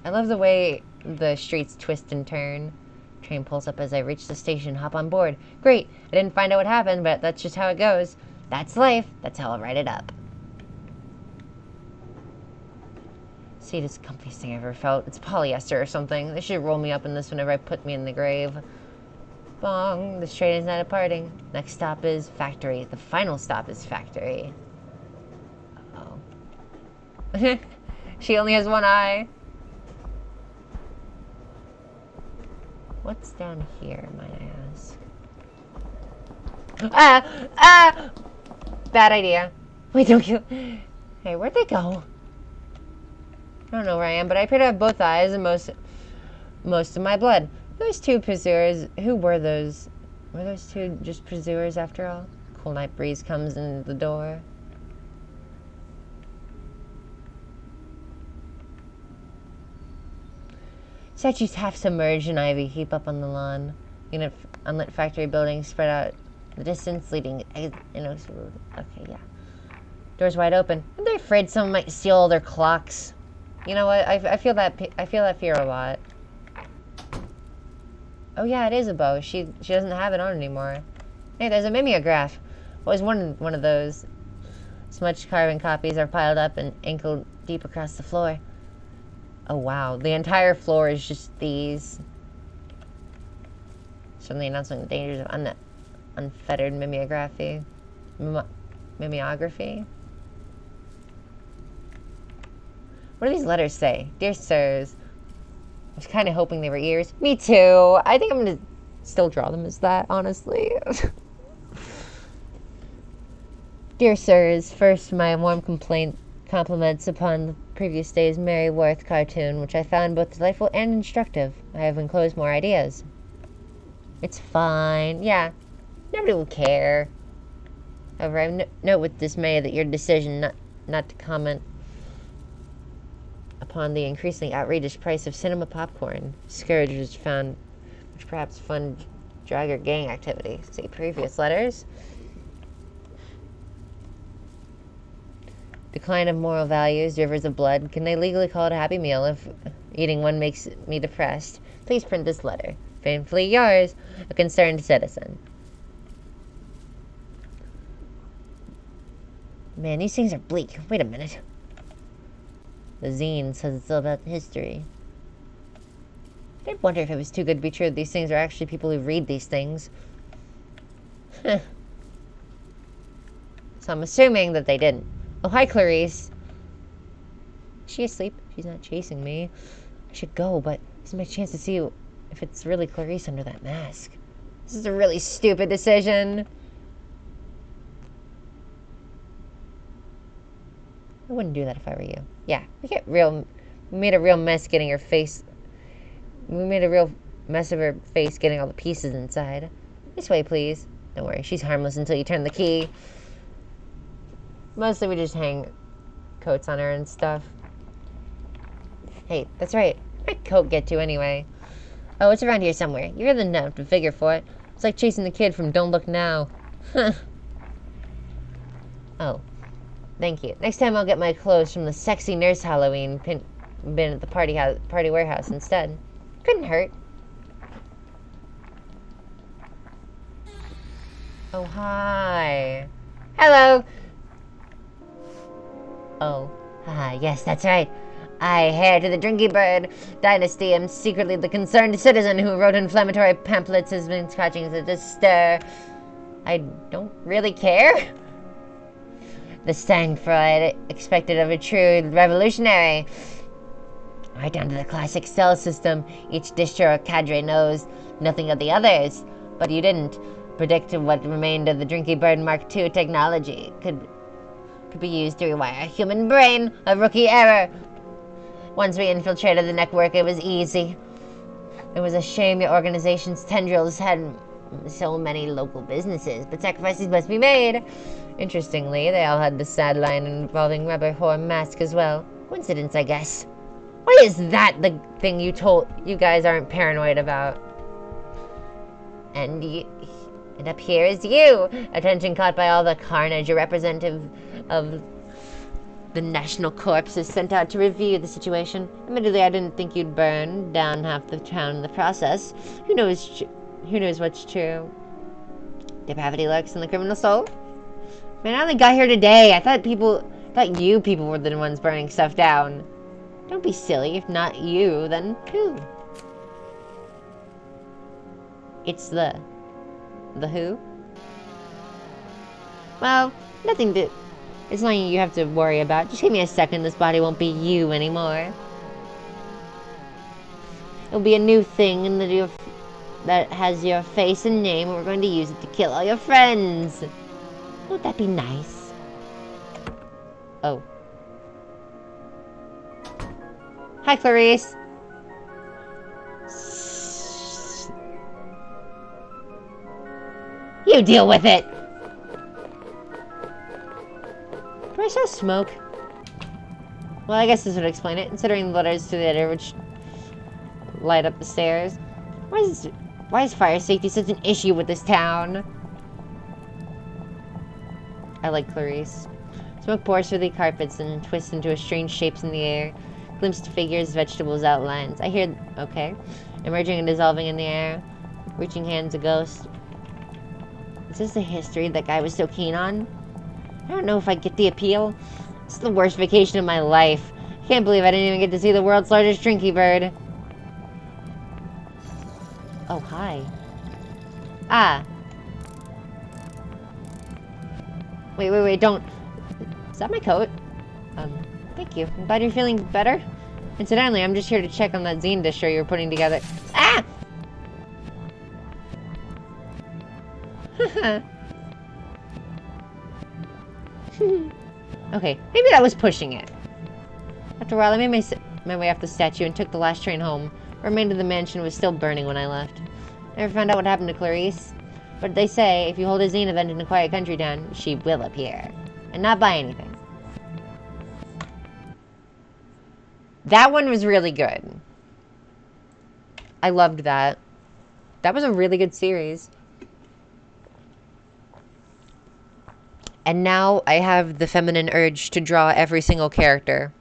I love the way the streets twist and turn. Train pulls up as I reach the station. Hop on board. Great. I didn't find out what happened, but that's just how it goes. That's life. That's how I'll write it up. Seat is the comfiest thing I've ever felt. It's polyester or something. They should roll me up in this whenever I put me in the grave. Bong. This train is not departing. Next stop is factory. The final stop is factory. Uh-oh. She only has one eye. What's down here, might I ask? Ah! Bad idea. Wait, don't kill. Hey, where'd they go? I don't know where I am, but I appear to have both eyes and most of my blood. Those two pursuers, who were those? Were those two just pursuers after all? Cool night breeze comes in the door. Statues half submerged in ivy heap up on the lawn. Unlit factory buildings spread out the distance, leading okay, yeah. Doors wide open. Aren't they afraid someone might steal all their clocks? You know what? I feel that fear a lot. Oh yeah, it is a bow. She doesn't have it on anymore. Hey, there's a mimeograph. Always wanted one of those. Smudged carbon copies are piled up and ankle deep across the floor. Oh wow, the entire floor is just these. Suddenly announcing the dangers of unfettered mimeography. Mimeography? What do these letters say? Dear sirs. I was kind of hoping they were ears. Me too. I think I'm going to still draw them as that, honestly. Dear sirs, first my warm compliments upon the previous day's Mary Worth cartoon, which I found both delightful and instructive. I have enclosed more ideas. It's fine. Yeah, nobody will care. However, I note with dismay that your decision not to comment upon the increasingly outrageous price of cinema popcorn discourages found, which perhaps fund drug or gang activity. See previous letters. Decline of moral values, rivers of blood. Can they legally call it a happy meal if eating one makes me depressed? Please print this letter. Faithfully yours, a concerned citizen. Man, these things are bleak. Wait a minute. The zine says it's all about history. I did wonder if it was too good to be true. These things are actually people who read these things. So I'm assuming that they didn't. Oh, hi, Clarice. Is she asleep? She's not chasing me. I should go, but this is my chance to see if it's really Clarice under that mask. This is a really stupid decision. I wouldn't do that if I were you. Yeah, we made a real mess getting her face. We made a real mess of her face getting all the pieces inside. This way, please. Don't worry, she's harmless until you turn the key. Mostly we just hang coats on her and stuff. Hey, that's right. Where'd coat get to anyway? Oh, it's around here somewhere. You're the enough to figure for it. It's like chasing the kid from Don't Look Now. Oh. Thank you. Next time I'll get my clothes from the sexy nurse Halloween bin at the party warehouse instead. Couldn't hurt. Oh, hi. Hello. Oh, hi. Yes, that's right. I, heir to the Drinky Bird dynasty, am secretly the concerned citizen who wrote inflammatory pamphlets has been scratching the stir. I don't really care. The sang-froid expected of a true revolutionary. Right down to the classic cell system. Each distro or cadre knows nothing of the others. But you didn't predict what remained of the Drinky Bird Mark II technology. Could could be used to rewire a human brain. A rookie error. Once we infiltrated the network, it was easy. It was a shame your organization's tendrils had so many local businesses, but sacrifices must be made. Interestingly, they all had the sad line involving rubber horn mask as well. Coincidence, I guess. Why is that the thing you guys aren't paranoid about? And up here is you. Attention caught by all the carnage. A representative of the National Corps is sent out to review the situation. Admittedly, I didn't think you'd burn down half the town in the process. Who knows what's true? Depravity lurks in the criminal soul. Man, I only got here today. I thought you people were the ones burning stuff down. Don't be silly. If not you, then who? It's the who? Well, it's nothing you have to worry about. Just give me a second. This body won't be you anymore. It'll be a new thing that has your face and name, and we're going to use it to kill all your friends. Won't that be nice? Oh. Hi, Clarice. You deal with it. Do I smell smoke? Well, I guess this would explain it, considering the letters to the editor which light up the stairs. Why is fire safety such an issue with this town? I like Clarice. Smoke pours through the carpets and twists into strange shapes in the air. Glimpsed figures, vegetables, outlines. I hear... Okay. Emerging and dissolving in the air. Reaching hands, a ghost. Is this the history that guy was so keen on? I don't know if I get the appeal. It's the worst vacation of my life. I can't believe I didn't even get to see the world's largest drinky bird. Oh, hi. Ah. Wait, don't... Is that my coat? Thank you. I'm glad you're feeling better. Incidentally, I'm just here to check on that zine distro you're putting together. Ah! Okay, maybe that was pushing it. After a while, I made my way off the statue and took the last train home. The remainder of the mansion was still burning when I left. Never found out what happened to Clarice. But they say, if you hold a zine event in a quiet country town, she will appear. And not buy anything. That one was really good. I loved that. That was a really good series. And now I have the feminine urge to draw every single character.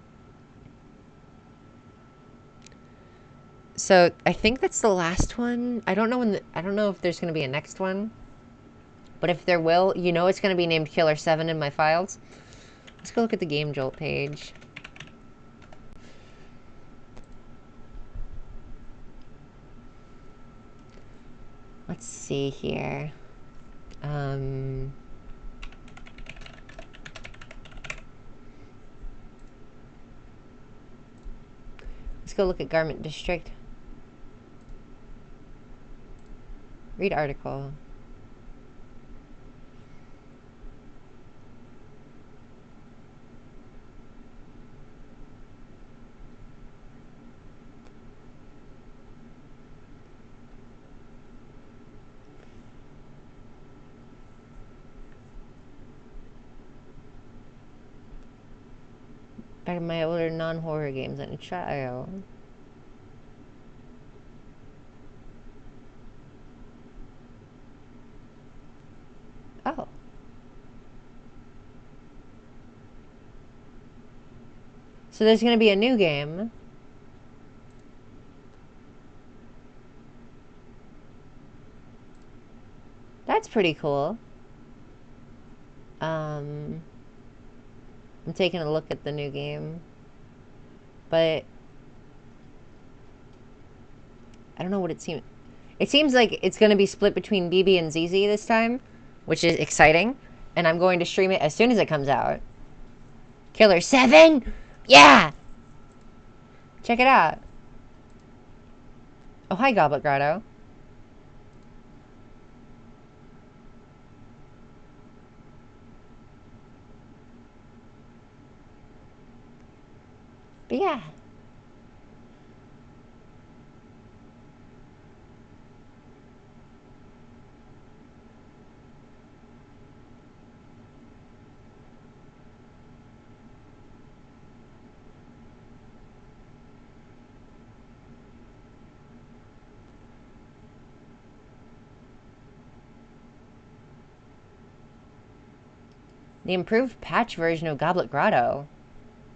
So I think that's the last one. I don't know I don't know if there's going to be a next one. But if there will, you know it's going to be named Killer 7 in my files. Let's go look at the Game Jolt page. Let's see here. Let's go look at Garment District. Read article. Back in my older non-horror games on a trial. Oh. So there's going to be a new game. That's pretty cool. I'm taking a look at the new game. But I don't know what it seems. It seems like it's going to be split between BB and ZZ this time, which is exciting. And I'm going to stream it as soon as it comes out. Killer 7? Yeah! Check it out. Oh, hi, Goblet Grotto. But yeah. The improved patch version of Goblet Grotto.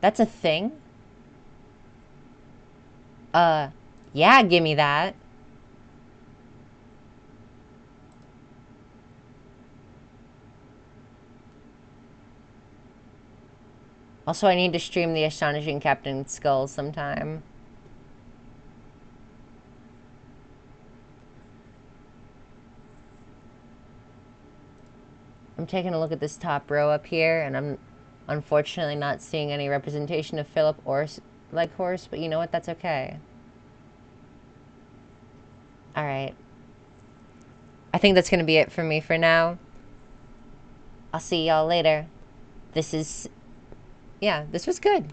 That's a thing? Yeah, give me that. Also, I need to stream the Astonishing Captain Skull sometime. I'm taking a look at this top row up here, and I'm unfortunately not seeing any representation of Philip or Leghorst, but you know what? That's okay. Alright. I think that's going to be it for me for now. I'll see y'all later. This was good.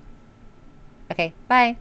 Okay, bye.